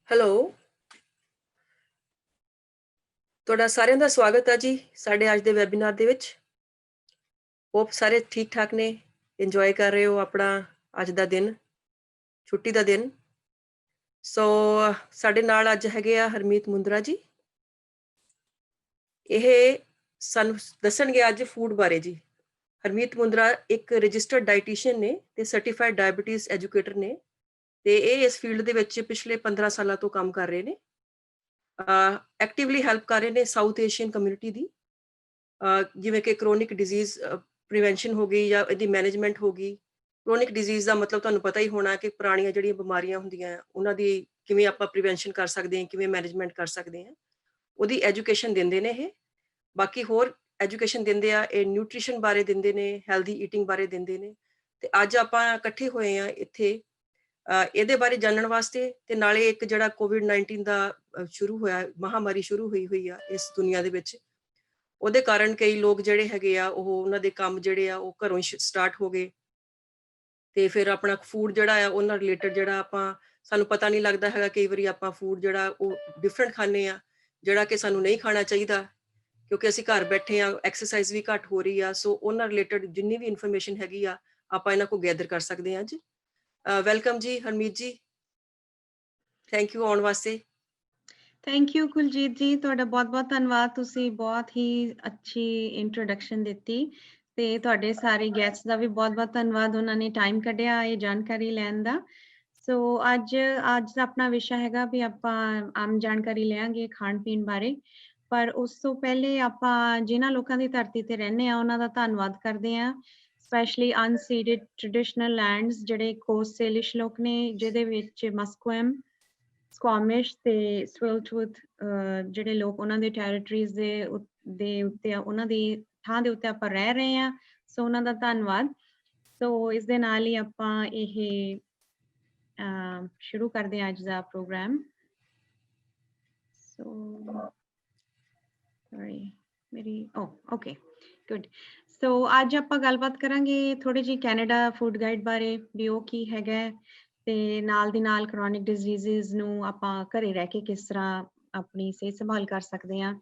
Hello, ਤੁਹਾਡਾ ਸਾਰਿਆਂ ਦਾ ਸਵਾਗਤ ਹੈ ਜੀ ਸਾਡੇ ਅੱਜ ਦੇ ਵੈਬੀਨਾਰ ਦੇ ਵਿੱਚ। ਹੋਪ ਸਾਰੇ ਠੀਕ ਠਾਕ ਨੇ, ਇੰਜੋਏ ਕਰ ਰਹੇ ਹੋ ਆਪਣਾ ਅੱਜ ਦਾ ਦਿਨ, ਛੁੱਟੀ ਦਾ ਦਿਨ। ਸੋ ਸਾਡੇ ਨਾਲ ਅੱਜ ਹੈਗੇ ਆ ਹਰਮੀਤ ਮੁੰਦਰਾ ਜੀ। ਇਹ ਸਾਨੂੰ ਦੱਸਣਗੇ ਅੱਜ ਫੂਡ ਬਾਰੇ ਜੀ। ਹਰਮੀਤ ਮੁੰਦਰਾ ਇੱਕ ਰਜਿਸਟਰਡ ਡਾਈਟੀਸ਼ੀਅਨ ਨੇ ਤੇ ਸਰਟੀਫਾਈਡ ਡਾਇਬੀਟੀਜ਼ ਐਜੂਕੇਟਰ ਨੇ ਤੇ ਇਹ ਇਸ ਫੀਲਡ ਦੇ ਵਿੱਚ ਪਿਛਲੇ 15 ਸਾਲਾਂ ਤੋਂ ਕੰਮ ਕਰ ਰਹੇ ਨੇ। ਐਕਟਿਵਲੀ ਹੈਲਪ ਕਰ ਰਹੇ ਨੇ ਸਾਊਥ ਏਸ਼ੀਅਨ ਕਮਿਊਨਿਟੀ ਦੀ, ਜਿਵੇਂ ਕਿ ਕ੍ਰੋਨਿਕ ਡਿਜ਼ੀਜ਼ ਪ੍ਰੀਵੈਂਸ਼ਨ ਹੋ ਗਈ ਜਾਂ ਇਹਦੀ ਮੈਨੇਜਮੈਂਟ ਹੋ ਗਈ। ਕ੍ਰੋਨਿਕ ਡਿਜ਼ੀਜ਼ ਦਾ ਮਤਲਬ ਤੁਹਾਨੂੰ ਪਤਾ ਹੀ ਹੋਣਾ ਕਿ ਪੁਰਾਣੀਆਂ ਜਿਹੜੀਆਂ ਬਿਮਾਰੀਆਂ ਹੁੰਦੀਆਂ ਉਹਨਾਂ ਦੀ ਕਿਵੇਂ ਆਪਾਂ ਪ੍ਰੀਵੈਂਸ਼ਨ ਕਰ ਸਕਦੇ ਹਾਂ, ਕਿਵੇਂ ਮੈਨੇਜਮੈਂਟ ਕਰ ਸਕਦੇ ਹਾਂ, ਉਹਦੀ ਐਜੂਕੇਸ਼ਨ ਦਿੰਦੇ ਨੇ ਇਹ। ਬਾਕੀ ਹੋਰ ਐਜੂਕੇਸ਼ਨ ਦਿੰਦੇ ਆ, ਇਹ ਨਿਊਟ੍ਰੀਸ਼ਨ ਬਾਰੇ ਦਿੰਦੇ ਨੇ, ਹੈਲਦੀ ਈਟਿੰਗ ਬਾਰੇ ਦਿੰਦੇ ਨੇ। ਤੇ ਅੱਜ ਆਪਾਂ ਇਕੱਠੇ ਹੋਏ ਆ ਇੱਥੇ ਇਹਦੇ ਬਾਰੇ ਜਾਣਨ ਵਾਸਤੇ, ਤੇ ਨਾਲੇ ਇੱਕ ਜਿਹੜਾ ਕੋਵਿਡ-19 ਦਾ ਸ਼ੁਰੂ ਹੋਇਆ, ਮਹਾਮਾਰੀ ਸ਼ੁਰੂ ਹੋਈ ਆ ਇਸ ਦੁਨੀਆ ਦੇ ਵਿੱਚ, ਉਹਦੇ ਕਾਰਨ ਕਈ ਲੋਕ ਜਿਹੜੇ ਹੈਗੇ ਆ ਉਹ ਉਹਨਾਂ ਦੇ ਕੰਮ ਜਿਹੜੇ ਆ ਉਹ ਘਰੋਂ ਹੀ ਸਟਾਰਟ ਹੋ ਗਏ। ਤੇ ਫਿਰ ਆਪਣਾ ਫੂਡ ਜਿਹੜਾ ਆ ਉਹਨਾਂ ਰਿਲੇਟਡ ਜਿਹੜਾ ਆਪਾਂ ਸਾਨੂੰ ਪਤਾ ਨਹੀਂ ਲੱਗਦਾ ਹੈਗਾ, ਕਈ ਵਾਰੀ ਆਪਾਂ ਫੂਡ ਜਿਹੜਾ ਉਹ ਡਿਫਰੈਂਟ ਖਾਂਦੇ ਆ, ਜਿਹੜਾ ਕਿ ਸਾਨੂੰ ਨਹੀਂ ਖਾਣਾ ਚਾਹੀਦਾ ਕਿਉਂਕਿ ਅਸੀਂ ਘਰ ਬੈਠੇ ਆ, ਐਕਸਰਸਾਈਜ਼ ਵੀ ਘੱਟ ਹੋ ਰਹੀ ਆ। ਸੋ ਉਹਨਾਂ ਰਿਲੇਟਡ ਜਿੰਨੀ ਵੀ ਇਨਫੋਰਮੇਸ਼ਨ ਹੈਗੀ ਆ ਆਪਾਂ ਇਹਨਾਂ ਕੋਲ ਗੈਦਰ ਕਰ ਸਕਦੇ ਹਾਂ ਅੱਜ। ਵੈਲਕਮ ਜੀ ਹਰਮੀਤ ਜੀ, ਥੈਂਕ ਯੂ ਆਉਣ ਵਾਸਤੇ। ਥੈਂਕ ਯੂ ਕੁਲਜੀਤ ਜੀ, ਤੁਹਾਡਾ ਬਹੁਤ-ਬਹੁਤ ਧੰਨਵਾਦ। ਤੁਸੀਂ ਬਹੁਤ ਹੀ ਅੱਛੀ ਇੰਟਰੋਡਕਸ਼ਨ ਦਿੱਤੀ ਤੇ ਤੁਹਾਡੇ ਸਾਰੇ ਗੈਸਟ ਦਾ ਵੀ ਬਹੁਤ-ਬਹੁਤ ਧੰਨਵਾਦ, ਉਹਨਾਂ ਨੇ ਟਾਈਮ ਕੱਢਿਆ ਇਹ ਜਾਣਕਾਰੀ ਲੈਣ ਦਾ। ਸੋ ਅੱਜ ਦਾ ਆਪਣਾ ਵਿਸ਼ਾ ਹੈਗਾ ਵੀ ਆਪਾਂ ਆਮ ਜਾਣਕਾਰੀ ਲਿਆਂਗੇ ਖਾਣ ਪੀਣ ਬਾਰੇ। ਪਰ ਉਸ ਤੋਂ ਪਹਿਲੇ ਆਪਾਂ ਜਿਨ੍ਹਾਂ ਲੋਕਾਂ ਦੀ ਧਰਤੀ ਤੇ ਰਹਿੰਦੇ ਆ ਉਹਨਾਂ ਦਾ ਧੰਨਵਾਦ ਕਰਦੇ ਆ, ਸਪੈਸ਼ਲੀ ਅਨਸੀਡਡ ਟ੍ਰੈਡੀਸ਼ਨਲ ਲੈਂਡਸ, ਜਿਹੜੇ ਕੋਸਟ ਸੇਲਿਸ਼ ਲੋਕ ਨੇ, ਜਿਹਦੇ ਵਿੱਚ ਮਸਕੁਐਮ, ਸਕੁਆਮਿਸ਼ ਤੇ ਸਵਿਲਟਵੁੱਡ ਜਿਹੜੇ ਲੋਕ ਉਹਨਾਂ ਦੇ ਟੈਰੀਟਰੀਜ਼ ਦੇ ਉੱਤੇ, ਉਹਨਾਂ ਦੀ ਥਾਂ ਦੇ ਉੱਤੇ ਆਪਾਂ ਰਹਿ ਰਹੇ ਹਾਂ। ਸੋ ਉਹਨਾਂ ਦਾ ਧੰਨਵਾਦ। ਸੋ ਇਸ ਦੇ ਨਾਲ ਹੀ ਆਪਾਂ ਇਹ ਸ਼ੁਰੂ ਕਰਦੇ ਹਾਂ ਅੱਜ ਦਾ programme. So okay good. So ਅੱਜ ਆਪਾਂ ਗੱਲਬਾਤ ਕਰਾਂਗੇ ਥੋੜੀ ਜਿਹੀ ਕੈਨੇਡਾ ਫੂਡ ਗਾਈਡ ਬਾਰੇ, ਵੀ ਉਹ ਕੀ ਹੈਗਾ, ਤੇ ਨਾਲ ਦੀ ਨਾਲ ਕ੍ਰੋਨਿਕ ਡਿਜ਼ੀਜ਼ਜ਼ ਨੂੰ ਆਪਾਂ ਘਰੇ ਰਹਿ ਕੇ ਕਿਸ ਤਰ੍ਹਾਂ ਆਪਣੀ ਸਿਹਤ ਸੰਭਾਲ ਕਰ ਸਕਦੇ ਹਾਂ,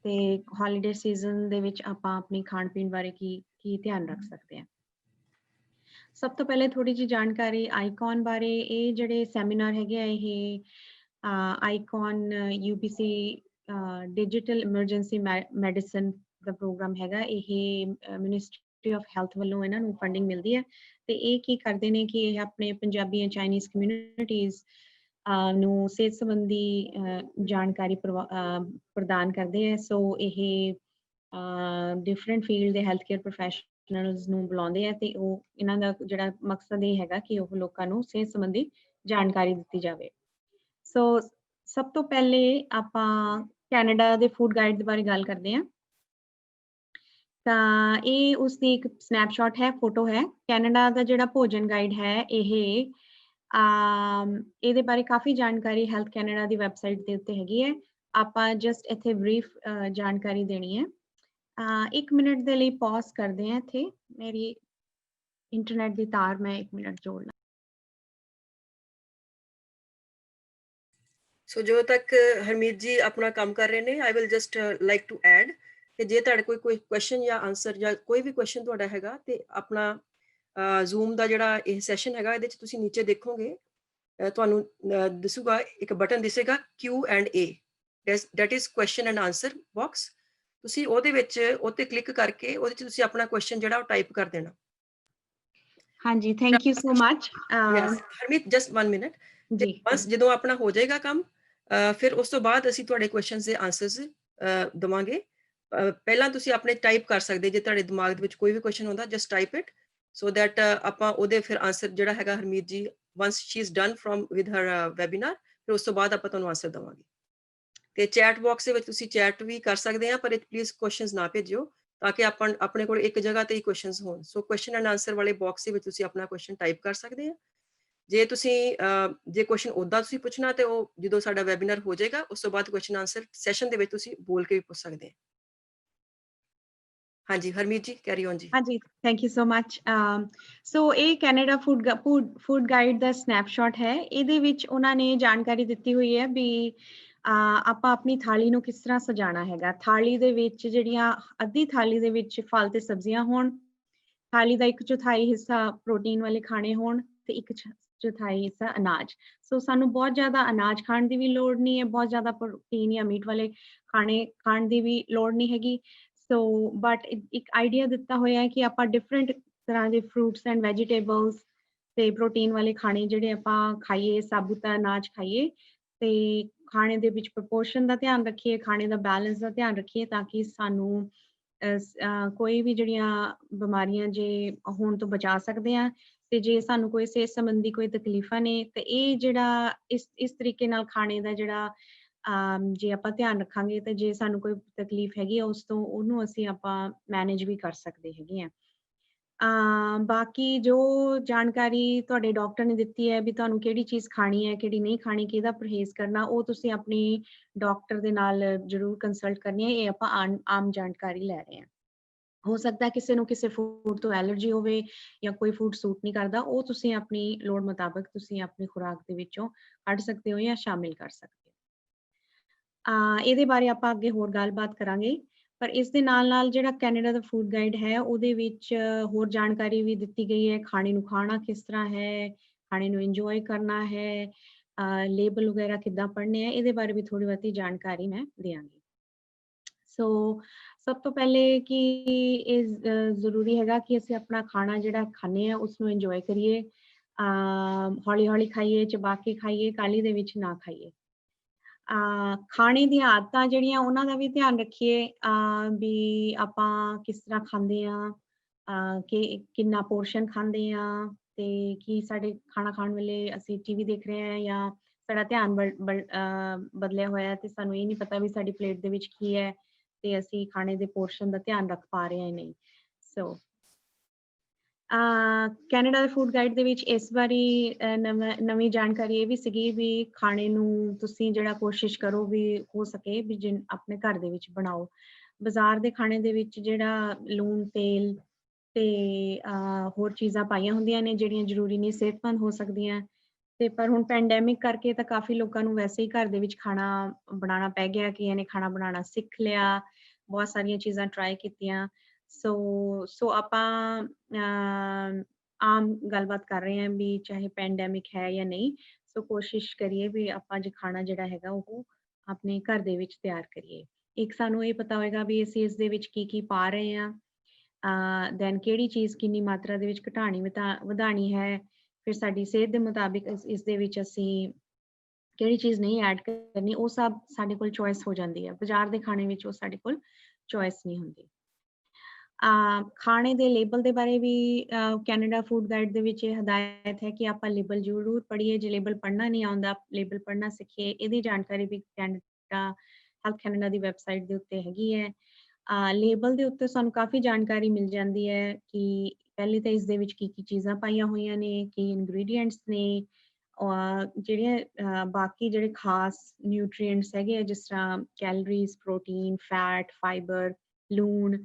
ਤੇ ਹੌਲੀਡੇ ਸੀਜ਼ਨ ਦੇ ਵਿੱਚ ਆਪਾਂ ਆਪਣੀ ਖਾਣ ਪੀਣ ਬਾਰੇ ਕੀ ਧਿਆਨ ਰੱਖ ਸਕਦੇ ਹਾਂ। ਸਭ ਤੋਂ ਪਹਿਲੇ ਥੋੜੀ ਜਿਹੀ ਜਾਣਕਾਰੀ ਆਈਕਨ ਬਾਰੇ। ਇਹ ਜਿਹੜੇ ਸੈਮੀਨਾਰ ਹੈਗੇ ਆ, ਇਹ icon UBC digital emergency medicine ਦਾ ਪ੍ਰੋਗਰਾਮ ਹੈਗਾ। ਇਹ ਮਿਨਿਸਟਰੀ ਆਫ ਹੈਲਥ ਵੱਲੋਂ ਇਹਨਾਂ ਨੂੰ ਫੰਡਿੰਗ ਮਿਲਦੀ ਹੈ। ਤੇ ਇਹ ਕੀ ਕਰਦੇ ਨੇ ਕਿ ਇਹ ਆਪਣੇ ਪੰਜਾਬੀ ਚਾਈਨੀਜ਼ ਕਮਿਊਨਿਟੀਜ਼ ਨੂੰ ਸਿਹਤ ਸੰਬੰਧੀ ਜਾਣਕਾਰੀ ਪ੍ਰਦਾਨ ਕਰਦੇ ਹੈ। ਸੋ ਇਹ ਡਿਫਰੈਂਟ ਫੀਲਡ ਦੇ ਹੈਲਥ ਕੇਅਰ ਪ੍ਰੋਫੈਸ਼ਨਲਜ਼ ਨੂੰ ਬੁਲਾਉਂਦੇ ਆ, ਤੇ ਉਹ ਇਹਨਾਂ ਦਾ ਜਿਹੜਾ ਮਕਸਦ ਇਹ ਹੈਗਾ ਕਿ ਉਹ ਲੋਕਾਂ ਨੂੰ ਸਿਹਤ ਸੰਬੰਧੀ ਜਾਣਕਾਰੀ ਦਿੱਤੀ ਜਾਵੇ। ਸੋ ਸਭ ਤੋਂ ਪਹਿਲੇ ਆਪਾਂ ਕੈਨੇਡਾ ਦੇ ਫੂਡ ਗਾਈਡ ਦੇ ਬਾਰੇ ਗੱਲ ਕਰਦੇ ਹਾਂ। ਤਾਂ ਇਹ ਉਸਦੀ ਇੱਕ ਸਨੈਪਸ਼ਾਟ ਹੈ, ਫੋਟੋ ਹੈ। ਕੈਨੇਡਾ ਦਾ ਜਿਹੜਾ ਭੋਜਨ ਗਾਈਡ ਹੈ, ਇਹ ਇਹਦੇ ਬਾਰੇ ਕਾਫੀ ਜਾਣਕਾਰੀ ਹੈਲਥ ਕੈਨੇਡਾ ਦੀ ਵੈਬਸਾਈਟ ਦੇ ਉੱਤੇ ਹੈਗੀ ਹੈ। ਆਪਾਂ ਜਸਟ ਇੱਥੇ ਬਰੀਫ ਜਾਣਕਾਰੀ ਦੇਣੀ ਹੈ। 1 ਮਿੰਟ ਦੇ ਲਈ ਪੌਜ਼ ਕਰਦੇ ਹਾਂ। ਇੱਥੇ ਮੇਰੀ ਇੰਟਰਨੈਟ ਦੀ ਤਾਰ ਮੈਂ 1 ਮਿੰਟ ਜੋੜ ਲਾਂ। ਸੋ ਜਦੋਂ ਤੱਕ ਹਰਮੀਤ ਜੀ ਆਪਣਾ ਕੰਮ ਕਰ ਰਹੇ ਨੇ, I will just like to add ਕਿ ਜੇ ਤੁਹਾਡੇ ਕੋਈ ਕੁਐਸਚਨ ਜਾਂ ਆਨਸਰ ਜਾਂ ਕੋਈ ਵੀ ਕੁਐਸਚਨ ਤੁਹਾਡਾ ਹੈਗਾ, ਤੇ ਆਪਣਾ ਜ਼ੂਮ ਦਾ ਜਿਹੜਾ ਇਹ ਸੈਸ਼ਨ ਹੈਗਾ, ਇਹਦੇ 'ਚ ਤੁਸੀਂ ਨੀਚੇ ਦੇਖੋਗੇ ਤੁਹਾਨੂੰ ਦਿਸੂਗਾ, ਇੱਕ ਬਟਨ ਦਿਸੇਗਾ Q&A, that is question and answer box. ਤੁਸੀਂ ਉਹਦੇ ਵਿੱਚ ਉੱਤੇ ਕਲਿੱਕ ਕਰਕੇ ਉਹਦੇ 'ਚ ਤੁਸੀਂ ਆਪਣਾ ਕੁਐਸਚਨ ਜਿਹੜਾ ਉਹ ਟਾਈਪ ਕਰ ਦੇਣਾ। ਹਾਂਜੀ, thank you so much. Harmeet just 1 minute ਜੀ। ਬਸ ਜਦੋਂ ਆਪਣਾ ਹੋ ਜਾਏਗਾ ਕੰਮ, ਫਿਰ ਉਸ ਤੋਂ ਬਾਅਦ ਅਸੀਂ ਤੁਹਾਡੇ ਕੁਐਸਚਨਸ ਦੇ ਆਨਸਰਸ ਦਵਾਂਗੇ। ਪਹਿਲਾਂ ਤੁਸੀਂ ਆਪਣੇ ਟਾਈਪ ਕਰ ਸਕਦੇ, ਜੇ ਤੁਹਾਡੇ ਦਿਮਾਗ ਦੇ ਵਿੱਚ ਕੋਈ ਵੀ ਕੁਐਸਚਨ ਹੁੰਦਾ, just type it so that ਆਪਾਂ ਉਹਦੇ ਫਿਰ ਆਨਸਰ ਜਿਹੜਾ ਹੈਗਾ ਹਰਮੀਤ ਜੀ, once she is done from with her webinar, ਫਿਰ ਉਸ ਤੋਂ ਬਾਅਦ ਆਪਾਂ ਤੁਹਾਨੂੰ ਆਨਸਰ ਦਵਾਂਗੇ। ਤੇ ਚੈਟ ਬਾਕਸ ਦੇ ਵਿੱਚ ਤੁਸੀਂ ਚੈਟ ਵੀ ਕਰ ਸਕਦੇ ਆ, ਪਰ ਇਹ ਪਲੀਜ਼ ਕੁਐਸਚਨਸ ਨਾ ਭੇਜਿਓ ਤਾਂ ਕਿ ਆਪਾਂ ਆਪਣੇ ਕੋਲ ਇੱਕ ਜਗ੍ਹਾ ਤੇ ਹੀ ਕੁਐਸਚਨਸ ਹੋਣ। ਸੋ ਕੁਐਸਚਨ ਐਂਡ ਆਨਸਰ ਵਾਲੇ ਬਾਕਸ ਦੇ ਵਿੱਚ ਤੁਸੀਂ ਆਪਣਾ ਕੁਐਸਚਨ ਟਾਈਪ ਕਰ ਸਕਦੇ ਆ। ਜੇ ਤੁਸੀਂ ਜੇ ਕੁਐਸਚਨ ਉੱਦਾਂ ਤੁਸੀਂ ਪੁੱਛਣਾ, ਤੇ ਉਹ ਜਦੋਂ ਸਾਡਾ ਵੈਬੀਨਾਰ ਹੋ ਜਾਏਗਾ ਉਸ ਤੋਂ ਬਾਅਦ ਕੁਐਸਚਨ ਆਨਸਰ ਸੈਸ਼ਨ ਦੇ ਵਿੱਚ ਤੁਸੀਂ ਬੋਲ ਕੇ ਵੀ ਪੁੱਛ ਸਕਦੇ ਆ। हाँ जी, हरमीत जी कैरी ऑन जी। हाँ जी, ਥੈਂਕ ਯੂ ਸੋ ਮਚ। ਸੋ ਇਹ ਕੈਨੇਡਾ ਫੂਡ ਗਾਈਡ ਦਾ ਸਨੈਪਸ਼ਾਟ ਹੈ। ਇਹਦੇ ਵਿੱਚ ਉਹਨਾਂ ਨੇ ਜਾਣਕਾਰੀ ਦਿੱਤੀ ਹੋਈ ਹੈ ਵੀ ਆਪਾਂ ਆਪਣੀ ਥਾਲੀ ਨੂੰ ਕਿਸ ਤਰ੍ਹਾਂ ਸਜਾਣਾ ਹੈਗਾ। ਥਾਲੀ ਦੇ ਵਿੱਚ ਜਿਹੜੀਆਂ ਅੱਧੀ ਥਾਲੀ ਦੇ ਵਿੱਚ ਫਲ ਤੇ ਸਬਜ਼ੀਆਂ ਹੋਣ, ਥਾਲੀ ਦਾ 1/4 ਹਿੱਸਾ ਪ੍ਰੋਟੀਨ ਵਾਲੇ ਖਾਣੇ ਹੋਣ ਤੇ 1/4 ਹਿੱਸਾ ਅਨਾਜ। ਸੋ ਸਾਨੂੰ ਬਹੁਤ ਜ਼ਿਆਦਾ ਅਨਾਜ ਖਾਣ ਦੀ ਵੀ ਲੋੜ ਨਹੀਂ ਹੈ, ਬਹੁਤ ਜ਼ਿਆਦਾ ਪ੍ਰੋਟੀਨ ਜਾਂ ਮੀਟ ਵਾਲੇ ਖਾਣੇ ਖਾਣ ਦੀ ਵੀ ਲੋੜ ਨਹੀਂ ਹੈਗੀ। ਸੋ ਬਟ ਇੱਕ ਆਈਡੀਆ ਦਿੱਤਾ ਹੋਇਆ ਹੈ ਕਿ ਆਪਾਂ ਡਿਫਰੈਂਟ ਤਰ੍ਹਾਂ ਦੇ ਫਰੂਟਸ ਐਂਡ ਵੈਜੀਟੇਬਲਸ ਤੇ ਪ੍ਰੋਟੀਨ ਵਾਲੇ ਖਾਣੇ ਜਿਹੜੇ ਆਪਾਂ ਖਾਈਏ, ਸਾਬੂਤ ਅਨਾਜ ਖਾਈਏ ਤੇ ਖਾਣੇ ਦੇ ਵਿੱਚ ਪ੍ਰਪੋਰਸ਼ਨ ਦਾ ਧਿਆਨ ਰੱਖੀਏ, ਖਾਣੇ ਦਾ ਬੈਲੈਂਸ ਦਾ ਧਿਆਨ ਰੱਖੀਏ ਤਾਂ ਕਿ ਸਾਨੂੰ ਕੋਈ ਵੀ ਜਿਹੜੀਆਂ ਬਿਮਾਰੀਆਂ ਜੇ ਹੋਣ ਤੋਂ ਬਚਾ ਸਕਦੇ ਹਾਂ ਤੇ ਜੇ ਸਾਨੂੰ ਕੋਈ ਸਿਹਤ ਸੰਬੰਧੀ ਕੋਈ ਤਕਲੀਫਾਂ ਨੇ ਤੇ ਇਹ ਜਿਹੜਾ ਇਸ ਤਰੀਕੇ ਨਾਲ ਖਾਣੇ ਦਾ ਜਿਹੜਾ ਜੇ ਆਪਾਂ ਧਿਆਨ ਰੱਖਾਂਗੇ ਤੇ ਜੇ ਸਾਨੂੰ ਕੋਈ ਤਕਲੀਫ ਹੈਗੀ ਆ ਉਸ ਤੋਂ ਉਹਨੂੰ ਅਸੀਂ ਆਪਾਂ ਮੈਨੇਜ ਵੀ ਕਰ ਸਕਦੇ ਹੈਗੇ ਆ। ਬਾਕੀ ਜੋ ਜਾਣਕਾਰੀ ਤੁਹਾਡੇ ਡਾਕਟਰ ਨੇ ਦਿੱਤੀ ਹੈ ਵੀ ਤੁਹਾਨੂੰ ਕਿਹੜੀ ਚੀਜ਼ ਖਾਣੀ ਹੈ, ਕਿਹੜੀ ਨਹੀਂ ਖਾਣੀ, ਕਿਹਦਾ ਪਰਹੇਜ਼ ਕਰਨਾ, ਉਹ ਤੁਸੀਂ ਆਪਣੀ ਡਾਕਟਰ ਦੇ ਨਾਲ ਜ਼ਰੂਰ ਕੰਸਲਟ ਕਰਨੀ ਹੈ। ਇਹ ਆਪਾਂ ਆਮ ਜਾਣਕਾਰੀ ਲੈ ਰਹੇ ਹਾਂ। ਹੋ ਸਕਦਾ ਕਿਸੇ ਨੂੰ ਕਿਸੇ ਫੂਡ ਤੋਂ ਐਲਰਜੀ ਹੋਵੇ ਜਾਂ ਕੋਈ ਫੂਡ ਸੂਟ ਨਹੀਂ ਕਰਦਾ, ਉਹ ਤੁਸੀਂ ਆਪਣੀ ਲੋੜ ਮੁਤਾਬਕ ਤੁਸੀਂ ਆਪਣੀ ਖੁਰਾਕ ਦੇ ਵਿੱਚੋਂ ਕੱਢ ਸਕਦੇ ਹੋ ਜਾਂ ਸ਼ਾਮਿਲ ਕਰ ਸਕਦੇ ਹੋ। ਇਹਦੇ ਬਾਰੇ ਆਪਾਂ ਅੱਗੇ ਹੋਰ ਗੱਲਬਾਤ ਕਰਾਂਗੇ। ਪਰ ਇਸ ਦੇ ਨਾਲ-ਨਾਲ ਜਿਹੜਾ ਕੈਨੇਡਾ ਦਾ ਫੂਡ ਗਾਈਡ ਹੈ, ਉਹਦੇ ਵਿੱਚ ਹੋਰ ਜਾਣਕਾਰੀ ਵੀ ਦਿੱਤੀ ਗਈ ਹੈ। ਖਾਣੇ ਨੂੰ ਖਾਣਾ ਕਿਸ ਤਰ੍ਹਾਂ ਹੈ, ਖਾਣੇ ਨੂੰ ਇੰਜੋਏ ਕਰਨਾ ਹੈ, ਲੇਬਲ ਵਗੈਰਾ ਕਿੱਦਾਂ ਪੜ੍ਹਨੇ ਆ, ਇਹਦੇ ਬਾਰੇ ਵੀ ਥੋੜ੍ਹੀ ਬਹੁਤੀ ਜਾਣਕਾਰੀ ਮੈਂ ਦਿਆਂਗੀ। ਸੋ ਸਭ ਤੋਂ ਪਹਿਲੇ ਕਿ ਇਹ ਜ਼ਰੂਰੀ ਹੈਗਾ ਕਿ ਅਸੀਂ ਆਪਣਾ ਖਾਣਾ ਜਿਹੜਾ ਖਾਂਦੇ ਹਾਂ ਉਸਨੂੰ ਇੰਜੋਏ ਕਰੀਏ, ਹੌਲੀ-ਹੌਲੀ ਖਾਈਏ, ਚਬਾ ਕੇ ਖਾਈਏ, ਕਾਹਲੀ ਦੇ ਵਿੱਚ ਨਾ ਖਾਈਏ। ਖਾਣੇ ਦੀਆਂ ਆਦਤਾਂ ਜਿਹੜੀਆਂ ਉਹਨਾਂ ਦਾ ਵੀ ਧਿਆਨ ਰੱਖੀਏ, ਵੀ ਆਪਾਂ ਕਿਸ ਤਰ੍ਹਾਂ ਖਾਂਦੇ ਹਾਂ, ਕਿ ਕਿੰਨਾ ਪੋਰਸ਼ਨ ਖਾਂਦੇ ਹਾਂ ਤੇ ਕੀ ਸਾਡੇ ਖਾਣਾ ਖਾਣ ਵੇਲੇ ਅਸੀਂ ਟੀਵੀ ਦੇਖ ਰਹੇ ਹਾਂ ਜਾਂ ਸਾਡਾ ਧਿਆਨ ਬਦਲਿਆ ਹੋਇਆ ਤੇ ਸਾਨੂੰ ਇਹ ਨਹੀਂ ਪਤਾ ਵੀ ਸਾਡੀ ਪਲੇਟ ਦੇ ਵਿੱਚ ਕੀ ਹੈ ਤੇ ਅਸੀਂ ਖਾਣੇ ਦੇ ਪੋਰਸ਼ਨ ਦਾ ਧਿਆਨ ਰੱਖ ਪਾ ਰਹੇ ਹਾਂ ਜਾਂ ਨਹੀਂ। ਸੋ ਕੈਨੇਡਾ ਦੇ ਫੂਡ ਗਾਈਡ ਦੇ ਵਿੱਚ ਇਸ ਵਾਰੀ ਨਵੀਂ ਜਾਣਕਾਰੀ ਇਹ ਵੀ ਸੀਗੀ ਵੀ ਖਾਣੇ ਨੂੰ ਤੁਸੀਂ ਜਿਹੜਾ ਕੋਸ਼ਿਸ਼ ਕਰੋ ਵੀ ਹੋ ਸਕੇ ਵੀ ਆਪਣੇ ਘਰ ਦੇ ਵਿੱਚ ਬਣਾਓ। ਬਾਜ਼ਾਰ ਦੇ ਖਾਣੇ ਦੇ ਵਿੱਚ ਜਿਹੜਾ ਲੂਣ, ਤੇਲ ਤੇ ਹੋਰ ਚੀਜ਼ਾਂ ਪਾਈਆਂ ਹੁੰਦੀਆਂ ਨੇ ਜਿਹੜੀਆਂ ਜ਼ਰੂਰੀ ਨਹੀਂ ਸਿਹਤਮੰਦ ਹੋ ਸਕਦੀਆਂ। ਤੇ ਪਰ ਹੁਣ ਪੈਂਡੈਮਿਕ ਕਰਕੇ ਤਾਂ ਕਾਫੀ ਲੋਕਾਂ ਨੂੰ ਵੈਸੇ ਹੀ ਘਰ ਦੇ ਵਿੱਚ ਖਾਣਾ ਬਣਾਉਣਾ ਪੈ ਗਿਆ ਕਿ ਇਹਨੇ ਖਾਣਾ ਬਣਾਉਣਾ ਸਿੱਖ ਲਿਆ, ਬਹੁਤ ਸਾਰੀਆਂ ਚੀਜ਼ਾਂ ਟਰਾਈ ਕੀਤੀਆਂ। ਸੋ ਆਪਾਂ ਆਮ ਗੱਲਬਾਤ ਕਰ ਰਹੇ ਹਾਂ ਵੀ ਚਾਹੇ ਪੈਂਡੈਮਿਕ ਹੈ ਜਾਂ ਨਹੀਂ, ਸੋ ਕੋਸ਼ਿਸ਼ ਕਰੀਏ ਵੀ ਆਪਾਂ ਜੇ ਖਾਣਾ ਜਿਹੜਾ ਹੈਗਾ ਉਹ ਆਪਣੇ ਘਰ ਦੇ ਵਿੱਚ ਤਿਆਰ ਕਰੀਏ। ਇੱਕ ਸਾਨੂੰ ਇਹ ਪਤਾ ਹੋਏਗਾ ਵੀ ਅਸੀਂ ਇਸ ਦੇ ਵਿੱਚ ਕੀ ਪਾ ਰਹੇ ਹਾਂ, ਦੈਨ ਕਿਹੜੀ ਚੀਜ਼ ਕਿੰਨੀ ਮਾਤਰਾ ਦੇ ਵਿੱਚ ਘਟਾਣੀ ਵਧਾਣੀ ਹੈ, ਫਿਰ ਸਾਡੀ ਸਿਹਤ ਦੇ ਮੁਤਾਬਿਕ ਇਸ ਦੇ ਵਿੱਚ ਅਸੀਂ ਕਿਹੜੀ ਚੀਜ਼ ਨਹੀਂ ਐਡ ਕਰਨੀ, ਉਹ ਸਭ ਸਾਡੇ ਕੋਲ ਚੋਇਸ ਹੋ ਜਾਂਦੀ ਹੈ। ਬਾਜ਼ਾਰ ਦੇ ਖਾਣੇ ਵਿੱਚ ਉਹ ਸਾਡੇ ਕੋਲ ਚੋਇਸ ਨਹੀਂ ਹੁੰਦੀ। ਖਾਣੇ ਦੇ ਲੇਬਲ ਦੇ ਬਾਰੇ ਵੀ ਕੈਨੇਡਾ ਫੂਡ ਗਾਈਡ ਦੇ ਵਿੱਚ ਇਹ ਹਦਾਇਤ ਹੈ ਕਿ ਆਪਾਂ ਲੇਬਲ ਜ਼ਰੂਰ ਪੜ੍ਹੀਏ। ਜੇ ਲੇਬਲ ਪੜ੍ਹਨਾ ਨਹੀਂ ਆਉਂਦਾ, ਲੇਬਲ ਪੜ੍ਹਨਾ ਸਿੱਖੀਏ। ਇਹਦੀ ਜਾਣਕਾਰੀ ਵੀ ਕੈਨੇਡਾ ਹੈਲਥ ਕੈਨੇਡਾ ਦੀ ਵੈਬਸਾਈਟ ਦੇ ਉੱਤੇ ਹੈਗੀ ਹੈ। ਲੇਬਲ ਦੇ ਉੱਤੇ ਸਾਨੂੰ ਕਾਫੀ ਜਾਣਕਾਰੀ ਮਿਲ ਜਾਂਦੀ ਹੈ ਕਿ ਪਹਿਲੇ ਤਾਂ ਇਸ ਦੇ ਵਿੱਚ ਕੀ ਚੀਜ਼ਾਂ ਪਾਈਆਂ ਹੋਈਆਂ ਨੇ, ਕੀ ਇੰਗਰੀਡੀਐਂਟਸ ਨੇ, ਜਿਹੜੀਆਂ ਬਾਕੀ ਜਿਹੜੇ ਖਾਸ ਨਿਊਟਰੀਐਂਟਸ ਹੈਗੇ ਆ ਜਿਸ ਤਰ੍ਹਾਂ ਕੈਲਰੀਜ਼, ਪ੍ਰੋਟੀਨ, ਫੈਟ, ਫਾਈਬਰ, ਲੂਣ,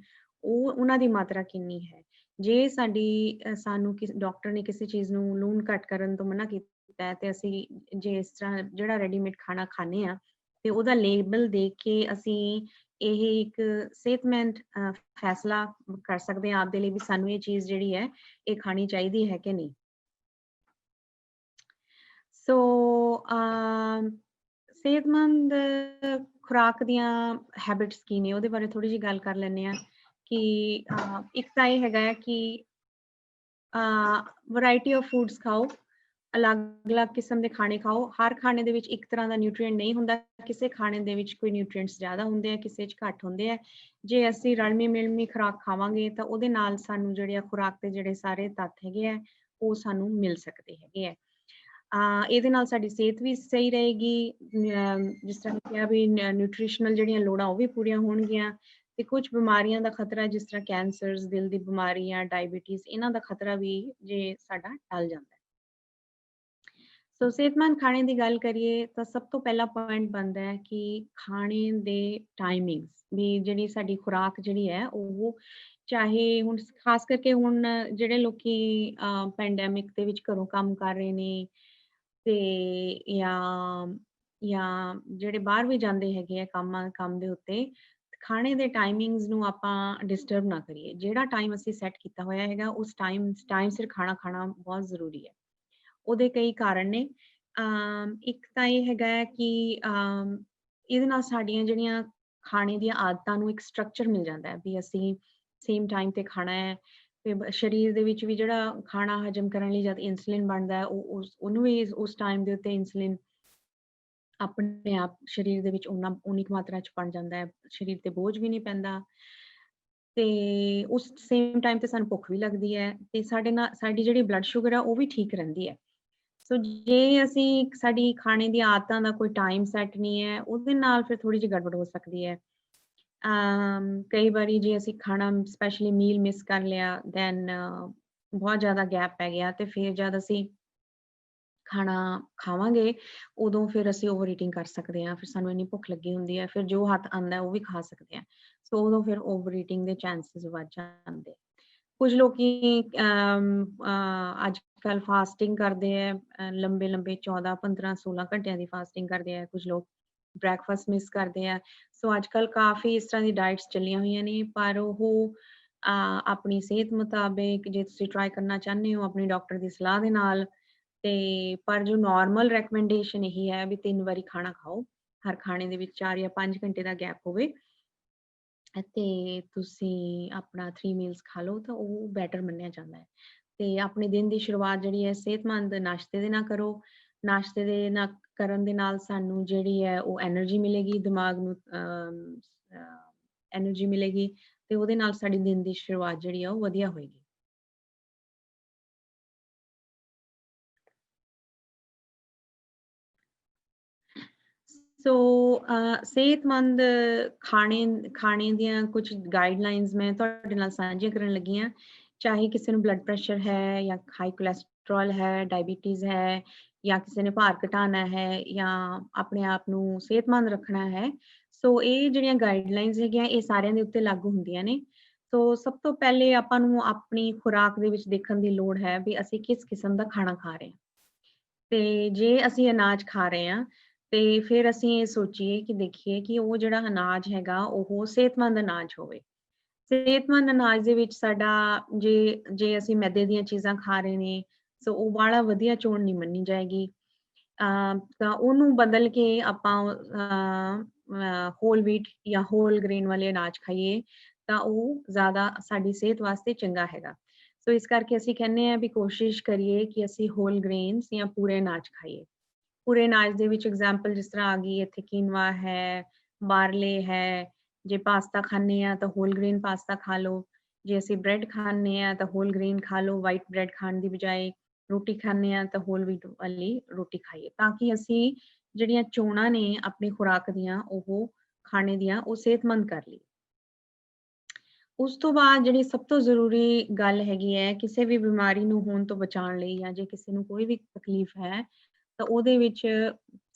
ਉਹਨਾਂ ਦੀ ਮਾਤਰਾ ਕਿੰਨੀ ਹੈ। ਜੇ ਸਾਨੂੰ ਡਾਕਟਰ ਨੇ ਕਿਸੇ ਚੀਜ਼ ਨੂੰ ਲੂਣ ਘੱਟ ਕਰਨ ਤੋਂ ਮਨਾ ਕੀਤਾ ਹੈ ਤੇ ਅਸੀਂ ਜੇ ਇਸ ਤਰ੍ਹਾਂ ਜਿਹੜਾ ਰੈਡੀਮੇਡ ਖਾਣਾ ਖਾਂਦੇ ਹਾਂ ਤੇ ਉਹਦਾ ਲੇਬਲ ਦੇਖ ਕੇ ਅਸੀਂ ਇਹ ਇੱਕ ਸਿਹਤਮੰਦ ਫੈਸਲਾ ਕਰ ਸਕਦੇ ਹਾਂ ਆਪਦੇ ਲਈ ਵੀ ਸਾਨੂੰ ਇਹ ਚੀਜ਼ ਜਿਹੜੀ ਹੈ ਇਹ ਖਾਣੀ ਚਾਹੀਦੀ ਹੈ ਕਿ ਨਹੀਂ। ਸੋ ਸਿਹਤਮੰਦ ਖੁਰਾਕ ਦੀਆਂ ਹੈਬਿਟਸ ਕੀ ਨੇ ਉਹਦੇ ਬਾਰੇ ਥੋੜੀ ਜਿਹੀ ਗੱਲ ਕਰ ਲੈਂਦੇ ਹਾਂ ਕਿ ਇੱਕ ਤਾਂ ਇਹ ਹੈਗਾ ਹੈ ਕਿ ਵੈਰਾਈਟੀ ਆਫ ਫੂਡਸ ਖਾਓ, ਅਲੱਗ-ਅਲੱਗ ਕਿਸਮ ਦੇ ਖਾਣੇ ਖਾਓ। ਹਰ ਖਾਣੇ ਦੇ ਵਿੱਚ ਇੱਕ ਤਰ੍ਹਾਂ ਦਾ ਨਿਊਟਰੀਐਂਟ ਨਹੀਂ ਹੁੰਦਾ, ਕਿਸੇ ਖਾਣੇ ਦੇ ਵਿੱਚ ਕੋਈ ਨਿਊਟਰੀਐਂਟਸ ਜ਼ਿਆਦਾ ਹੁੰਦੇ ਆ, ਕਿਸੇ 'ਚ ਘੱਟ ਹੁੰਦੇ ਆ। ਜੇ ਅਸੀਂ ਰਲਵੀਂ-ਮਿਲਵੀਂ ਖੁਰਾਕ ਖਾਵਾਂਗੇ ਤਾਂ ਉਹਦੇ ਨਾਲ ਸਾਨੂੰ ਜਿਹੜੇ ਆ ਖੁਰਾਕ ਦੇ ਜਿਹੜੇ ਸਾਰੇ ਤੱਤ ਹੈਗੇ ਆ ਉਹ ਸਾਨੂੰ ਮਿਲ ਸਕਦੇ ਹੈਗੇ ਆ। ਇਹਦੇ ਨਾਲ ਸਾਡੀ ਸਿਹਤ ਵੀ ਸਹੀ ਰਹੇਗੀ, ਜਿਸ ਤਰ੍ਹਾਂ ਕਿਹਾ ਵੀ ਨਿਊਟ੍ਰੀਸ਼ਨਲ ਜਿਹੜੀਆਂ ਲੋੜਾਂ ਉਹ ਵੀ ਪੂਰੀਆਂ ਹੋਣਗੀਆਂ ਤੇ ਕੁਝ ਬਿਮਾਰੀਆਂ ਦਾ ਖਤਰਾ ਜਿਸ ਤਰ੍ਹਾਂ ਕੈਂਸਰਸ, ਦਿਲ ਦੀ ਬਿਮਾਰੀਆਂ, ਡਾਇਬੀਟੀਜ਼, ਇਹਨਾਂ ਦਾ ਖਤਰਾ ਵੀ ਜੇ ਸਾਡਾ ਟਲ ਜਾਂਦਾ ਹੈ। ਸੋ ਸਿਹਤਮੰਦ ਖਾਣੇ ਦੀ ਗੱਲ ਕਰੀਏ ਤਾਂ ਸਭ ਤੋਂ ਪਹਿਲਾ ਪੁਆਇੰਟ ਬਣਦਾ ਹੈ ਕਿ ਖਾਣੇ ਦੇ ਟਾਈਮਿੰਗਸ ਵੀ ਜਿਹੜੀ ਸਾਡੀ ਖੁਰਾਕ ਜਿਹੜੀ ਹੈ ਉਹ ਚਾਹੇ ਹੁਣ ਖਾਸ ਕਰਕੇ ਹੁਣ ਜਿਹੜੇ ਲੋਕੀ ਪੈਂਡੈਮਿਕ ਦੇ ਵਿੱਚ ਘਰੋਂ ਕੰਮ ਕਰ ਰਹੇ ਨੇ ਤੇ ਜਾਂ ਜਿਹੜੇ ਬਾਹਰ ਵੀ ਜਾਂਦੇ ਹੈਗੇ ਆ ਕੰਮ ਦੇ ਉੱਤੇ ਖਾਣੇ ਦੇ ਟਾਈਮਿੰਗਸ ਨੂੰ ਆਪਾਂ ਡਿਸਟਰਬ ਨਾ ਕਰੀਏ। ਜਿਹੜਾ ਟਾਈਮ ਅਸੀਂ ਸੈੱਟ ਕੀਤਾ ਹੋਇਆ ਹੈਗਾ ਉਸ ਟਾਈਮ ਸਿਰ ਖਾਣਾ ਖਾਣਾ ਬਹੁਤ ਜ਼ਰੂਰੀ ਹੈ। ਉਹਦੇ ਕਈ ਕਾਰਨ ਨੇ। ਇੱਕ ਤਾਂ ਇਹ ਹੈਗਾ ਹੈ ਕਿ ਇਹਦੇ ਨਾਲ ਸਾਡੀਆਂ ਜਿਹੜੀਆਂ ਖਾਣੇ ਦੀਆਂ ਆਦਤਾਂ ਨੂੰ ਇੱਕ ਸਟਰਕਚਰ ਮਿਲ ਜਾਂਦਾ ਹੈ ਵੀ ਅਸੀਂ ਸੇਮ ਟਾਈਮ ਤੇ ਖਾਣਾ ਹੈ। ਤੇ ਸਰੀਰ ਦੇ ਵਿੱਚ ਵੀ ਜਿਹੜਾ ਖਾਣਾ ਹਜਮ ਕਰਨ ਲਈ ਜਦ ਇਨਸੂਲਿਨ ਬਣਦਾ ਹੈ ਉਹਨੂੰ ਵੀ ਉਸ ਟਾਈਮ ਦੇ ਉੱਤੇ ਇਨਸੂਲਿਨ ਆਪਣੇ ਆਪ ਸਰੀਰ ਦੇ ਵਿੱਚ ਉਨੀ ਕੁ ਮਾਤਰਾ ਚ ਬਣ ਜਾਂਦਾ ਹੈ, ਸਰੀਰ ਤੇ ਬੋਝ ਵੀ ਨਹੀਂ ਪੈਂਦਾ ਤੇ ਉਸ ਸੇਮ ਟਾਈਮ ਤੇ ਸਾਨੂੰ ਭੁੱਖ ਵੀ ਲੱਗਦੀ ਹੈ ਤੇ ਸਾਡੀ ਜਿਹੜੀ ਬਲੱਡ ਸ਼ੂਗਰ ਆ ਉਹ ਵੀ ਠੀਕ ਰਹਿੰਦੀ ਹੈ। ਸੋ ਜੇ ਅਸੀਂ ਸਾਡੀ ਖਾਣੇ ਦੀਆਂ ਆਦਤਾਂ ਦਾ ਕੋਈ ਟਾਈਮ ਸੈੱਟ ਨਹੀਂ ਹੈ ਉਹਦੇ ਨਾਲ ਫਿਰ ਥੋੜੀ ਜਿਹੀ ਗੜਬੜ ਹੋ ਸਕਦੀ ਹੈ। ਕਈ ਵਾਰੀ ਜੇ ਅਸੀਂ ਖਾਣਾ ਸਪੈਸ਼ਲੀ ਮੀਲ ਮਿਸ ਕਰ ਲਿਆ ਦੈਨ ਬਹੁਤ ਜ਼ਿਆਦਾ ਗੈਪ ਪੈ ਗਿਆ ਤੇ ਫਿਰ ਜਦ ਅਸੀਂ ਖਾਣਾ ਖਾਵਾਂਗੇ ਉਦੋਂ ਫਿਰ ਅਸੀਂ ਓਵਰ ਈਟਿੰਗ ਕਰ ਸਕਦੇ ਹਾਂ। ਫਿਰ ਸਾਨੂੰ ਇੰਨੀ ਭੁੱਖ ਲੱਗੀ ਹੁੰਦੀ ਹੈ ਫਿਰ ਜੋ ਹੱਥ ਆਉਂਦਾ ਉਹ ਵੀ ਖਾ ਸਕਦੇ ਹਾਂ। ਸੋ ਉਦੋਂ ਫਿਰ ਓਵਰ ਈਟਿੰਗ ਦੇ ਚਾਂਸਸ ਵੱਧ ਜਾਂਦੇ। ਕੁਝ ਲੋਕੀ ਅੱਜ ਕੱਲ ਫਾਸਟਿੰਗ ਕਰਦੇ ਹੈ ਲੰਬੇ ਲੰਬੇ 14 15 16 ਘੰਟਿਆਂ ਦੀ ਫਾਸਟਿੰਗ ਕਰਦੇ ਆ। ਕੁਝ ਲੋਕ ਬ੍ਰੇਕਫਾਸਟ ਮਿਸ ਕਰਦੇ ਆ। ਸੋ ਅੱਜ ਕੱਲ ਕਾਫੀ ਇਸ ਤਰ੍ਹਾਂ ਦੀ ਡਾਈਟਸ ਚੱਲੀਆਂ ਹੋਈਆਂ ਨੇ ਪਰ ਉਹ ਆਪਣੀ ਸਿਹਤ ਮੁਤਾਬਿਕ ਜੇ ਤੁਸੀਂ ਟਰਾਈ ਕਰਨਾ ਚਾਹੁੰਦੇ ਹੋ ਆਪਣੀ ਡਾਕਟਰ ਦੀ ਸਲਾਹ ਦੇ ਨਾਲ ਤੇ ਪਰ ਜੋ ਨਾਰਮਲ ਰეკਮੈਂਡੇਸ਼ਨ ਇਹੀ ਹੈ ਵੀ 3 ਵਾਰੀ ਖਾਣਾ ਖਾਓ। ਹਰ ਖਾਣੇ ਦੇ ਵਿੱਚ 4 ਜਾਂ 5 ਘੰਟੇ ਦਾ ਗੈਪ ਹੋਵੇ ਤੇ ਤੁਸੀਂ ਆਪਣਾ 3 ਮੀਲਸ ਖਾ ਲਓ ਤਾਂ ਉਹ ਬੈਟਰ ਮੰਨਿਆ ਜਾਂਦਾ ਹੈ। ਤੇ ਆਪਣੇ ਦਿਨ ਦੀ ਸ਼ੁਰੂਆਤ ਜਿਹੜੀ ਹੈ ਸਿਹਤਮੰਦ ਨਾਸ਼ਤੇ ਦੇ ਨਾਲ ਕਰੋ। ਨਾਸ਼ਤੇ ਦੇ ਨਾਲ ਕਰਨ ਦੇ ਨਾਲ ਸਾਨੂੰ ਜਿਹੜੀ ਹੈ ਉਹ ਐਨਰਜੀ ਮਿਲੇਗੀ, ਦਿਮਾਗ ਨੂੰ ਐਨਰਜੀ ਮਿਲੇਗੀ ਤੇ ਉਹਦੇ ਨਾਲ ਸਾਡੀ ਦਿਨ ਦੀ ਸ਼ੁਰੂਆਤ ਜਿਹੜੀ ਆ ਉਹ ਵਧੀਆ ਹੋਏਗੀ। ਸੋ ਸਿਹਤਮੰਦ ਖਾਣੇ ਦੀਆਂ ਕੁਝ ਗਾਈਡਲਾਈਨਸ ਮੈਂ ਤੁਹਾਡੇ ਨਾਲ ਸਾਂਝੀਆਂ ਕਰਨ ਲੱਗੀ ਹਾਂ। ਚਾਹੇ ਕਿਸੇ ਨੂੰ ਬਲੱਡ ਪ੍ਰੈਸ਼ਰ ਹੈ ਜਾਂ ਹਾਈ ਕੋਲੈਸਟਰੋਲ ਹੈ, ਡਾਇਬੀਟੀਜ਼ ਹੈ ਜਾਂ ਕਿਸੇ ਨੇ ਭਾਰ ਘਟਾਉਣਾ ਹੈ ਜਾਂ ਆਪਣੇ ਆਪ ਨੂੰ ਸਿਹਤਮੰਦ ਰੱਖਣਾ ਹੈ। ਸੋ ਇਹ ਜਿਹੜੀਆਂ ਗਾਈਡਲਾਈਨਸ ਹੈਗੀਆਂ ਇਹ ਸਾਰਿਆਂ ਦੇ ਉੱਤੇ ਲਾਗੂ ਹੁੰਦੀਆਂ ਨੇ। ਸੋ ਸਭ ਤੋਂ ਪਹਿਲੇ ਆਪਾਂ ਨੂੰ ਆਪਣੀ ਖੁਰਾਕ ਦੇ ਵਿੱਚ ਦੇਖਣ ਦੀ ਲੋੜ ਹੈ ਵੀ ਅਸੀਂ ਕਿਸ ਕਿਸਮ ਦਾ ਖਾਣਾ ਖਾ ਰਹੇ ਹਾਂ। ਤੇ ਜੇ ਅਸੀਂ ਅਨਾਜ ਖਾ ਰਹੇ ਹਾਂ ਤੇ ਫਿਰ ਅਸੀਂ ਇਹ ਸੋਚੀਏ ਕਿ ਦੇਖੀਏ ਕਿ ਉਹ ਜਿਹੜਾ ਅਨਾਜ ਹੈਗਾ ਉਹ ਸਿਹਤਮੰਦ ਅਨਾਜ ਹੋਵੇ। ਸਿਹਤਮੰਦ ਅਨਾਜ ਦੇ ਵਿੱਚ ਸਾਡਾ ਜੇ ਅਸੀਂ ਮੈਦੇ ਦੀਆਂ ਚੀਜ਼ਾਂ ਖਾ ਰਹੇ ਨੇ ਸੋ ਉਹ ਵਾਲਾ ਵਧੀਆ ਚੋਣ ਨਹੀਂ ਮੰਨੀ ਜਾਏਗੀ। ਤਾਂ ਉਹਨੂੰ ਬਦਲ ਕੇ ਆਪਾਂ ਹੋਲ ਵੀਟ ਜਾਂ ਹੋਲ ਗ੍ਰੇਨ ਵਾਲੇ ਅਨਾਜ ਖਾਈਏ ਤਾਂ ਉਹ ਜ਼ਿਆਦਾ ਸਾਡੀ ਸਿਹਤ ਵਾਸਤੇ ਚੰਗਾ ਹੈਗਾ। ਸੋ ਇਸ ਕਰਕੇ ਅਸੀਂ ਕਹਿੰਦੇ ਹਾਂ ਵੀ ਕੋਸ਼ਿਸ਼ ਕਰੀਏ ਕਿ ਅਸੀਂ ਹੋਲ ਗ੍ਰੇਨਸ ਜਾਂ ਪੂਰੇ ਅਨਾਜ ਖਾਈਏ। ਪੂਰੇ ਅਨਾਜ ਦੇ ਵਿੱਚ ਐਗਜ਼ਾਮਪਲ ਜਿਸ ਤਰ੍ਹਾਂ ਆ ਗਈ ਇੱਥੇ ਕੀਨਵਾ ਹੈ, ਬਾਰਲੇ ਹੈ। ਜੇ ਪਾਸਤਾ ਖਾਂਦੇ ਆ ਤਾਂ ਹੋਲ ਗ੍ਰੇਨ ਪਾਸਤਾ ਖਾ ਲਓ। ਜੇ ਅਸੀਂ ਬ੍ਰੈਡ ਖਾਂਦੇ ਆ ਤਾਂ ਹੋਲ ਗ੍ਰੇਨ ਖਾ ਲਓ ਵਾਈਟ ਬ੍ਰੈਡ ਖਾਣ ਦੀ ਬਜਾਏ। ਰੋਟੀ ਖਾਂਦੇ ਆ ਤਾਂ ਹੋਲ ਵੀਟ ਵਾਲੀ ਰੋਟੀ ਖਾਈਏ ਤਾਂ ਕਿ ਅਸੀਂ ਜਿਹੜੀਆਂ ਚੋਣਾਂ ਨੇ ਆਪਣੀ ਖੁਰਾਕ ਦੀਆਂ ਉਹ ਖਾਣੇ ਦੀਆਂ ਉਹ ਸਿਹਤਮੰਦ ਕਰ ਲਈ। ਉਸ ਤੋਂ ਬਾਅਦ ਜਿਹੜੀ ਸਭ ਤੋਂ ਜ਼ਰੂਰੀ ਗੱਲ ਹੈਗੀ ਹੈ ਕਿਸੇ ਵੀ ਬਿਮਾਰੀ ਨੂੰ ਹੋਣ ਤੋਂ ਬਚਾਉਣ ਲਈ ਜਾਂ ਜੇ ਕਿਸੇ ਨੂੰ ਕੋਈ ਵੀ ਤਕਲੀਫ ਹੈ ਤਾਂ ਉਹਦੇ ਵਿੱਚ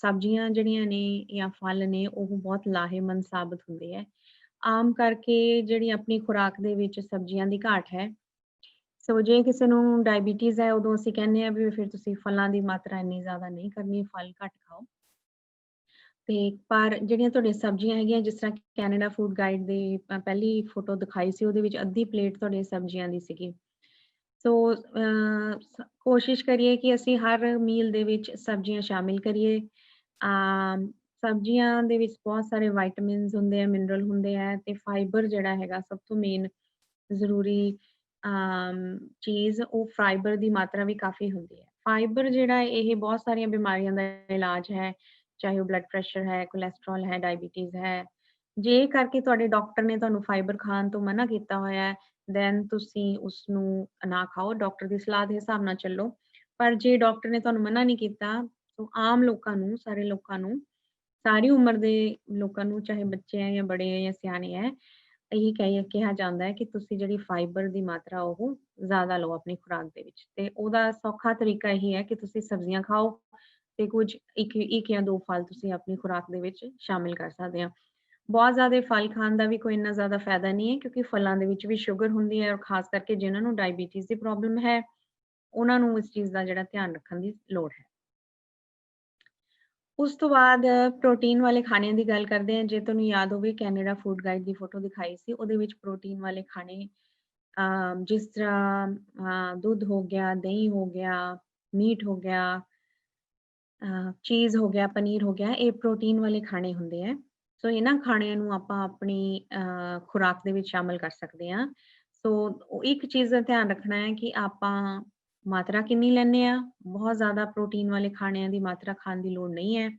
ਸਬਜ਼ੀਆਂ ਜਿਹੜੀਆਂ ਨੇ ਜਾਂ ਫਲ ਨੇ ਉਹ ਬਹੁਤ ਲਾਹੇਮੰਦ ਸਾਬਤ ਹੁੰਦੇ ਹੈ। ਆਮ ਕਰਕੇ ਜਿਹੜੀ ਆਪਣੀ ਖੁਰਾਕ ਦੇ ਵਿੱਚ ਸਬਜ਼ੀਆਂ ਦੀ ਘਾਟ ਹੈ। ਸੋ ਜੇ ਕਿਸੇ ਨੂੰ ਡਾਇਬੀਟੀਜ਼ ਹੈ ਉਦੋਂ ਅਸੀਂ ਕਹਿੰਦੇ ਆ ਵੀ ਫਿਰ ਤੁਸੀਂ ਫਲਾਂ ਦੀ ਮਾਤਰਾ ਇੰਨੀ ਜ਼ਿਆਦਾ ਨਹੀਂ ਕਰਨੀ, ਫਲ ਘੱਟ ਖਾਓ। ਤੇ ਪਰ ਜਿਹੜੀਆਂ ਤੁਹਾਡੀਆਂ ਸਬਜ਼ੀਆਂ ਹੈਗੀਆਂ ਜਿਸ ਤਰ੍ਹਾਂ ਕੈਨੇਡਾ ਫੂਡ ਗਾਈਡ ਦੀ ਪਹਿਲੀ ਫੋਟੋ ਦਿਖਾਈ ਸੀ ਉਹਦੇ ਵਿੱਚ ਅੱਧੀ ਪਲੇਟ ਤੁਹਾਡੀਆਂ ਸਬਜ਼ੀਆਂ ਦੀ ਸੀਗੀ। ਸੋ ਕੋਸ਼ਿਸ਼ ਕਰੀਏ ਕਿ ਅਸੀਂ ਹਰ ਮੀਲ ਦੇ ਵਿੱਚ ਸਬਜ਼ੀਆਂ ਸ਼ਾਮਿਲ ਕਰੀਏ। ਸਬਜ਼ੀਆਂ ਦੇ ਵਿੱਚ ਬਹੁਤ ਸਾਰੇ ਵਿਟਾਮਿਨਸ ਹੁੰਦੇ ਆ, ਮਿਨਰਲ ਹੁੰਦੇ ਆ ਤੇ ਫਾਈਬਰ ਜਿਹੜਾ ਹੈਗਾ ਸਭ ਤੋਂ ਮੇਨ ਜ਼ਰੂਰੀ ਚੀਜ਼ ਉਹ ਫਾਈਬਰ ਦੀ ਮਾਤਰਾ ਵੀ ਕਾਫੀ ਹੁੰਦੀ ਹੈ। ਫਾਈਬਰ ਜਿਹੜਾ ਇਹ ਬਹੁਤ ਸਾਰੀਆਂ ਬਿਮਾਰੀਆਂ ਦਾ ਇਲਾਜ ਹੈ, ਚਾਹੇ ਉਹ ਬਲੱਡ ਪ੍ਰੈਸ਼ਰ ਹੈ, ਕੋਲੈਸਟਰੋਲ ਹੈ, ਡਾਇਬੀਟੀਜ਼ ਹੈ। ਜੇ ਕਰਕੇ ਤੁਹਾਡੇ ਡਾਕਟਰ ਨੇ ਤੁਹਾਨੂੰ ਫਾਈਬਰ ਖਾਣ ਤੋਂ ਮਨਾ ਕੀਤਾ ਹੋਇਆ ਹੈ ਦੈਨ ਤੁਸੀਂ ਉਸਨੂੰ ਨਾ ਖਾਓ, ਡਾਕਟਰ ਦੀ ਸਲਾਹ ਦੇ ਹਿਸਾਬ ਨਾਲ ਚੱਲੋ। ਪਰ ਜੇ ਡਾਕਟਰ ਨੇ ਤੁਹਾਨੂੰ ਮਨਾ ਨਹੀਂ ਕੀਤਾ ਤਾਂ ਆਮ ਲੋਕਾਂ ਨੂੰ, ਸਾਰੇ ਲੋਕਾਂ ਨੂੰ, ਸਾਰੀ ਉਮਰ ਦੇ ਲੋਕਾਂ ਨੂੰ ਚਾਹੇ ਬੱਚੇ ਹੈ ਜਾਂ ਬੜੇ ਹੈ ਜਾਂ ਸਿਆਣੇ ਹੈ ਇਹੀ ਕਿਹਾ ਜਾਂਦਾ ਹੈ ਕਿ ਤੁਸੀਂ ਜਿਹੜੀ ਫਾਈਬਰ ਦੀ ਮਾਤਰਾ ਉਹ ਜ਼ਿਆਦਾ ਲਓ ਆਪਣੀ ਖੁਰਾਕ ਦੇ ਵਿੱਚ। ਤੇ ਉਹਦਾ ਸੌਖਾ ਤਰੀਕਾ ਇਹੀ ਹੈ ਕਿ ਤੁਸੀਂ ਸਬਜ਼ੀਆਂ ਖਾਓ, ਤੇ ਕੁਝ ਇੱਕ ਜਾਂ 2 ਫਲ ਤੁਸੀਂ ਆਪਣੀ ਖੁਰਾਕ ਦੇ ਵਿੱਚ ਸ਼ਾਮਿਲ ਕਰ ਸਕਦੇ ਹੋ। ਬਹੁਤ ਜ਼ਿਆਦਾ ਫਲ ਖਾਣ ਦਾ ਵੀ ਕੋਈ ਇੰਨਾ ਜ਼ਿਆਦਾ ਫਾਇਦਾ ਨਹੀਂ ਹੈ, ਕਿਉਂਕਿ ਫਲਾਂ ਦੇ ਵਿੱਚ ਵੀ ਸ਼ੂਗਰ ਹੁੰਦੀ ਹੈ, ਔਰ ਖਾਸ ਕਰਕੇ ਜਿਨ੍ਹਾਂ ਨੂੰ ਡਾਇਬੀਟੀਜ਼ ਦੀ ਪ੍ਰੋਬਲਮ ਹੈ, ਉਹਨਾਂ ਨੂੰ ਇਸ ਚੀਜ਼ ਦਾ ਜਿਹੜਾ ਧਿਆਨ ਰੱਖਣ ਦੀ ਲੋੜ ਹੈ। ਉਸ ਤੋਂ ਬਾਅਦ ਪ੍ਰੋਟੀਨ ਵਾਲੇ ਖਾਣਿਆਂ ਦੀ ਗੱਲ ਕਰਦੇ ਹਾਂ। ਜੇ ਤੁਹਾਨੂੰ ਯਾਦ ਹੋਵੇ, ਕੈਨੇਡਾ ਫੂਡ ਗਾਈਡ ਦੀ ਫੋਟੋ ਦਿਖਾਈ ਸੀ, ਉਹਦੇ ਵਿੱਚ ਪ੍ਰੋਟੀਨ ਵਾਲੇ ਖਾਣੇ ਜਿਸ ਤਰ੍ਹਾਂ ਦੁੱਧ ਹੋ ਗਿਆ, ਦਹੀਂ ਹੋ ਗਿਆ, ਮੀਟ ਹੋ ਗਿਆ, ਚੀਜ਼ ਹੋ ਗਿਆ, ਪਨੀਰ ਹੋ ਗਿਆ, ਇਹ ਪ੍ਰੋਟੀਨ ਵਾਲੇ ਖਾਣੇ ਹੁੰਦੇ ਹੈ। ਸੋ ਇਹਨਾਂ ਖਾਣਿਆਂ ਨੂੰ ਆਪਾਂ ਆਪਣੀ ਖੁਰਾਕ ਦੇ ਵਿੱਚ ਸ਼ਾਮਿਲ ਕਰ ਸਕਦੇ ਹਾਂ। ਸੋ ਇੱਕ ਚੀਜ਼ ਦਾ ਧਿਆਨ ਰੱਖਣਾ ਹੈ ਕਿ ਆਪਾਂ ਮਾਤਰਾ ਕਿੰਨੀ ਲੈਂਦੇ ਆ। ਬਹੁਤ ਜ਼ਿਆਦਾ ਪ੍ਰੋਟੀਨ ਵਾਲੇ ਖਾਣਿਆਂ ਦੀ ਮਾਤਰਾ ਖਾਣ ਦੀ ਲੋੜ ਨਹੀਂ ਹੈ।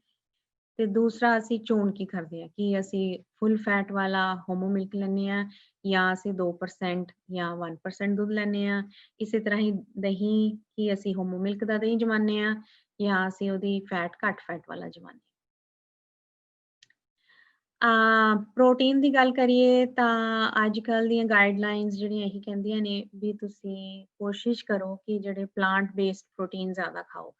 ਤੇ ਦੂਸਰਾ, ਅਸੀਂ ਚੋਣ ਕੀ ਕਰਦੇ ਹਾਂ ਕਿ ਅਸੀਂ ਫੁੱਲ ਫੈਟ ਵਾਲਾ ਹੋਮੋ ਮਿਲਕ ਲੈਂਦੇ ਹਾਂ, ਜਾਂ ਅਸੀਂ 2% ਜਾਂ 1% ਦੁੱਧ ਲੈਂਦੇ ਹਾਂ। ਇਸੇ ਤਰ੍ਹਾਂ ਹੀ ਦਹੀਂ, ਕਿ ਅਸੀਂ ਹੋਮੋ ਮਿਲਕ ਦਾ ਦਹੀਂ ਜਮਾਨੇ ਹਾਂ, ਜਾਂ ਅਸੀਂ ਉਹਦੀ ਘੱਟ ਫੈਟ ਵਾਲਾ ਜਮਾਨੇ ਹਾਂ। ਪ੍ਰੋਟੀਨ ਦੀ ਗੱਲ ਕਰੀਏ ਤਾਂ ਅੱਜ ਕੱਲ੍ਹ ਦੀਆਂ ਗਾਈਡਲਾਈਨਸ ਜਿਹੜੀਆਂ ਇਹੀ ਕਹਿੰਦੀਆਂ ਨੇ ਵੀ ਤੁਸੀਂ ਕੋਸ਼ਿਸ਼ ਕਰੋ ਕਿ ਜਿਹੜੇ ਪਲਾਂਟ ਬੇਸਡ ਪ੍ਰੋਟੀਨ ਜ਼ਿਆਦਾ ਖਾਓ,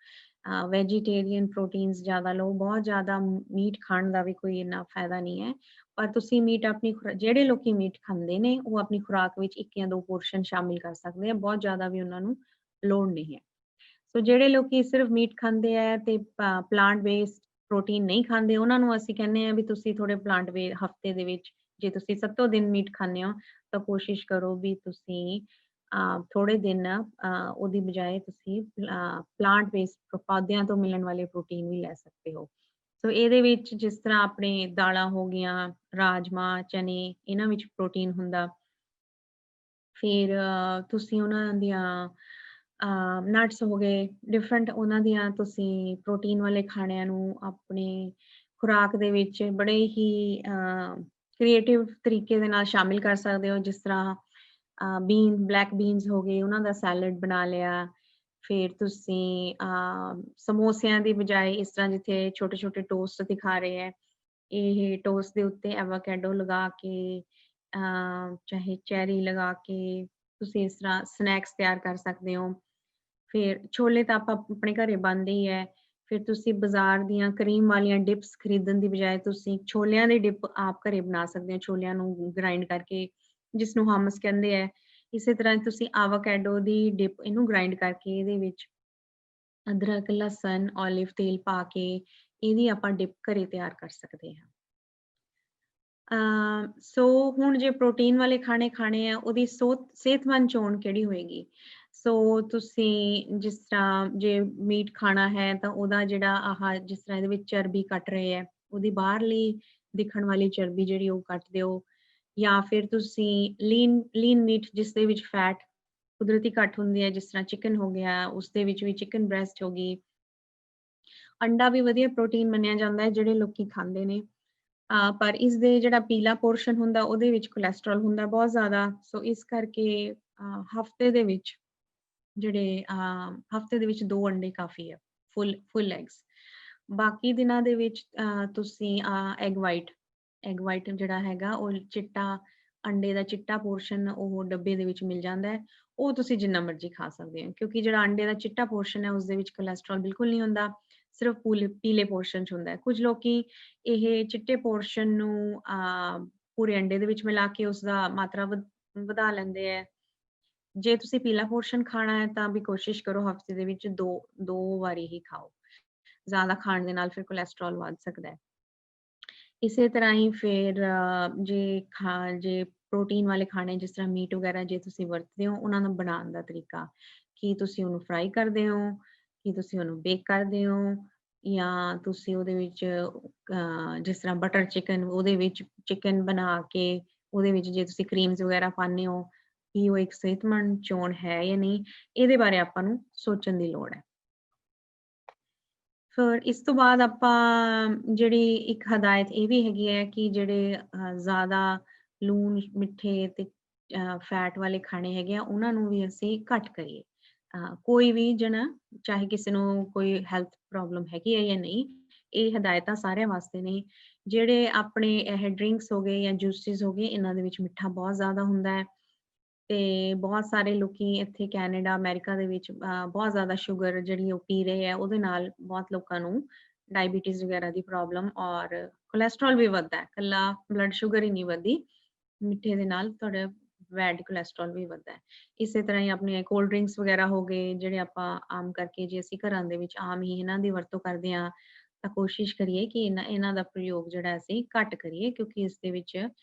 ਵੈਜੀਟੇਰੀਅਨ ਪ੍ਰੋਟੀਨਸ ਜ਼ਿਆਦਾ ਲਓ। ਬਹੁਤ ਜ਼ਿਆਦਾ ਮੀਟ ਖਾਣ ਦਾ ਵੀ ਕੋਈ ਇੰਨਾ ਫਾਇਦਾ ਨਹੀਂ ਹੈ, ਪਰ ਤੁਸੀਂ ਮੀਟ ਆਪਣੀ ਜਿਹੜੇ ਲੋਕੀ ਮੀਟ ਖਾਂਦੇ ਨੇ ਉਹ ਆਪਣੀ ਖੁਰਾਕ ਵਿੱਚ 1 ਜਾਂ 2 ਪੋਰਸ਼ਨ ਸ਼ਾਮਿਲ ਕਰ ਸਕਦੇ ਆ, ਬਹੁਤ ਜ਼ਿਆਦਾ ਵੀ ਉਹਨਾਂ ਨੂੰ ਲੋੜ ਨਹੀਂ ਹੈ। ਸੋ ਜਿਹੜੇ ਲੋਕੀ ਸਿਰਫ ਮੀਟ ਖਾਂਦੇ ਆ ਤੇ ਪਲਾਂਟ ਬੇਸਡ ਪ੍ਰੋਟੀਨ ਨਹੀਂ ਖਾਂਦੇ, ਉਹਨਾਂ ਨੂੰ ਅਸੀਂ ਕਹਿੰਦੇ ਆ ਵੀ ਤੁਸੀਂ ਥੋੜੇ ਪਲਾਂਟ ਵੇ ਹਫਤੇ ਦੇ ਵਿੱਚ, ਜੇ ਤੁਸੀਂ 7 ਦਿਨ ਮੀਟ ਖਾਂਦੇ ਹੋ ਤਾਂ ਕੋਸ਼ਿਸ਼ ਕਰੋ ਵੀ ਤੁਸੀਂ ਥੋੜੇ ਦਿਨ ਉਹਦੀ ਬਜਾਏ ਤੁਸੀਂ ਪਲਾਂਟ ਬੇਸਡ ਪੌਦਿਆਂ ਤੋਂ ਮਿਲਣ ਵਾਲੇ ਪ੍ਰੋਟੀਨ ਵੀ ਲੈ ਸਕਦੇ ਹੋ। ਸੋ ਇਹਦੇ ਵਿੱਚ ਜਿਸ ਤਰ੍ਹਾਂ ਆਪਣੇ ਦਾਲਾਂ ਹੋ ਗਈਆਂ, ਰਾਜਮਾ, ਚਨੇ, ਇਹਨਾਂ ਵਿੱਚ ਪ੍ਰੋਟੀਨ ਹੁੰਦਾ। ਫਿਰ ਤੁਸੀਂ ਉਹਨਾਂ ਦੀਆਂ ਨਟਸ ਹੋ ਗਏ, ਡਿਫਰੈਂਟ ਉਹਨਾਂ ਦੀਆਂ ਤੁਸੀਂ ਪ੍ਰੋਟੀਨ ਵਾਲੇ ਖਾਣਿਆਂ ਨੂੰ ਆਪਣੇ ਖੁਰਾਕ ਦੇ ਵਿੱਚ ਬੜੇ ਹੀ ਕ੍ਰੀਏਟਿਵ ਤਰੀਕੇ ਦੇ ਨਾਲ ਸ਼ਾਮਿਲ ਕਰ ਸਕਦੇ ਹੋ। ਜਿਸ ਤਰ੍ਹਾਂ ਬਲੈਕ ਬੀਨਸ ਹੋ ਗਏ, ਉਹਨਾਂ ਦਾ ਸੈਲਡ ਬਣਾ ਲਿਆ। ਫਿਰ ਤੁਸੀਂ ਸਮੋਸਿਆਂ ਦੀ ਬਜਾਏ ਇਸ ਤਰ੍ਹਾਂ ਜਿੱਥੇ ਛੋਟੇ ਛੋਟੇ ਟੋਸਟ ਦਿਖਾ ਰਹੇ ਹੈ, ਇਹ ਟੋਸਟ ਦੇ ਉੱਤੇ ਐਵਾਕੈਡੋ ਲਗਾ ਕੇ, ਚਾਹੇ ਚੈਰੀ ਲਗਾ ਕੇ ਤੁਸੀਂ ਇਸ ਤਰ੍ਹਾਂ ਸਨੈਕਸ ਤਿਆਰ ਕਰ ਸਕਦੇ ਹੋ। ਫਿਰ ਛੋਲੇ ਤਾਂ ਆਪਾਂ ਆਪਣੇ ਘਰੇ ਬਣਦੇ ਹੀ ਹੈ। ਫਿਰ ਤੁਸੀਂ ਬਾਜ਼ਾਰ ਦੀਆਂ ਕਰੀਮ ਵਾਲੀਆਂ ਡਿਪਸ ਖਰੀਦਣ ਦੀ ਬਜਾਏ ਤੁਸੀਂ ਛੋਲਿਆਂ ਦੀ ਡਿਪ ਆਪ ਘਰੇ ਬਣਾ ਸਕਦੇ ਹੋ, ਛੋਲਿਆਂ ਨੂੰ ਗ੍ਰਾਈਂਡ ਕਰਕੇ, ਜਿਸ ਨੂੰ ਹਮਸ ਕਹਿੰਦੇ ਹੈ। ਇਸੇ ਤਰ੍ਹਾਂ ਤੁਸੀਂ ਆਵਾਕੈਡੋ ਦੀ ਡਿਪ, ਇਹਨੂੰ ਗ੍ਰਾਈਂਡ ਕਰਕੇ ਇਹਦੇ ਵਿੱਚ ਅਦਰਕ, ਲਸਣ, ਓਲਿਵ ਤੇਲ ਪਾ ਕੇ ਇਹਦੀ ਆਪਾਂ ਡਿਪ ਘਰੇ ਤਿਆਰ ਕਰ ਸਕਦੇ ਹਾਂ। ਸੋ ਹੁਣ ਜੇ ਪ੍ਰੋਟੀਨ ਵਾਲੇ ਖਾਣੇ ਖਾਣੇ ਆ, ਉਹਦੀ ਸਿਹਤਮੰਦ ਚੋਣ ਕਿਹੜੀ ਹੋਏਗੀ? ਸੋ ਤੁਸੀਂ ਜਿਸ ਤਰ੍ਹਾਂ ਜੇ ਮੀਟ ਖਾਣਾ ਹੈ ਤਾਂ ਉਹਦਾ ਜਿਹੜਾ ਜਿਸ ਤਰ੍ਹਾਂ ਇਹਦੇ ਵਿੱਚ ਚਰਬੀ ਕੱਟ ਰਹੇ ਹੈ, ਉਹਦੀ ਬਾਹਰਲੀ ਦਿਖਣ ਵਾਲੀ ਚਰਬੀ ਜਿਹੜੀ ਉਹ ਕੱਟ ਦਿਓ। ਜਾਂ ਫਿਰ ਤੁਸੀਂ ਲੀਨ ਮੀਟ, ਜਿਸ ਦੇ ਵਿੱਚ ਫੈਟ ਕੁਦਰਤੀ ਘੱਟ ਹੁੰਦੀ ਹੈ, ਜਿਸ ਤਰ੍ਹਾਂ ਚਿਕਨ ਹੋ ਗਿਆ, ਉਸ ਦੇ ਵਿੱਚ ਵੀ ਚਿਕਨ ਬ੍ਰੈਸਟ ਹੋ ਗਈ। ਅੰਡਾ ਵੀ ਵਧੀਆ ਪ੍ਰੋਟੀਨ ਮੰਨਿਆ ਜਾਂਦਾ ਹੈ ਜਿਹੜੇ ਲੋਕੀ ਖਾਂਦੇ ਨੇ, ਪਰ ਇਸ ਦੇ ਜਿਹੜਾ ਪੀਲਾ ਪੋਰਸ਼ਨ ਹੁੰਦਾ ਉਹਦੇ ਵਿੱਚ ਕੋਲੈਸਟਰੋਲ ਹੁੰਦਾ ਬਹੁਤ ਜ਼ਿਆਦਾ। ਸੋ ਇਸ ਕਰਕੇ ਹਫਤੇ ਦੇ ਵਿੱਚ 2 ਅੰਡੇ ਕਾਫੀ ਹੈ, ਫੁੱਲ ਐਗਸ। ਬਾਕੀ ਦਿਨਾਂ ਦੇ ਵਿੱਚ ਤੁਸੀਂ ਐਗ ਵਾਈਟ ਜਿਹੜਾ ਹੈਗਾ, ਉਹ ਚਿੱਟਾ ਅੰਡੇ ਦਾ ਚਿੱਟਾ ਪੋਰਸ਼ਨ ਉਹ ਡੱਬੇ ਦੇ ਵਿੱਚ ਮਿਲ ਜਾਂਦਾ ਹੈ, ਉਹ ਤੁਸੀਂ ਜਿੰਨਾ ਮਰਜ਼ੀ ਖਾ ਸਕਦੇ ਹੋ। ਕਿਉਂਕਿ ਜਿਹੜਾ ਅੰਡੇ ਦਾ ਚਿੱਟਾ ਪੋਰਸ਼ਨ ਹੈ ਉਸ ਦੇ ਵਿੱਚ ਕੋਲੈਸਟਰੋਲ ਬਿਲਕੁਲ ਨਹੀਂ ਹੁੰਦਾ, ਸਿਰਫ ਪੀਲੇ ਪੋਰਸ਼ਨ 'ਚ ਹੁੰਦਾ ਹੈ। ਕੁਝ ਲੋਕੀ ਇਹ ਚਿੱਟੇ ਪੋਰਸ਼ਨ ਨੂੰ ਪੂਰੇ ਅੰਡੇ ਦੇ ਵਿੱਚ ਮਿਲਾ ਕੇ ਉਸਦਾ ਮਾਤਰਾ ਵਧਾ ਲੈਂਦੇ ਹੈ। ਜੇ ਤੁਸੀਂ ਪੀਲਾ ਪੋਰਸ਼ਨ ਖਾਣਾ ਹੈ ਤਾਂ ਵੀ ਕੋਸ਼ਿਸ਼ ਕਰੋ ਹਫਤੇ ਦੇ ਵਿੱਚ ਦੋ ਵਾਰੀ ਹੀ ਖਾਓ। ਜ਼ਿਆਦਾ ਖਾਣ ਦੇ ਨਾਲ ਫਿਰ ਕੋਲੈਸਟਰੋਲ ਵੱਧ ਸਕਦਾ ਹੈ। ਇਸੇ ਤਰ੍ਹਾਂ ਹੀ ਫਿਰ ਜੇ ਪ੍ਰੋਟੀਨ ਵਾਲੇ ਖਾਣੇ ਜਿਸ ਤਰ੍ਹਾਂ ਮੀਟ ਵਗੈਰਾ ਜੇ ਤੁਸੀਂ ਵਰਤਦੇ ਹੋ, ਉਹਨਾਂ ਨੂੰ ਬਣਾਉਣ ਦਾ ਤਰੀਕਾ, ਕੀ ਤੁਸੀਂ ਉਹਨੂੰ ਫਰਾਈ ਕਰਦੇ ਹੋ, ਕੀ ਤੁਸੀਂ ਉਹਨੂੰ ਬੇਕ ਕਰਦੇ ਹੋ, ਜਾਂ ਤੁਸੀਂ ਉਹਦੇ ਵਿੱਚ ਜਿਸ ਤਰ੍ਹਾਂ ਬਟਰ ਚਿਕਨ, ਉਹਦੇ ਵਿੱਚ ਚਿਕਨ ਬਣਾ ਕੇ ਉਹਦੇ ਵਿੱਚ ਜੇ ਤੁਸੀਂ ਕਰੀਮਸ ਵਗੈਰਾ ਪਾਉਂਦੇ ਹੋ, ਕੀ ਉਹ ਇੱਕ ਸਿਹਤਮੰਦ ਚੋਣ ਹੈ ਜਾਂ ਨਹੀਂ, ਇਹਦੇ ਬਾਰੇ ਆਪਾਂ ਨੂੰ ਸੋਚਣ ਦੀ ਲੋੜ ਹੈ। ਫਿਰ ਇਸ ਤੋਂ ਬਾਅਦ ਆਪਾਂ ਜਿਹੜੀ ਇੱਕ ਹਦਾਇਤ ਇਹ ਵੀ ਹੈਗੀ ਹੈ ਕਿ ਜਿਹੜੇ ਜ਼ਿਆਦਾ ਲੂਣ, ਮਿੱਠੇ ਤੇ ਫੈਟ ਵਾਲੇ ਖਾਣੇ ਹੈਗੇ ਆ, ਉਹਨਾਂ ਨੂੰ ਵੀ ਅਸੀਂ ਘੱਟ ਕਰੀਏ। ਕੋਈ ਵੀ ਜਣਾ, ਚਾਹੇ ਕਿਸੇ ਨੂੰ ਕੋਈ ਹੈਲਥ ਪ੍ਰੋਬਲਮ ਹੈਗੀ ਹੈ ਜਾਂ ਨਹੀਂ, ਇਹ ਹਦਾਇਤਾਂ ਸਾਰਿਆਂ ਵਾਸਤੇ ਨੇ। ਜਿਹੜੇ ਆਪਣੇ ਇਹ ਡਰਿੰਕਸ ਹੋ ਗਏ ਜਾਂ ਜੂਸਿਸ ਹੋ ਗਏ, ਇਹਨਾਂ ਦੇ ਵਿੱਚ ਮਿੱਠਾ ਬਹੁਤ ਜ਼ਿਆਦਾ ਹੁੰਦਾ ਹੈ। ਤੇ ਬਹੁਤ ਸਾਰੇ ਲੋਕੀ ਇੱਥੇ ਕੈਨੇਡਾ, ਅਮਰੀਕਾ ਦੇ ਵਿੱਚ ਬਹੁਤ ਜ਼ਿਆਦਾ ਸ਼ੂਗਰ ਜਿਹੜੀ ਉਹ ਪੀ ਰਹੇ ਆ, ਉਹਦੇ ਨਾਲ ਬਹੁਤ ਲੋਕਾਂ ਨੂੰ ਡਾਇਬੀਟੀਜ਼ ਵਗੈਰਾ ਦੀ ਪ੍ਰੋਬਲਮ ਔਰ ਕੋਲੇਸਟ੍ਰੋਲ ਵੀ ਵੱਧਦਾ ਹੈ। ਇਕੱਲਾ ਬਲੱਡ ਸ਼ੂਗਰ ਹੀ ਨਹੀਂ ਵੱਧਦੀ, ਮਿੱਠੇ ਦੇ ਨਾਲ ਤੁਹਾਡਾ ਬੈਡ ਕੋਲੇਸਟ੍ਰੋਲ ਵੀ ਵੱਧਦਾ ਹੈ। ਇਸੇ ਤਰ੍ਹਾਂ ਹੀ ਆਪਣੇ ਕੋਲਡ ਡਰਿੰਕਸ ਵਗੈਰਾ ਹੋ ਗਏ, ਜਿਹੜੇ ਆਪਾਂ ਆਮ ਕਰਕੇ ਜੇ ਅਸੀਂ ਘਰਾਂ ਦੇ ਵਿੱਚ ਆਮ ਹੀ ਇਹਨਾਂ ਦੀ ਵਰਤੋਂ ਕਰਦੇ ਹਾਂ, ਤਾਂ ਕੋਸ਼ਿਸ਼ ਕਰੀਏ ਕਿ ਇਹਨਾਂ ਦਾ ਪ੍ਰਯੋਗ ਜਿਹੜਾ ਅਸੀਂ ਘੱਟ ਕਰੀਏ, ਕਿਉਂਕਿ ਇਸ ਦੇ ਵਿੱਚ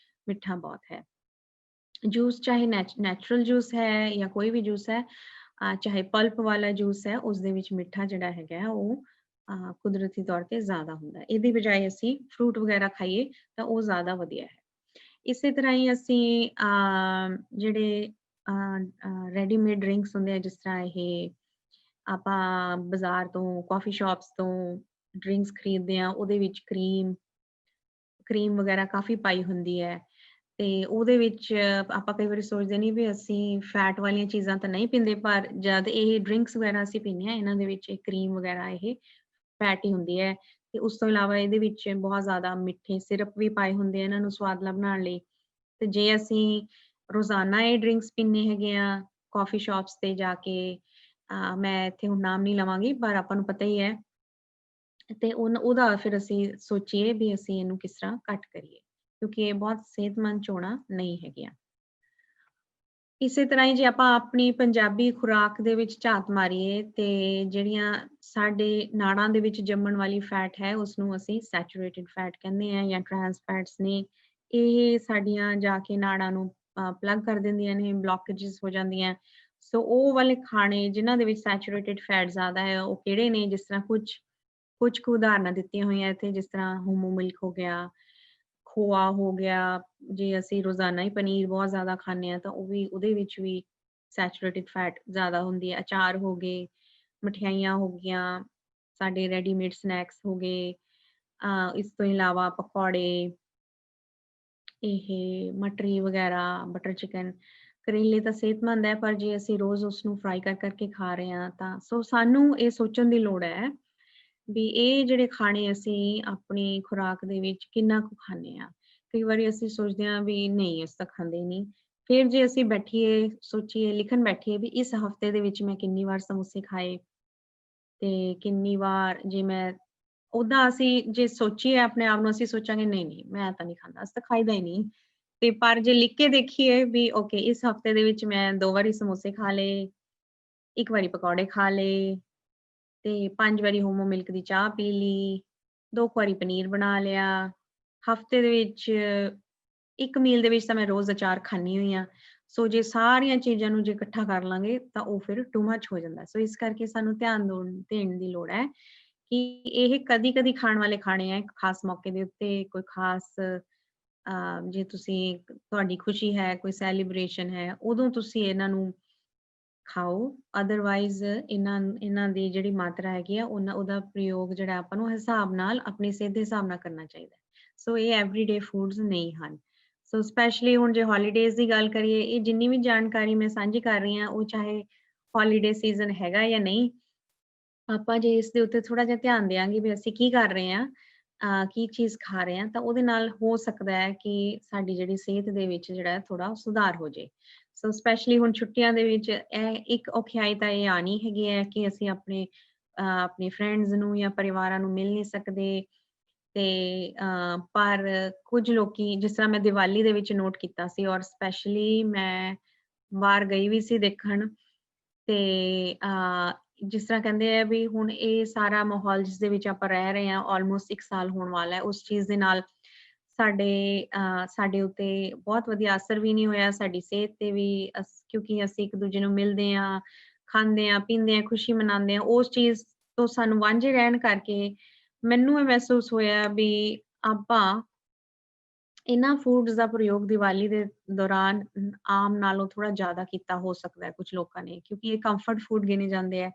ਮਿੱਠਾ ਬਹੁਤ ਹੈ। ਜੂਸ ਚਾਹੇ ਨੈਚੁਰਲ ਜੂਸ ਹੈ ਜਾਂ ਕੋਈ ਵੀ ਜੂਸ ਹੈ, ਚਾਹੇ ਪਲਪ ਵਾਲਾ ਜੂਸ ਹੈ, ਉਸ ਦੇ ਵਿੱਚ ਮਿੱਠਾ ਜਿਹੜਾ ਹੈਗਾ ਉਹ ਕੁਦਰਤੀ ਤੌਰ ਤੇ ਜ਼ਿਆਦਾ ਹੁੰਦਾ ਹੈ। ਇਹਦੀ ਬਜਾਏ ਅਸੀਂ ਫਰੂਟ ਵਗੈਰਾ ਖਾਈਏ ਤਾਂ ਉਹ ਜ਼ਿਆਦਾ ਵਧੀਆ ਹੈ। ਇਸੇ ਤਰ੍ਹਾਂ ਹੀ ਅਸੀਂ ਜਿਹੜੇ ਰੈਡੀਮੇਡ ਡਰਿੰਕਸ ਹੁੰਦੇ ਆ, ਜਿਸ ਤਰ੍ਹਾਂ ਇਹ ਆਪਾਂ ਬਾਜ਼ਾਰ ਤੋਂ, ਕਾਫੀ ਸ਼ਾਪਸ ਤੋਂ ਡਰਿੰਕਸ ਖਰੀਦਦੇ ਆ, ਉਹਦੇ ਵਿੱਚ ਕਰੀਮ ਵਗੈਰਾ ਕਾਫੀ ਪਾਈ ਹੁੰਦੀ ਹੈ, ਤੇ ਉਹਦੇ ਵਿੱਚ ਆਪਾਂ ਕਈ ਵਾਰੀ ਸੋਚਦੇ ਨਹੀਂ ਵੀ ਅਸੀਂ ਫੈਟ ਵਾਲੀਆਂ ਚੀਜ਼ਾਂ ਤਾਂ ਨਹੀਂ ਪੀਂਦੇ, ਪਰ ਜਦ ਇਹ ਡਰਿੰਕਸ ਵਗੈਰਾ ਅਸੀਂ ਪੀਂਦੇ ਹਾਂ, ਇਹਨਾਂ ਦੇ ਵਿੱਚ ਕਰੀਮ ਵਗੈਰਾ ਇਹ ਫੈਟ ਹੀ ਹੁੰਦੀ ਹੈ। ਤੇ ਉਸ ਤੋਂ ਇਲਾਵਾ ਇਹਦੇ ਵਿੱਚ ਬਹੁਤ ਜ਼ਿਆਦਾ ਮਿੱਠੇ ਸਿਰਪ ਵੀ ਪਾਏ ਹੁੰਦੇ ਆ ਇਹਨਾਂ ਨੂੰ ਸਵਾਦਲਾ ਬਣਾਉਣ ਲਈ। ਤੇ ਜੇ ਅਸੀਂ ਰੋਜ਼ਾਨਾ ਇਹ ਡਰਿੰਕਸ ਪੀਂਦੇ ਹੈਗੇ ਆ ਕਾਫੀ ਸ਼ਾਪਸ ਤੇ ਜਾ ਕੇ, ਮੈਂ ਇੱਥੇ ਹੁਣ ਨਾਮ ਨਹੀਂ ਲਵਾਂਗੀ, ਪਰ ਆਪਾਂ ਨੂੰ ਪਤਾ ਹੀ ਹੈ, ਤੇ ਉਹਦਾ ਫਿਰ ਅਸੀਂ ਸੋਚੀਏ ਵੀ ਅਸੀਂ ਇਹਨੂੰ ਕਿਸ ਤਰ੍ਹਾਂ ਘੱਟ ਕਰੀਏ, ਕਿਉਂਕਿ ਇਹ ਬਹੁਤ ਸਿਹਤਮੰਦ ਚੋਣਾਂ ਨਹੀਂ ਹੈਗੀਆਂ। ਇਸੇ ਤਰ੍ਹਾਂ ਹੀ ਜੇ ਆਪਾਂ ਆਪਣੀ ਪੰਜਾਬੀ ਖੁਰਾਕ ਦੇ ਵਿੱਚ ਝਾਤ ਮਾਰੀਏ, ਤੇ ਜਿਹੜੀਆਂ ਸਾਡੇ ਨਾੜਾਂ ਦੇ ਵਿੱਚ ਜੰਮਣ ਵਾਲੀ ਫੈਟ ਹੈ, ਉਸਨੂੰ ਅਸੀਂ ਸੈਚੂਰੇਟਿਡ ਫੈਟ ਕਹਿੰਦੇ ਆ ਜਾਂ ਟ੍ਰਾਂਸ ਫੈਟਸ ਨੇ। ਇਹ ਸਾਡੀਆਂ ਜਾ ਕੇ ਨਾੜਾਂ ਨੂੰ ਪਲੱਗ ਕਰ ਦਿੰਦੀਆਂ ਨੇ, ਬਲੌਕੇजेस ਹੋ ਜਾਂਦੀਆਂ। ਸੋ ਉਹ ਵਾਲੇ ਖਾਣੇ ਜਿਨ੍ਹਾਂ ਦੇ ਵਿੱਚ ਸੈਚੂਰੇਟਿਡ ਫੈਟ ਜ਼ਿਆਦਾ ਹੈ, ਉਹ ਕਿਹੜੇ ਨੇ? ਜਿਸ ਤਰ੍ਹਾਂ ਕੁਝ ਕੁ ਉਦਾਹਰਨਾਂ ਦਿੱਤੀਆਂ ਹੋਈਆਂ ਇੱਥੇ, ਜਿਸ ਤਰ੍ਹਾਂ ਹੋਮੋ ਮਿਲਕ ਹੋ ਗਿਆ, ਖੋਆ ਹੋ ਗਿਆ। ਜੇ ਅਸੀਂ ਰੋਜ਼ਾਨਾ ਹੀ ਪਨੀਰ ਬਹੁਤ ਜ਼ਿਆਦਾ ਖਾਂਦੇ ਹਾਂ ਤਾਂ ਉਹ ਵੀ, ਉਹਦੇ ਵਿੱਚ ਵੀ ਸੈਚੂਰੇਟਿਡ ਫੈਟ ਜ਼ਿਆਦਾ ਹੁੰਦੀ ਹੈ। ਅਚਾਰ ਹੋ ਗਏ, ਮਠਿਆਈਆਂ ਹੋ ਗਈਆਂ, ਸਾਡੇ ਰੈਡੀਮੇਡ ਸਨੈਕਸ ਹੋ ਗਏ, ਇਸ ਤੋਂ ਇਲਾਵਾ ਪਕੌੜੇ, ਇਹ ਮਟਰੀ ਵਗੈਰਾ, ਬਟਰ ਚਿਕਨ। ਕਰੇਲੇ ਤਾਂ ਸਿਹਤਮੰਦ ਹੈ, ਪਰ ਜੇ ਅਸੀਂ ਰੋਜ਼ ਉਸਨੂੰ ਫਰਾਈ ਕਰਕੇ ਖਾ ਰਹੇ ਹਾਂ ਤਾਂ ਸਾਨੂੰ ਇਹ ਸੋਚਣ ਦੀ ਲੋੜ ਹੈ ਵੀ ਇਹ ਜਿਹੜੇ ਖਾਣੇ ਅਸੀਂ ਆਪਣੀ ਖੁਰਾਕ ਦੇ ਵਿੱਚ ਕਿੰਨਾ ਕੁ ਖਾਂਦੇ ਹਾਂ। ਕਈ ਵਾਰੀ ਅਸੀਂ ਸੋਚਦੇ ਹਾਂ ਵੀ ਨਹੀਂ, ਅਸੀਂ ਤਾਂ ਖਾਂਦੇ ਹੀ ਨਹੀਂ। ਫਿਰ ਜੇ ਅਸੀਂ ਬੈਠੀਏ, ਸੋਚੀਏ, ਲਿਖਣ ਬੈਠੀਏ ਵੀ ਇਸ ਹਫ਼ਤੇ ਦੇ ਵਿੱਚ ਮੈਂ ਕਿੰਨੀ ਵਾਰ ਸਮੋਸੇ ਖਾਏ, ਤੇ ਕਿੰਨੀ ਵਾਰ ਜੇ ਮੈਂ ਓਦਾਂ ਅਸੀਂ ਜੇ ਸੋਚੀਏ ਆਪਣੇ ਆਪ ਨੂੰ, ਅਸੀਂ ਸੋਚਾਂਗੇ ਨਹੀਂ ਨਹੀਂ ਮੈਂ ਤਾਂ ਨਹੀਂ ਖਾਂਦਾ, ਅਸੀਂ ਤਾਂ ਖਾਈਦਾ ਹੀ ਨਹੀਂ। ਤੇ ਪਰ ਜੇ ਲਿਖ ਕੇ ਦੇਖੀਏ ਵੀ ਓਕੇ, ਇਸ ਹਫ਼ਤੇ ਦੇ ਵਿੱਚ ਮੈਂ 2 ਵਾਰੀ ਸਮੋਸੇ ਖਾ ਲਏ, 1 ਵਾਰੀ ਪਕੌੜੇ ਖਾ ਲਏ, ਤੇ 5 ਵਾਰੀ ਹੋਮੋ ਮਿਲਕ ਦੀ ਚਾਹ ਪੀ ਲਈ, 2 ਵਾਰੀ ਪਨੀਰ ਬਣਾ ਲਿਆ। ਹਫ਼ਤੇ ਦੇ ਵਿੱਚ 1 ਮੀਲ ਦੇ ਵਿੱਚ ਤਾਂ ਮੈਂ ਰੋਜ਼ ਅਚਾਰ ਖਾਂਦੀ ਹੋਈ ਹਾਂ। ਸੋ ਜੇ ਸਾਰੀਆਂ ਚੀਜ਼ਾਂ ਨੂੰ ਜੇ ਇਕੱਠਾ ਕਰ ਲਾਂਗੇ ਤਾਂ ਉਹ ਫਿਰ ਟੂ ਮੱਚ ਹੋ ਜਾਂਦਾ। ਸੋ ਇਸ ਕਰਕੇ ਸਾਨੂੰ ਧਿਆਨ ਦੇਣ ਦੀ ਲੋੜ ਹੈ ਕਿ ਇਹ ਕਦੀ-ਕਦੀ ਖਾਣ ਵਾਲੇ ਖਾਣੇ ਆ, ਇੱਕ ਖਾਸ ਮੌਕੇ ਦੇ ਉੱਤੇ, ਕੋਈ ਖਾਸ ਜੇ ਤੁਸੀਂ, ਤੁਹਾਡੀ ਖੁਸ਼ੀ ਹੈ, ਕੋਈ ਸੈਲੀਬ੍ਰੇਸ਼ਨ ਹੈ, ਉਦੋਂ ਤੁਸੀਂ ਇਹਨਾਂ ਨੂੰ ਖਾਓ। ਅਦਰਵਾਈਜ਼ ਇਹਨਾਂ ਦੀ ਜਿਹੜੀ ਮਾਤਰਾ ਹੈਗੀ ਆ, ਉਹਦਾ ਪ੍ਰਯੋਗ ਜਿਹੜਾ ਆਪਾਂ ਨੂੰ ਹਿਸਾਬ ਨਾਲ, ਆਪਣੀ ਸਿਹਤ ਦੇ ਹਿਸਾਬ ਨਾਲ ਕਰਨਾ ਚਾਹੀਦਾ। ਸੋ ਇਹ ਐਵਰੀਡੇ ਫੂਡਸ ਨਹੀਂ ਹਨ। ਸੋ ਸਪੈਸ਼ਲੀ ਹੁਣ ਜੇ ਹੌਲੀਡੇਜ਼ ਦੀ ਗੱਲ ਕਰੀਏ, ਇਹ ਜਿੰਨੀ ਵੀ ਜਾਣਕਾਰੀ ਮੈਂ ਸਾਂਝੀ ਕਰ ਰਹੀ ਹਾਂ, ਉਹ ਚਾਹੇ ਹੌਲੀਡੇ ਸੀਜ਼ਨ ਹੈਗਾ ਜਾਂ ਨਹੀਂ, ਆਪਾਂ ਜੇ ਇਸ ਦੇ ਉੱਤੇ ਥੋੜਾ ਜਿਹਾ ਧਿਆਨ ਦਿਆਂਗੇ ਵੀ ਅਸੀਂ ਕੀ ਕਰ ਰਹੇ ਹਾਂ, ਕੀ ਚੀਜ਼ ਖਾ ਰਹੇ ਹਾਂ, ਤਾਂ ਉਹਦੇ ਨਾਲ ਹੋ ਸਕਦਾ ਹੈ ਕਿ ਸਾਡੀ ਜਿਹੜੀ ਸਿਹਤ ਦੇ ਵਿੱਚ ਜਿਹੜਾ ਥੋੜਾ ਸੁਧਾਰ ਹੋ ਜੇ। ਸੋ ਸਪੈਸ਼ਲੀ ਹੁਣ ਛੁੱਟੀਆਂ ਦੇ ਵਿੱਚ ਇਹ ਇੱਕ ਔਖਿਆਈ ਤਾਂ ਇਹ ਆਣੀ ਹੈਗੀ ਹੈ ਕਿ ਅਸੀਂ ਆਪਣੇ ਫਰੈਂਡਸ ਨੂੰ ਜਾਂ ਪਰਿਵਾਰਾਂ ਨੂੰ ਮਿਲ ਨਹੀਂ ਸਕਦੇ। ਤੇ ਪਰ ਕੁਝ ਲੋਕੀ, ਜਿਸ ਤਰ੍ਹਾਂ ਮੈਂ ਦੀਵਾਲੀ ਦੇ ਵਿੱਚ ਨੋਟ ਕੀਤਾ ਸੀ, ਔਰ ਸਪੈਸ਼ਲੀ ਮੈਂ ਬਾਹਰ ਗਈ ਵੀ ਸੀ ਦੇਖਣ, ਤੇ ਜਿਸ ਤਰ੍ਹਾਂ ਕਹਿੰਦੇ ਆ ਵੀ ਹੁਣ ਇਹ ਸਾਰਾ ਮਾਹੌਲ ਜਿਸ ਦੇ ਵਿੱਚ ਆਪਾਂ ਰਹਿ ਰਹੇ ਹਾਂ, ਆਲਮੋਸਟ 1 ਸਾਲ ਹੋਣ ਵਾਲਾ ਹੈ, ਉਸ ਚੀਜ਼ ਦੇ ਨਾਲ ਸਾਡੇ ਉੱਤੇ ਬਹੁਤ ਵਧੀਆ ਅਸਰ ਵੀ ਨਹੀਂ ਹੋਇਆ, ਸਾਡੀ ਸਿਹਤ ਤੇ ਵੀ, ਕਿਉਂਕਿ ਅਸੀਂ ਇੱਕ ਦੂਜੇ ਨੂੰ ਮਿਲਦੇ ਹਾਂ, ਖਾਂਦੇ ਹਾਂ, ਪੀਂਦੇ ਹਾਂ, ਖੁਸ਼ੀ ਮਨਾਉਂਦੇ ਹਾਂ। ਉਸ ਚੀਜ਼ ਤੋਂ ਸਾਨੂੰ ਵਾਂਝੇ ਰਹਿਣ ਕਰਕੇ ਮੈਨੂੰ ਇਹ ਮਹਿਸੂਸ ਹੋਇਆ ਵੀ ਆਪਾਂ ਇਹਨਾਂ ਫੂਡਸ ਦਾ ਪ੍ਰਯੋਗ ਦੀਵਾਲੀ ਦੇ ਦੌਰਾਨ ਆਮ ਨਾਲੋਂ ਥੋੜਾ ਜ਼ਿਆਦਾ ਕੀਤਾ ਹੋ ਸਕਦਾ ਹੈ ਕੁਝ ਲੋਕਾਂ ਨੇ, ਕਿਉਂਕਿ ਇਹ ਕੰਫਰਟ ਫੂਡ ਗਿਣੇ ਜਾਂਦੇ ਆ।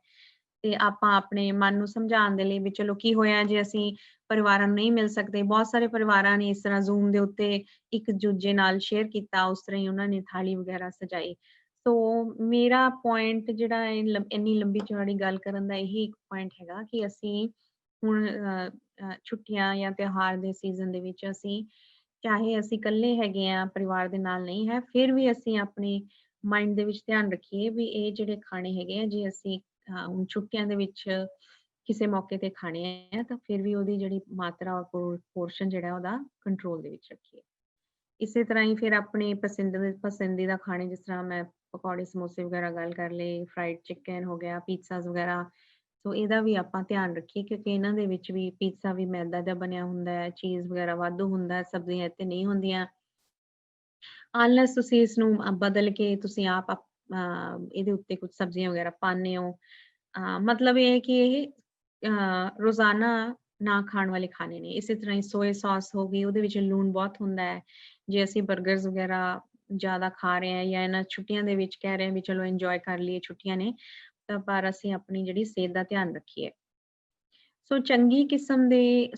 ਤੇ ਆਪਾਂ ਆਪਣੇ ਮਨ ਨੂੰ ਸਮਝਾਉਣ ਦੇ ਲਈ ਵੀ ਚਲੋ ਕੀ ਹੋਇਆ ਜੇ ਅਸੀਂ ਪਰਿਵਾਰਾਂ ਨੂੰ ਨਹੀਂ ਮਿਲ ਸਕਦੇ। ਬਹੁਤ ਸਾਰੇ ਪਰਿਵਾਰਾਂ ਨੇ ਇਸ ਤਰ੍ਹਾਂ ਜ਼ੂਮ ਦੇ ਉੱਤੇ ਇੱਕ ਦੂਜੇ ਨਾਲ ਸ਼ੇਅਰ ਕੀਤਾ, ਉਸ ਤਰ੍ਹਾਂ ਹੀ ਉਹਨਾਂ ਨੇ ਥਾਲੀ ਵਗੈਰਾ ਸਜਾਈ। ਸੋ ਮੇਰਾ ਪੁਆਇੰਟ ਜਿਹੜਾ ਇੰਨੀ ਲੰਬੀ ਚੌੜੀ ਗੱਲ ਕਰਨ ਦਾ ਇਹੀ ਇੱਕ ਪੁਆਇੰਟ ਹੈਗਾ ਕਿ ਅਸੀਂ ਹੁਣ ਛੁੱਟੀਆਂ ਜਾਂ ਤਿਉਹਾਰ ਦੇ ਸੀਜ਼ਨ ਦੇ ਵਿੱਚ ਅਸੀਂ, ਚਾਹੇ ਅਸੀਂ ਇਕੱਲੇ ਹੈਗੇ ਆ, ਪਰਿਵਾਰ ਦੇ ਨਾਲ ਨਹੀਂ ਹੈ, ਫਿਰ ਵੀ ਅਸੀਂ ਆਪਣੀ ਮਾਈਂਡ ਦੇ ਵਿੱਚ ਧਿਆਨ ਰੱਖੀਏ ਵੀ ਇਹ ਜਿਹੜੇ ਖਾਣੇ ਹੈਗੇ ਆ ਜੇ ਅਸੀਂ ਹੁਣ ਛੁੱਟੀਆਂ ਦੇ ਵਿੱਚ ਕਿਸੇ ਮੌਕੇ ਤੇ ਖਾਣੇ ਆ ਤਾਂ ਫਿਰ ਵੀ ਉਹਦੀ ਜਿਹੜੀ ਮਾਤਰਾ ਔਰ ਪੋਰਸ਼ਨ ਜਿਹੜਾ ਉਹਦਾ ਕੰਟਰੋਲ ਦੇ ਵਿੱਚ ਰੱਖੀਏ। ਇਸੇ ਤਰ੍ਹਾਂ ਹੀ ਫਿਰ ਆਪਣੇ ਪਸੰਦੀਦਾ ਖਾਣੇ ਜਿਸ ਤਰ੍ਹਾਂ ਮੈਂ ਪਕੌੜੇ ਸਮੋਸੇ ਵਗੈਰਾ ਗੱਲ ਕਰ ਲਏ, ਫਰਾਈਡ ਚਿਕਨ ਹੋ ਗਿਆ, ਪੀਜ਼ਾਸ ਵਗੈਰਾ, ਸੋ ਇਹਦਾ ਵੀ ਆਪਾਂ ਧਿਆਨ ਰੱਖੀਏ ਕਿਉਂਕਿ ਇਹਨਾਂ ਦੇ ਵਿੱਚ ਵੀ ਪੀਜ਼ਾ ਵੀ ਮੈਦਾ ਦਾ ਬਣਿਆ ਹੁੰਦਾ ਹੈ, ਚੀਜ਼ ਵਗੈਰਾ ਵਾਧੂ ਹੁੰਦਾ ਹੈ, ਸਬਜ਼ੀਆਂ ਇੱਥੇ ਨਹੀਂ ਹੁੰਦੀਆਂ। ਅਨਲੈਸ ਤੁਸੀਂ ਇਸ ਨੂੰ ਬਦਲ ਕੇ ਤੁਸੀਂ ਆਪ ਇਹਦੇ ਉੱਤੇ ਕੁਝ ਸਬਜ਼ੀਆਂ ਵਗੈਰਾ ਪਾਉਂਦੇ ਹੋ। ਮਤਲਬ ਇਹ ਹੈ ਕਿ ਇਹ ਰੋਜ਼ਾਨਾ ਨਾ ਖਾਣ ਵਾਲੇ ਖਾਣੇ ਨੇ। ਇਸੇ ਤਰ੍ਹਾਂ ਹੀ ਸੋਇਆ ਸਾਸ ਹੋ ਗਈ, ਉਹਦੇ ਵਿੱਚ ਲੂਣ ਬਹੁਤ ਹੁੰਦਾ ਹੈ। ਜੇ ਅਸੀਂ 버ਗਰਸ ਵਗੈਰਾ ਜ਼ਿਆਦਾ ਖਾ ਰਹੇ ਹਾਂ ਜਾਂ ਇਹਨਾਂ ਛੁੱਟੀਆਂ ਦੇ ਵਿੱਚ ਕਹਿ ਰਹੇ ਹਾਂ ਵੀ ਚਲੋ ਇੰਜੋਏ ਕਰ ਲਈਏ, ਛੁੱਟੀਆਂ ਨੇ, ਤਾਂ ਪਰ ਅਸੀਂ ਆਪਣੀ ਜਿਹੜੀ ਸਿਹਤ ਦਾ ਧਿਆਨ ਰੱਖੀਏ। ਸੋ ਚੰਗੀ ਕਿਸਮ ਦੇ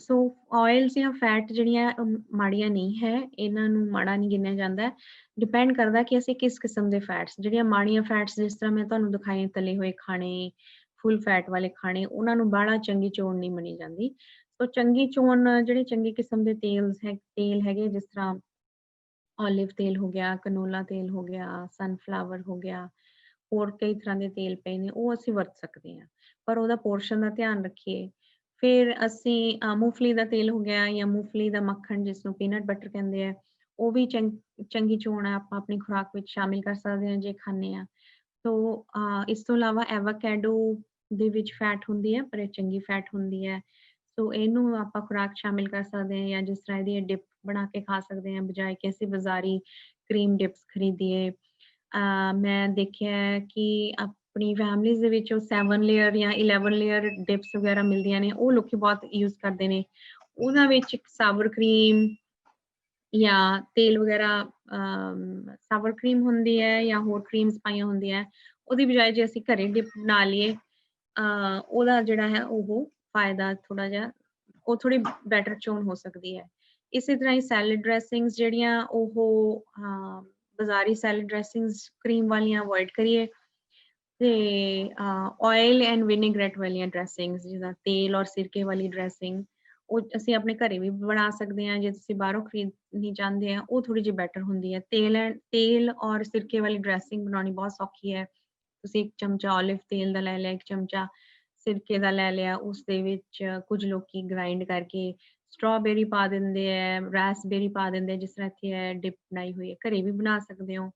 ਆਇਲਸ ਜਾਂ ਫੈਟ ਜਿਹੜੀਆਂ ਮਾੜੀਆਂ ਨਹੀਂ ਹੈ, ਇਹਨਾਂ ਨੂੰ ਮਾੜਾ ਨਹੀਂ ਗਿਣਿਆ ਜਾਂਦਾ। ਡਿਪੈਂਡ ਕਰਦਾ ਕਿ ਅਸੀਂ ਕਿਸ ਕਿਸਮ ਦੇ ਫੈਟਸ, ਜਿਹੜੀਆਂ ਮਾੜੀਆਂ ਫੈਟਸ ਜਿਸ ਤਰ੍ਹਾਂ ਮੈਂ ਤੁਹਾਨੂੰ ਦਿਖਾਏ ਤਲੇ ਹੋਏ ਖਾਣੇ, ਫੁੱਲ ਫੈਟ ਵਾਲੇ ਖਾਣੇ, ਉਹਨਾਂ ਨੂੰ ਬਾਹਲਾ ਚੰਗੀ ਚੋਣ ਨਹੀਂ ਮੰਨੀ ਜਾਂਦੀ। ਸੋ ਚੰਗੀ ਚੋਣ ਜਿਹੜੇ ਚੰਗੀ ਕਿਸਮ ਦੇ ਤੇਲ ਹੈਗੇ ਜਿਸ ਤਰ੍ਹਾਂ ਓਲਿਵ ਤੇਲ ਹੋ ਗਿਆ, ਕਨੋਲਾ ਤੇਲ ਹੋ ਗਿਆ, ਸਨਫਲਾਵਰ ਹੋ ਗਿਆ, ਹੋਰ ਕਈ ਤਰ੍ਹਾਂ ਦੇ ਤੇਲ ਪਏ ਨੇ, ਉਹ ਅਸੀਂ ਵਰਤ ਸਕਦੇ ਹਾਂ, ਪਰ ਉਹਦਾ ਪੋਰਸ਼ਨ ਦਾ ਧਿਆਨ ਰੱਖੀਏ। ਫਿਰ ਅਸੀਂ ਮੂੰਗਫਲੀ ਦਾ ਤੇਲ ਹੋ ਗਿਆ ਜਾਂ ਮੂੰਗਫਲੀ ਦਾ ਮੱਖਣ ਜਿਸਨੂੰ ਪੀਨਟ ਬਟਰ ਕਹਿੰਦੇ ਆ, ਉਹ ਵੀ ਚੰਗੀ ਚੋਣ ਹੈ, ਆਪਾਂ ਆਪਣੀ ਖੁਰਾਕ ਵਿੱਚ ਸ਼ਾਮਿਲ ਕਰ ਸਕਦੇ ਹਾਂ ਜੇ ਖਾਂਦੇ ਹਾਂ। ਸੋ ਇਸ ਤੋਂ ਇਲਾਵਾ ਐਵਾਕੈਡੋ ਦੇ ਵਿੱਚ ਫੈਟ ਹੁੰਦੀ ਹੈ, ਪਰ ਇਹ ਚੰਗੀ ਫੈਟ ਹੁੰਦੀ ਹੈ। ਸੋ ਇਹਨੂੰ ਆਪਾਂ ਖੁਰਾਕ ਸ਼ਾਮਿਲ ਕਰ ਸਕਦੇ ਹਾਂ ਜਾਂ ਜਿਸ ਤਰ੍ਹਾਂ ਇਹਦੀ ਡਿਪ ਬਣਾ ਕੇ ਖਾ ਸਕਦੇ ਹਾਂ, ਬਜਾਏ ਕਿ ਅਸੀਂ ਬਾਜ਼ਾਰੀ ਕਰੀਮ ਡਿਪਸ ਖਰੀਦੀਏ। ਮੈਂ ਦੇਖਿਆ ਕਿ ਆਪਣੀ ਫੈਮਲੀਜ਼ ਦੇ ਵਿੱਚ ਉਹ 7 ਲੇਅਰ ਜਾਂ 11 ਲੇਅਰ ਡਿਪਸ ਵਗੈਰਾ ਮਿਲਦੀਆਂ ਨੇ, ਉਹ ਲੋਕੀ ਬਹੁਤ ਯੂਜ਼ ਕਰਦੇ ਨੇ। ਉਹਨਾਂ ਵਿੱਚ ਇੱਕ ਸਾਵਰ ਕਰੀਮ ਜਾਂ ਤੇਲ ਵਗੈਰਾ, ਸਾਵਰ ਕਰੀਮ ਹੁੰਦੀ ਹੈ ਜਾਂ ਹੋਰ ਕਰੀਮਸ ਪਾਈਆਂ ਹੁੰਦੀਆਂ। ਉਹਦੀ ਬਜਾਏ ਜੇ ਅਸੀਂ ਘਰੇ ਡਿਪ ਬਣਾ ਲਈਏ, ਉਹਦਾ ਜਿਹੜਾ ਹੈ ਉਹ ਫਾਇਦਾ ਥੋੜਾ ਜਿਹਾ, ਉਹ ਥੋੜੀ ਬੈਟਰ ਚੋਣ ਹੋ ਸਕਦੀ ਹੈ। ਇਸੇ ਤਰ੍ਹਾਂ ਹੀ ਸੈਲਡ ਡਰੈਸਿੰਗਸ ਜਿਹੜੀਆਂ ਉਹ ਬਾਜ਼ਾਰੀ ਸੈਲਡ ਡਰੈਸਿੰਗਸ ਕਰੀਮ ਵਾਲੀਆਂ ਅਵੋਇਡ ਕਰੀਏ ਤੇ ਆਇਲ ਐਂਡ ਵਿਨੇਗਰੇਟ ਵਾਲੀਆਂ ਡਰੈਸਿੰਗਸ ਜਿੱਦਾਂ ਤੇਲ ਔਰ ਸਿਰਕੇ ਵਾਲੀ ਡਰੈਸਿੰਗ, ਉਹ ਅਸੀਂ ਆਪਣੇ ਘਰੇ ਵੀ ਬਣਾ ਸਕਦੇ ਹਾਂ। ਜੇ ਤੁਸੀਂ ਬਾਹਰੋਂ ਖਰੀਦਣੀ ਚਾਹੁੰਦੇ ਆ, ਉਹ ਥੋੜੀ ਜਿਹੀ ਬੈਟਰ ਹੁੰਦੀ ਹੈ। ਤੇਲ ਔਰ ਸਿਰਕੇ ਵਾਲੀ ਡਰੈਸਿੰਗ ਬਣਾਉਣੀ ਬਹੁਤ ਸੌਖੀ ਹੈ। ਤੁਸੀਂ 1 ਚਮਚਾ ਓਲਿਵ ਤੇਲ ਦਾ ਲੈ ਲਿਆ, 1 ਚਮਚਾ ਸਿਰਕੇ ਦਾ ਲੈ ਲਿਆ, ਉਸ ਦੇ ਵਿੱਚ ਕੁਝ ਲੋਕੀ ਗ੍ਰਾਈਂਡ ਕਰਕੇ ਸਟ੍ਰਾਬੇਰੀ ਪਾ ਦਿੰਦੇ ਹੈ, ਰਾਸਬੇਰੀ ਪਾ ਦਿੰਦੇ, ਜਿਸ ਤਰ੍ਹਾਂ ਇੱਥੇ ਹੈ ਡਿਪ ਬਣਾਈ ਹੋਈ ਹੈ, ਘਰੇ ਵੀ ਬਣਾ ਸਕਦੇ ਹੋ।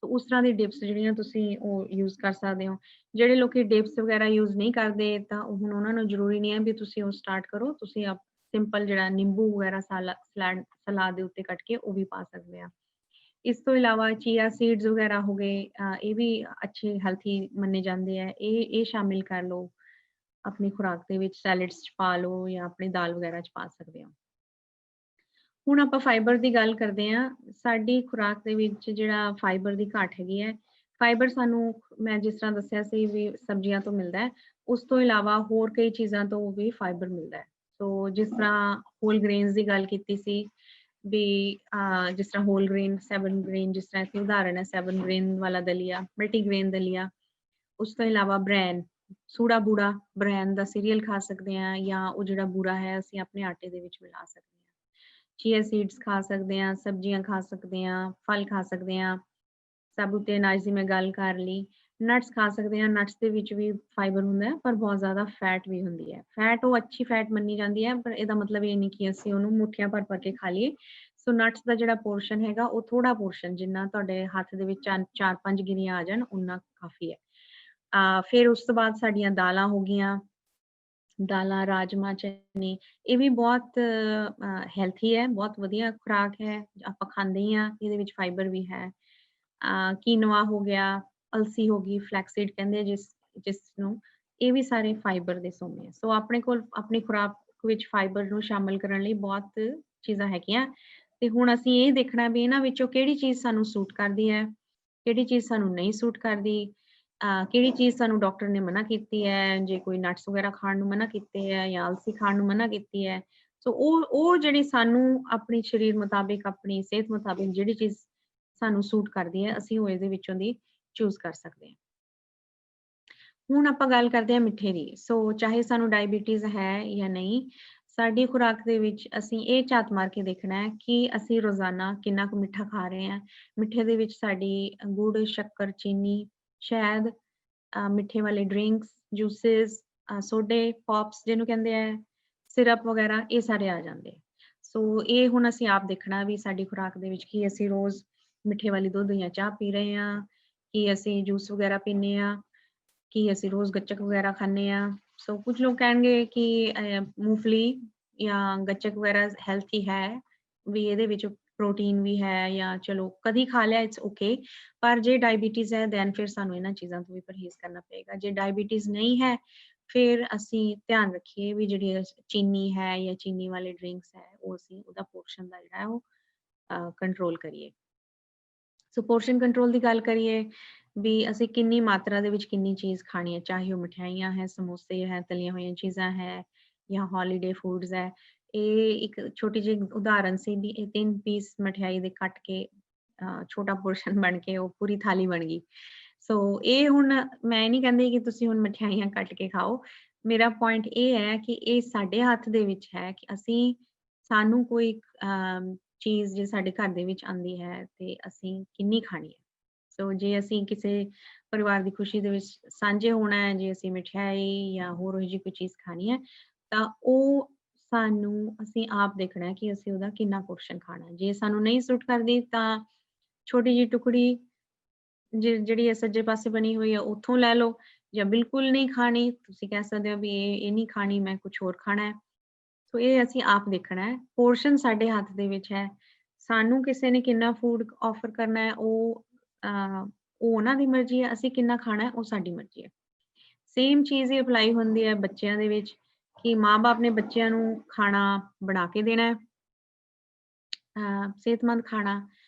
ਉਸ ਤਰ੍ਹਾਂ ਦੀ ਡਿਪਸ ਜਿਹੜੀਆਂ ਤੁਸੀਂ ਉਹ ਯੂਜ਼ ਕਰ ਸਕਦੇ ਹੋ। ਜਿਹੜੇ ਲੋਕੀ ਡਿਪਸ ਵਗੈਰਾ ਯੂਜ਼ ਨਹੀਂ ਕਰਦੇ ਤਾਂ ਹੁਣ ਉਹਨਾਂ ਨੂੰ ਜ਼ਰੂਰੀ ਨਹੀਂ ਹੈ ਵੀ ਤੁਸੀਂ ਉਹ ਸਟਾਰਟ ਕਰੋ। ਤੁਸੀਂ ਸਿੰਪਲ ਜਿਹੜਾ ਨਿੰਬੂ ਵਗੈਰਾ ਸਲਾਦ ਦੇ ਉੱਤੇ ਕੱਟ ਕੇ ਉਹ ਵੀ ਪਾ ਸਕਦੇ ਆ। ਇਸ ਤੋਂ ਇਲਾਵਾ ਚੀਆ ਸੀਡਸ ਵਗੈਰਾ ਹੋ ਗਏ, ਇਹ ਵੀ ਅੱਛੇ ਹੈਲਥੀ ਮੰਨੇ ਜਾਂਦੇ ਆ। ਇਹ ਸ਼ਾਮਿਲ ਕਰ ਲਓ ਆਪਣੀ ਖੁਰਾਕ ਦੇ ਵਿੱਚ, ਸੈਲਡਸ 'ਚ ਪਾ ਲਓ ਜਾਂ ਆਪਣੀ ਦਾਲ ਵਗੈਰਾ 'ਚ ਪਾ ਸਕਦੇ ਹੋ। ਹੁਣ ਆਪਾਂ ਫਾਈਬਰ ਦੀ ਗੱਲ ਕਰਦੇ ਹਾਂ। ਸਾਡੀ ਖੁਰਾਕ ਦੇ ਵਿੱਚ ਜਿਹੜਾ ਫਾਈਬਰ ਦੀ ਘਾਟ ਹੈਗੀ ਹੈ, ਫਾਈਬਰ ਸਾਨੂੰ ਮੈਂ ਜਿਸ ਤਰ੍ਹਾਂ ਦੱਸਿਆ ਸੀ ਵੀ ਸਬਜ਼ੀਆਂ ਤੋਂ ਮਿਲਦਾ ਹੈ, ਉਸ ਤੋਂ ਇਲਾਵਾ ਹੋਰ ਕਈ ਚੀਜ਼ਾਂ ਤੋਂ ਵੀ ਫਾਈਬਰ ਮਿਲਦਾ ਹੈ। ਸੋ ਜਿਸ ਤਰ੍ਹਾਂ ਹੋਲ ਗ੍ਰੇਨਸ ਦੀ ਗੱਲ ਕੀਤੀ ਸੀ ਵੀ ਜਿਸ ਤਰ੍ਹਾਂ ਹੋਲ ਗ੍ਰੇਨ, 7 ਗ੍ਰੇਨ, ਜਿਸ ਤਰ੍ਹਾਂ ਇੱਥੇ ਉਦਾਹਰਨ ਹੈ 7 ਗ੍ਰੇਨ ਵਾਲਾ ਦਲੀਆ, ਮਲਟੀਗ੍ਰੇਨ ਦਲੀਆ। ਉਸ ਤੋਂ ਇਲਾਵਾ ਬ੍ਰੈਨ, ਸੂੜਾ ਬੂੜਾ ਬ੍ਰੈਨ ਦਾ ਸੀਰੀਅਲ ਖਾ ਸਕਦੇ ਹਾਂ, ਜਾਂ ਉਹ ਜਿਹੜਾ ਬੂੜਾ ਹੈ ਅਸੀਂ ਆਪਣੇ ਆਟੇ ਦੇ ਵਿੱਚ ਮਿਲਾ ਸਕਦੇ ਹਾਂ। ਚੀਆ ਸੀਡਸ ਖਾ ਸਕਦੇ ਹਾਂ, ਸਬਜ਼ੀਆਂ ਖਾ ਸਕਦੇ ਹਾਂ, ਫਲ ਖਾ ਸਕਦੇ ਹਾਂ। ਸਾਬੂਤੇ ਅਨਾਜ ਦੀ ਮੈਂ ਗੱਲ ਕਰ ਲਈ। ਨਟਸ ਖਾ ਸਕਦੇ ਹਾਂ, ਨਟਸ ਦੇ ਵਿੱਚ ਵੀ ਫਾਈਬਰ ਹੁੰਦਾ ਹੈ, ਪਰ ਬਹੁਤ ਜ਼ਿਆਦਾ ਫੈਟ ਵੀ ਹੁੰਦੀ ਹੈ। ਫੈਟ ਉਹ ਅੱਛੀ ਫੈਟ ਮੰਨੀ ਜਾਂਦੀ ਹੈ, ਪਰ ਇਹਦਾ ਮਤਲਬ ਇਹ ਨਹੀਂ ਕਿ ਅਸੀਂ ਉਹਨੂੰ ਮੁੱਠੀਆਂ ਭਰ ਕੇ ਖਾ ਲਈਏ। ਸੋ ਨਟਸ ਦਾ ਜਿਹੜਾ ਪੋਰਸ਼ਨ ਹੈਗਾ, ਉਹ ਥੋੜਾ ਪੋਰਸ਼ਨ, ਜਿੰਨਾ ਤੁਹਾਡੇ ਹੱਥ ਦੇ ਵਿੱਚ 4-5 ਗਿਰੀਆਂ ਆ ਜਾਣ ਉਨਾ ਕਾਫੀ ਹੈ। ਫਿਰ ਉਸ ਤੋਂ ਬਾਅਦ ਸਾਡੀਆਂ ਦਾਲਾਂ ਹੋ ਗਈਆਂ, ਦਾਲਾਂ, ਰਾਜਮਾ, ਚਨੇ, ਇਹ ਵੀ ਬਹੁਤ ਹੈਲਥੀ ਹੈ, ਬਹੁਤ ਵਧੀਆ ਖੁਰਾਕ ਹੈ, ਆਪਾਂ ਖਾਂਦੇ ਹੀ ਹਾਂ, ਇਹਦੇ ਵਿੱਚ ਫਾਈਬਰ ਵੀ ਹੈ। ਕੀਨੋਆ ਹੋ ਗਿਆ, ਅਲਸੀ ਹੋ ਗਈ, ਫਲੈਕਸੀਡ ਕਹਿੰਦੇ ਜਿਸ ਨੂੰ, ਇਹ ਵੀ ਸਾਰੇ ਫਾਈਬਰ ਦੇ ਸੋਮੇ ਆ। ਸੋ ਆਪਣੇ ਕੋਲ ਆਪਣੀ ਖੁਰਾਕ ਵਿੱਚ ਫਾਈਬਰ ਨੂੰ ਸ਼ਾਮਿਲ ਕਰਨ ਲਈ ਬਹੁਤ ਚੀਜ਼ਾਂ ਹੈਗੀਆਂ, ਤੇ ਹੁਣ ਅਸੀਂ ਇਹ ਦੇਖਣਾ ਵੀ ਇਹਨਾਂ ਵਿੱਚੋਂ ਕਿਹੜੀ ਚੀਜ਼ ਸਾਨੂੰ ਸੂਟ ਕਰਦੀ ਹੈ, ਕਿਹੜੀ ਚੀਜ਼ ਸਾਨੂੰ ਨਹੀਂ ਸੂਟ ਕਰਦੀ, ਕਿਹੜੀ ਚੀਜ਼ ਸਾਨੂੰ ਡਾਕਟਰ ਨੇ ਮਨਾ ਕੀਤੀ ਹੈ, ਜੇ ਕੋਈ ਨਟਸ ਵਗੈਰਾ ਖਾਣ ਨੂੰ ਮਨਾ ਕੀਤੇ ਹੈ ਜਾਂ ਅਲਸੀ ਖਾਣ ਨੂੰ ਮਨਾ ਕੀਤੀ ਹੈ। ਸੋ ਉਹ ਜਿਹੜੀ ਸਾਨੂੰ ਆਪਣੇ ਸਰੀਰ ਮੁਤਾਬਿਕ, ਆਪਣੀ ਸਿਹਤ ਮੁਤਾਬਿਕ ਜਿਹੜੀ ਚੀਜ਼ ਸਾਨੂੰ ਸੂਟ ਕਰਦੀ ਹੈ, ਅਸੀਂ ਉਹ ਇਹਦੇ ਵਿੱਚੋਂ ਦੀ ਚੂਜ਼ ਕਰ ਸਕਦੇ ਹਾਂ। ਹੁਣ ਆਪਾਂ ਗੱਲ ਕਰਦੇ ਹਾਂ ਮਿੱਠੇ ਦੀ। ਸੋ ਚਾਹੇ ਸਾਨੂੰ ਡਾਇਬੀਟੀਜ਼ ਹੈ ਜਾਂ ਨਹੀਂ, ਸਾਡੀ ਖੁਰਾਕ ਦੇ ਵਿੱਚ ਅਸੀਂ ਇਹ ਝਾਤ ਮਾਰ ਕੇ ਦੇਖਣਾ ਹੈ ਕਿ ਅਸੀਂ ਰੋਜ਼ਾਨਾ ਕਿੰਨਾ ਕੁ ਮਿੱਠਾ ਖਾ ਰਹੇ ਹਾਂ। ਮਿੱਠੇ ਦੇ ਵਿੱਚ ਸਾਡੀ ਗੁੜ, ਸ਼ੱਕਰ, ਚੀਨੀ, ਸ਼ਹਿਦ, ਮਿੱਠੇ ਵਾਲੇ ਡਰਿੰਕਸ, ਜੂਸਿਸ, ਸੋਡੇ, ਪੌਪਸ ਜਿਹਨੂੰ ਕਹਿੰਦੇ ਆ, ਸਿਰਪ ਵਗੈਰਾ ਇਹ ਸਾਰੇ ਆ ਜਾਂਦੇ। ਸੋ ਇਹ ਹੁਣ ਅਸੀਂ ਆਪ ਦੇਖਣਾ ਵੀ ਸਾਡੀ ਖੁਰਾਕ ਦੇ ਵਿੱਚ ਕੀ ਅਸੀਂ ਰੋਜ਼ ਮਿੱਠੇ ਵਾਲੀ ਦੁੱਧ ਜਾਂ ਚਾਹ ਪੀ ਰਹੇ ਹਾਂ, ਕੀ ਅਸੀਂ ਜੂਸ ਵਗੈਰਾ ਪੀਂਦੇ ਹਾਂ, ਕੀ ਅਸੀਂ ਰੋਜ਼ ਗੱਚਕ ਵਗੈਰਾ ਖਾਂਦੇ ਹਾਂ। ਸੋ ਕੁਝ ਲੋਕ ਕਹਿਣਗੇ ਕਿ ਮੂੰਗਫਲੀ ਜਾਂ ਗੱਚਕ ਵਗੈਰਾ ਹੈਲਥੀ ਹੈ, ਵੀ ਇਹਦੇ ਵਿੱਚ ਪ੍ਰੋਟੀਨ ਵੀ ਹੈ, ਜਾਂ ਚਲੋ ਕਦੀ ਖਾ ਲਿਆ ਇਟਸ ਓਕੇ। ਪਰ ਜੇ ਡਾਇਬੀਟੀਜ਼ ਹੈ ਦੈਨ ਫਿਰ ਸਾਨੂੰ ਇਹਨਾਂ ਚੀਜ਼ਾਂ ਤੋਂ ਵੀ ਪਰਹੇਜ਼ ਕਰਨਾ ਪਏਗਾ। ਜੇ ਡਾਇਬੀਟੀਜ਼ ਨਹੀਂ ਹੈ ਫਿਰ ਅਸੀਂ ਧਿਆਨ ਰੱਖੀਏ ਵੀ ਜਿਹੜੀ ਚੀਨੀ ਹੈ ਜਾਂ ਚੀਨੀ ਵਾਲੇ ਡਰਿੰਕਸ ਹੈ ਉਹ ਅਸੀਂ ਉਹਦਾ ਪੋਰਸ਼ਨ ਦਾ ਜਿਹੜਾ ਹੈ ਉਹ ਕੰਟਰੋਲ ਕਰੀਏ। ਸੋ ਪੋਰਸ਼ਨ ਕੰਟਰੋਲ ਦੀ ਗੱਲ ਕਰੀਏ ਵੀ ਅਸੀਂ ਕਿੰਨੀ ਮਾਤਰਾ ਦੇ ਵਿੱਚ ਕਿੰਨੀ ਚੀਜ਼ ਖਾਣੀ ਹੈ, ਚਾਹੇ ਉਹ ਮਠਿਆਈਆਂ ਹੈ, ਸਮੋਸੇ ਹੈ, ਤਲੀਆਂ ਹੋਈਆਂ ਚੀਜ਼ਾਂ ਹੈ ਜਾਂ ਹੌਲੀਡੇ ਫੂਡਸ ਹੈ। ਇਹ ਇੱਕ ਛੋਟੀ ਜਿਹੀ ਉਦਾਹਰਨ ਸੀ ਵੀ ਇਹ 3 ਪੀਸ ਮਠਿਆਈ ਦੇ ਕੱਟ ਕੇ ਛੋਟਾ ਪੋਰਸ਼ਨ ਬਣ ਕੇ ਉਹ ਪੂਰੀ ਥਾਲੀ ਬਣ ਗਈ। ਸੋ ਇਹ ਹੁਣ ਮੈਂ ਨਹੀਂ ਕਹਿੰਦੀ ਕਿ ਤੁਸੀਂ ਹੁਣ ਮਠਿਆਈਆਂ ਕੱਟ ਕੇ ਖਾਓ। ਮੇਰਾ ਪੁਆਇੰਟ ਇਹ ਹੈ ਕਿ ਇਹ ਸਾਡੇ ਹੱਥ ਦੇ ਵਿੱਚ ਹੈ ਕਿ ਅਸੀਂ ਸਾਨੂੰ ਕੋਈ ਚੀਜ਼ ਜੇ ਸਾਡੇ ਘਰ ਦੇ ਵਿੱਚ ਆਉਂਦੀ ਹੈ ਤੇ ਅਸੀਂ ਕਿੰਨੀ ਖਾਣੀ ਹੈ। ਸੋ ਜੇ ਅਸੀਂ ਕਿਸੇ ਪਰਿਵਾਰ ਦੀ ਖੁਸ਼ੀ ਦੇ ਵਿੱਚ ਸਾਂਝੇ ਹੋਣਾ ਹੈ, ਜੇ ਅਸੀਂ ਮਠਿਆਈ ਜਾਂ ਹੋਰ ਜਿਹੀ ਕੋਈ ਚੀਜ਼ ਖਾਣੀ ਹੈ ਤਾਂ ਉਹ ਸਾਨੂੰ ਅਸੀਂ ਆਪ ਦੇਖਣਾ ਹੈ ਕਿ ਅਸੀਂ ਉਹਦਾ ਕਿੰਨਾ ਪੋਰਸ਼ਨ ਖਾਣਾ ਹੈ। ਜੇ ਸਾਨੂੰ ਨਹੀਂ ਸੂਟ ਕਰਦੀ ਤਾਂ ਛੋਟੀ ਜਿਹੀ ਟੁਕੜੀ ਜਿਹੜੀ ਹੈ ਸੱਜੇ ਪਾਸੇ ਬਣੀ ਹੋਈ ਹੈ ਉੱਥੋਂ ਲੈ ਲਓ, ਜਾਂ ਬਿਲਕੁਲ ਨਹੀਂ ਖਾਣੀ ਤੁਸੀਂ ਕਹਿ ਸਕਦੇ ਹੋ ਵੀ ਇਹ ਨਹੀਂ ਖਾਣੀ, ਮੈਂ ਕੁਝ ਹੋਰ ਖਾਣਾ ਹੈ। ਸੋ ਇਹ ਅਸੀਂ ਆਪ ਦੇਖਣਾ ਹੈ। ਪੋਰਸ਼ਨ ਸਾਡੇ ਹੱਥ ਦੇ ਵਿੱਚ ਹੈ। ਸਾਨੂੰ ਕਿਸੇ ਨੇ ਕਿੰਨਾ ਫੂਡ ਆਫਰ ਕਰਨਾ ਹੈ ਉਹ ਉਹਨਾਂ ਦੀ ਮਰਜ਼ੀ ਹੈ, ਅਸੀਂ ਕਿੰਨਾ ਖਾਣਾ ਹੈ ਉਹ ਸਾਡੀ ਮਰਜ਼ੀ ਹੈ। ਸੇਮ ਚੀਜ਼ ਹੀ ਅਪਲਾਈ ਹੁੰਦੀ ਹੈ ਬੱਚਿਆਂ ਦੇ ਵਿੱਚ ਕਿ ਮਾਂ-ਬਾਪ ਨੇ ਬੱਚਿਆਂ ਨੂੰ ਖਾਣਾ ਬਣਾ ਕੇ ਦੇਣਾ ਹੈ, ਸਿਹਤਮੰਦ ਖਾਣਾ।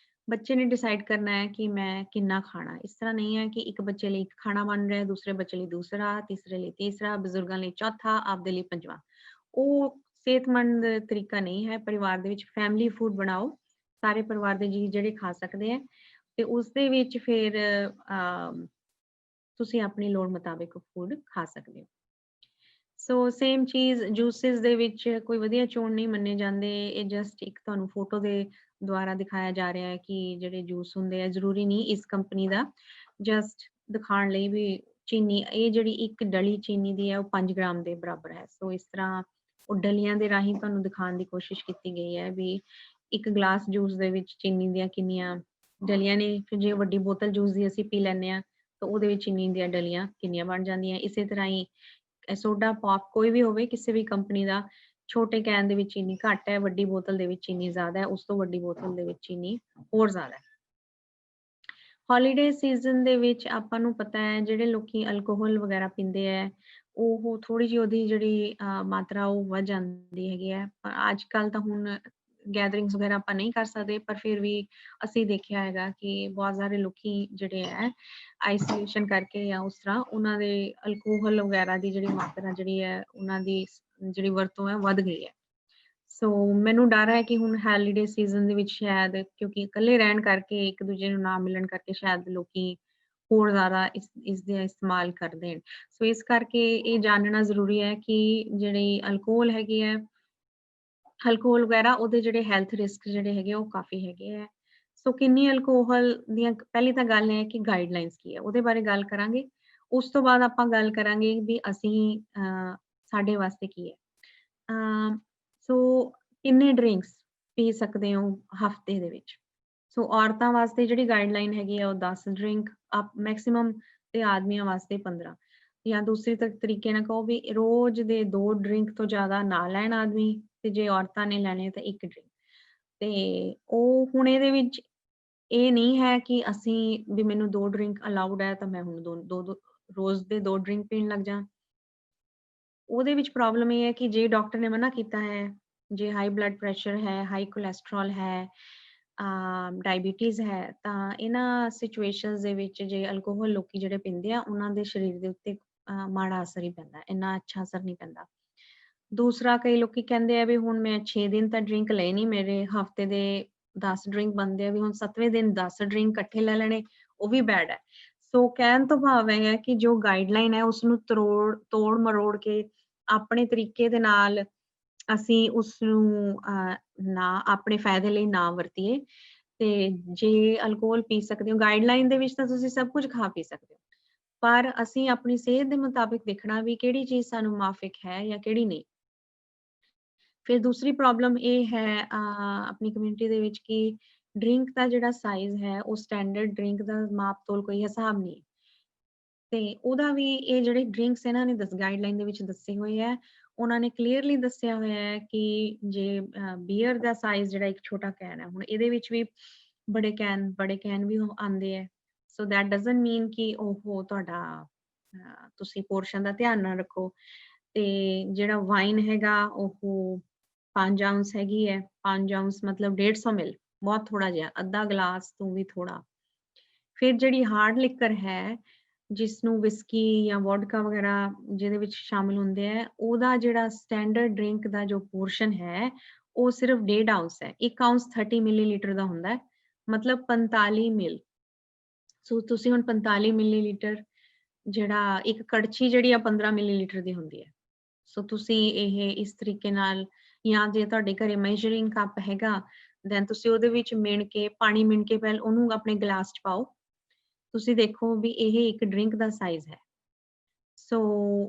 ਬੱਚੇ ਨੇ ਡਿਸਾਈਡ ਕਰਨਾ ਹੈ ਕਿ ਮੈਂ ਕਿੰਨਾ ਖਾਣਾ। ਇਸ ਤਰ੍ਹਾਂ ਨਹੀਂ ਹੈ ਕਿ ਇੱਕ ਬੱਚੇ ਲਈ ਇੱਕ ਖਾਣਾ ਬਣ ਰਿਹਾ, ਦੂਸਰੇ ਬੱਚੇ ਲਈ ਦੂਸਰਾ, ਤੀਸਰੇ ਲਈ ਤੀਸਰਾ, ਬਜ਼ੁਰਗਾਂ ਲਈ ਚੌਥਾ, ਆਪਦੇ ਲਈ ਪੰਜਵਾਂ। ਉਹ ਸਿਹਤਮੰਦ ਤਰੀਕਾ ਨਹੀਂ ਹੈ। ਪਰਿਵਾਰ ਦੇ ਵਿੱਚ ਫੈਮਿਲੀ ਫੂਡ ਬਣਾਓ, ਸਾਰੇ ਪਰਿਵਾਰ ਦੇ ਜੀਅ ਜਿਹੜੇ ਖਾ ਸਕਦੇ ਆ ਤੇ ਉਸਦੇ ਵਿੱਚ ਫਿਰ ਤੁਸੀਂ ਆਪਣੀ ਲੋੜ ਮੁਤਾਬਿਕ ਫੂਡ ਖਾ ਸਕਦੇ ਹੋ। ਸੋ ਸੇਮ ਚੀਜ਼ ਜੂਸਿਸ ਦੇ ਵਿੱਚ ਕੋਈ ਵਧੀਆ ਚੋਣ ਨਹੀਂ ਮੰਨੇ ਜਾਂਦੇ। ਇਹ ਜਸਟ ਇੱਕ ਤੁਹਾਨੂੰ ਫੋਟੋ ਦੇ ਦੁਆਰਾ ਦਿਖਾਇਆ ਜਾ ਰਿਹਾ ਹੈ ਕਿ ਜਿਹੜੇ ਜੂਸ ਹੁੰਦੇ ਆ ਜ਼ਰੂਰੀ ਨਹੀਂ ਇਸ ਕੰਪਨੀ ਦਾ, ਜਸਟ ਦਿਖਾਉਣ ਲਈ ਵੀ ਚੀਨੀ ਇਹ ਜਿਹੜੀ ਇੱਕ ਡਲੀ ਚੀਨੀ ਦੀ ਹੈ ਉਹ 5 ਗ੍ਰਾਮ ਦੇ ਬਰਾਬਰ ਹੈ। ਸੋ ਇਸ ਤਰ੍ਹਾਂ ਉਹ ਡਲੀਆਂ ਦੇ ਰਾਹੀਂ ਤੁਹਾਨੂੰ ਦਿਖਾਉਣ ਦੀ ਕੋਸ਼ਿਸ਼ ਕੀਤੀ ਗਈ ਹੈ ਵੀ ਇੱਕ ਗਲਾਸ ਜੂਸ ਦੇ ਵਿੱਚ ਚੀਨੀ ਦੀਆਂ ਕਿੰਨੀਆਂ ਡਲੀਆਂ ਨੇ। ਫਿਰ ਜੇ ਵੱਡੀ ਬੋਤਲ ਜੂਸ ਦੀ ਅਸੀਂ ਪੀ ਲੈਂਦੇ ਹਾਂ ਤਾਂ ਉਹਦੇ ਵਿੱਚ ਚੀਨੀ ਦੀਆਂ ਡਲੀਆਂ ਕਿੰਨੀਆਂ ਬਣ ਜਾਂਦੀਆਂ। ਇਸੇ ਤਰ੍ਹਾਂ ਹੀ ਸੋਡਾ ਪੌਪ ਕੋਈ ਵੀ ਹੋਵੇ ਕਿਸੇ ਵੀ ਕੰਪਨੀ ਦਾ, ਛੋਟੇ ਕੈਨ ਦੇ ਵਿੱਚ ਚੀਨੀ ਘੱਟ ਹੈ, ਵੱਡੀ ਬੋਤਲ ਦੇ ਵਿੱਚ ਚੀਨੀ ਜ਼ਿਆਦਾ ਹੈ, ਉਸ ਤੋਂ ਵੱਡੀ ਬੋਤਲ ਦੇ ਵਿੱਚ ਚੀਨੀ ਹੋਰ ਜ਼ਿਆਦਾ ਹੈ। ਹੌਲੀਡੇ ਸੀਜ਼ਨ ਦੇ ਵਿੱਚ ਆਪਾਂ ਨੂੰ ਪਤਾ ਹੈ ਜਿਹੜੇ ਲੋਕੀ ਅਲਕੋਹਲ ਵਗੈਰਾ ਪੀਂਦੇ ਹੈ ਉਹ ਥੋੜੀ ਜਿਹੀ ਉਹਦੀ ਜਿਹੜੀ ਮਾਤਰਾ ਉਹ ਵੱਧ ਜਾਂਦੀ ਹੈਗੀ ਹੈ। ਪਰ ਅੱਜ ਕੱਲ ਤਾਂ ਹੁਣ ਗੈਦਰਿੰਗਸ ਵਗੈਰਾ ਆਪਾਂ ਨਹੀਂ ਕਰ ਸਕਦੇ, ਪਰ ਫਿਰ ਵੀ ਅਸੀਂ ਦੇਖਿਆ ਹੈਗਾ ਕਿ ਬਹੁਤ ਸਾਰੇ ਲੋਕੀ ਜਿਹੜੇ ਹੈ ਆਈਸੋਲੇਸ਼ਨ ਕਰਕੇ ਜਾਂ ਉਸ ਤਰ੍ਹਾਂ ਉਹਨਾਂ ਦੇ ਅਲਕੋਹਲ ਵਗੈਰਾ ਦੀ ਜਿਹੜੀ ਮਾਤਰਾ ਜਿਹੜੀ ਹੈ ਉਹਨਾਂ ਦੀ ਜਿਹੜੀ ਵਰਤੋਂ ਹੈ ਵੱਧ ਗਈ ਹੈ। ਸੋ ਮੈਨੂੰ ਡਰ ਹੈ ਕਿ ਹੁਣ ਹੌਲੀਡੇ ਸੀਜ਼ਨ ਦੇ ਵਿੱਚ ਸ਼ਾਇਦ ਕਿਉਂਕਿ ਇਕੱਲੇ ਰਹਿਣ ਕਰਕੇ ਇੱਕ ਦੂਜੇ ਨੂੰ ਨਾ ਮਿਲਣ ਕਰਕੇ ਸ਼ਾਇਦ ਲੋਕੀ ਹੋਰ ਜ਼ਿਆਦਾ ਇਸ ਦਾ ਇਸਤੇਮਾਲ ਕਰਦੇ ਨੇ। ਸੋ ਇਸ ਕਰਕੇ ਇਹ ਜਾਣਨਾ ਜ਼ਰੂਰੀ ਹੈ ਕਿ ਜਿਹੜੀ ਅਲਕੋਹਲ ਹੈਗੀ ਹੈ, ਅਲਕੋਹਲ ਵਗੈਰਾ ਉਹਦੇ ਜਿਹੜੇ ਹੈਲਥ ਰਿਸਕ ਜਿਹੜੇ ਹੈਗੇ ਉਹ ਕਾਫੀ ਹੈਗੇ ਹੈ। ਸੋ ਕਿੰਨੀ ਅਲਕੋਹਲ ਦੀਆਂ ਪਹਿਲੀ ਤਾਂ ਗੱਲ ਹੈ ਕਿ ਗਾਈਡਲਾਈਨਸ ਕੀ ਹੈ ਉਹਦੇ ਬਾਰੇ ਗੱਲ ਕਰਾਂਗੇ। ਉਸ ਤੋਂ ਬਾਅਦ ਆਪਾਂ ਗੱਲ ਕਰਾਂਗੇ ਵੀ ਅਸੀਂ ਸਾਡੇ ਵਾਸਤੇ ਕੀ ਹੈ। ਸੋ ਕਿੰਨੇ ਡਰਿੰਕਸ ਪੀ ਸਕਦੇ ਹੋ ਹਫਤੇ ਦੇ ਵਿੱਚ। ਸੋ ਔਰਤਾਂ ਵਾਸਤੇ ਜਿਹੜੀ ਗਾਈਡਲਾਈਨ ਹੈਗੀ ਆ ਉਹ 10 ਡਰਿੰਕ ਅਪ ਮੈਕਸਿਮਮ ਤੇ ਆਦਮੀਆਂ ਵਾਸਤੇ 15। ਜਾਂ ਦੂਸਰੀ ਤਰੀਕੇ ਨਾਲ ਕਹੋ ਵੀ ਰੋਜ਼ ਦੇ 2 ਡਰਿੰਕ ਤੋਂ ਜ਼ਿਆਦਾ ਨਾ ਲੈਣ ਆਦਮੀ, ਤੇ ਜੇ ਔਰਤਾਂ ਨੇ ਲੈਣੇ ਤਾਂ 1 ਡਰਿੰਕ। ਤੇ ਉਹ ਹੁਣ ਇਹਦੇ ਵਿੱਚ ਇਹ ਨਹੀਂ ਹੈ ਕਿ ਅਸੀਂ ਵੀ ਮੈਨੂੰ 2 ਡਰਿੰਕ ਅਲਾਉਡ ਹੈ ਤਾਂ ਮੈਂ ਹੁਣ ਦੋ ਰੋਜ਼ ਦੇ 2 ਡਰਿੰਕ ਪੀਣ ਲੱਗ ਜਾ। ਉਹਦੇ ਵਿੱਚ ਪ੍ਰੋਬਲਮ ਇਹ ਹੈ ਕਿ ਜੇ ਡਾਕਟਰ ਨੇ ਮਨਾ ਕੀਤਾ ਹੈ, ਜੇ ਹਾਈ ਬਲੱਡ ਪ੍ਰੈਸ਼ਰ ਹੈ, ਹਾਈ ਕੋਲੇਸਟ੍ਰੋਲ ਹੈ, ਡਾਇਬੀਟੀਜ਼ ਹੈ, ਤਾਂ ਇਹਨਾਂ ਸਿਚੁਏਸ਼ਨਸ ਦੇ ਵਿੱਚ ਜੇ ਅਲਕੋਹਲ ਲੋਕੀ ਜਿਹੜੇ ਪੀਂਦੇ ਆ ਉਹਨਾਂ ਦੇ ਸਰੀਰ ਦੇ ਉੱਤੇ ਮਾੜਾ ਅਸਰ ਹੀ ਪੈਂਦਾ, ਇੰਨਾ ਅੱਛਾ ਅਸਰ ਨਹੀਂ ਪੈਂਦਾ। ਦੂਸਰਾ ਕਈ ਲੋਕੀ ਕਹਿੰਦੇ ਆ ਵੀ ਹੁਣ ਮੈਂ 6 ਦਿਨ ਤਾਂ ਡਰਿੰਕ ਲਏ ਨਹੀਂ, ਮੇਰੇ ਹਫਤੇ ਦੇ 10 ਡਰਿੰਕ ਬਣਦੇ ਆ, ਵੀ ਹੁਣ 7ਵੇਂ ਦਿਨ 10 ਡਰਿੰਕ ਇਕੱਠੇ ਲੈ ਲੈਣੇ ਉਹ ਵੀ ਬੈਡ ਹੈ। ਸੋ ਕਹਿਣ ਤੋਂ ਭਾਵ ਇਹ ਹੈ ਕਿ ਜੋ ਗਾਈਡਲਾਈਨ ਹੈ ਉਸਨੂੰ ਤੋੜ ਮਰੋੜ ਕੇ ਆਪਣੇ ਤਰੀਕੇ ਦੇ ਨਾਲ ਅਸੀਂ ਉਸਨੂੰ ਨਾ ਆਪਣੇ ਫਾਇਦੇ ਲਈ ਨਾ ਵਰਤੀਏ। ਤੇ ਜੇ ਅਲਕੋਹਲ ਪੀ ਸਕਦੇ ਹੋ, ਗਾਈਡਲਾਈਨ ਦੇ ਵਿੱਚ ਤਾਂ ਤੁਸੀਂ ਸਭ ਕੁਝ ਖਾ ਪੀ ਸਕਦੇ ਹੋ, ਪਰ ਅਸੀਂ ਆਪਣੀ ਸਿਹਤ ਦੇ ਮੁਤਾਬਿਕ ਦੇਖਣਾ ਵੀ ਕਿਹੜੀ ਚੀਜ਼ ਸਾਨੂੰ ਮਾਫਿਕ ਹੈ ਜਾਂ ਕਿਹੜੀ ਨਹੀਂ। ਫਿਰ ਦੂਸਰੀ ਪ੍ਰੋਬਲਮ ਇਹ ਹੈ ਆਪਣੀ ਕਮਿਊਨਿਟੀ ਦੇ ਵਿੱਚ ਕਿ ਡਰਿੰਕ ਦਾ ਜਿਹੜਾ ਸਾਈਜ਼ ਹੈ, ਉਹ ਸਟੈਂਡਰਡ ਡਰਿੰਕ ਦਾ ਮਾਪ ਤੋਲ ਕੋਈ ਹਿਸਾਬ ਨਹੀਂ ਹੈ। ਤੇ ਉਹਦਾ ਵੀ ਇਹ ਜਿਹੜੇ ਡਰਿੰਕਸ ਇਹਨਾਂ ਨੇ ਗਾਈਡਲਾਈਨ ਦੇ ਵਿੱਚ ਦੱਸੇ ਹੋਏ ਹੈ, ਉਹਨਾਂ ਨੇ ਕਲੀਅਰਲੀ ਦੱਸਿਆ ਹੋਇਆ ਹੈ ਕਿ ਜੇ ਬੀਅਰ ਦਾ ਸਾਈਜ਼ ਜਿਹੜਾ ਇੱਕ ਛੋਟਾ ਕੈਨ ਹੈ, ਹੁਣ ਇਹਦੇ ਵਿੱਚ ਵੀ ਬੜੇ ਕੈਨ ਵੀ ਆਉਂਦੇ ਹੈ। ਸੋ ਦੈਟ ਡਜ਼ਨਟ ਮੀਨ ਕਿ ਉਹ ਤੁਹਾਡਾ ਤੁਸੀਂ ਪੋਰਸ਼ਨ ਦਾ ਧਿਆਨ ਨਾ ਰੱਖੋ। ਤੇ ਜਿਹੜਾ ਵਾਈਨ ਹੈਗਾ ਉਹ 5 ਆਉਂਸ ਹੈਗੀ ਹੈ, 5 ਆਉਂਸ ਮਤਲਬ 150 ਮਿਲ, ਬਹੁਤ ਥੋੜਾ ਜਿਹਾ, ਅੱਧਾ ਗਲਾਸ ਤੋਂ ਵੀ ਥੋੜਾ। ਫਿਰ ਜਿਹੜੀ ਹਾਰਡ ਲਿਕਰ ਹੈ, ਜਿਸ ਨੂੰ ਵਿਸਕੀ ਜਾਂ ਵੋਡਕਾ ਵਗੈਰਾ ਜਿਹਦੇ ਵਿੱਚ ਸ਼ਾਮਿਲ ਹੁੰਦੇ ਹੈ, ਉਹਦਾ ਜਿਹੜਾ ਸਟੈਂਡਰਡ ਡਰਿੰਕ ਦਾ ਜੋ ਪੋਰਸ਼ਨ ਹੈ, ਉਹ ਸਿਰਫ 1.5 ਆਉਂਸ ਹੈ। 1 ਆਉਂਸ 30 ਮਿਲੀਲੀਟਰ ਦਾ ਹੁੰਦਾ ਹੈ, ਮਤਲਬ 45 ਮਿਲ। ਸੋ ਤੁਸੀਂ ਹੁਣ 45 ਮਿਲੀਲੀਟਰ, ਜਿਹੜਾ ਇੱਕ ਕੜਛੀ ਜਿਹੜੀ ਆ 15 ਮਿਲੀਲੀਟਰ ਦੀ ਹੁੰਦੀ ਹੈ। ਸੋ ਤੁਸੀਂ ਇਹ ਇਸ ਤਰੀਕੇ ਨਾਲ, ਜਾਂ ਜੇ ਤੁਹਾਡੇ ਘਰੇ ਮੈਜਰਿੰਗ ਕੱਪ ਹੈਗਾ, ਦੈਨ ਤੁਸੀਂ ਉਹਦੇ ਵਿੱਚ ਪਾਣੀ ਮਿਣ ਕੇ ਪਹਿਲਾਂ ਉਹਨੂੰ ਆਪਣੇ ਗਲਾਸ 'ਚ ਪਾਓ। ਤੁਸੀਂ ਦੇਖੋ ਵੀ ਇਹ ਇੱਕ ਡਰਿੰਕ ਦਾ ਸਾਈਜ਼ ਹੈ। ਸੋ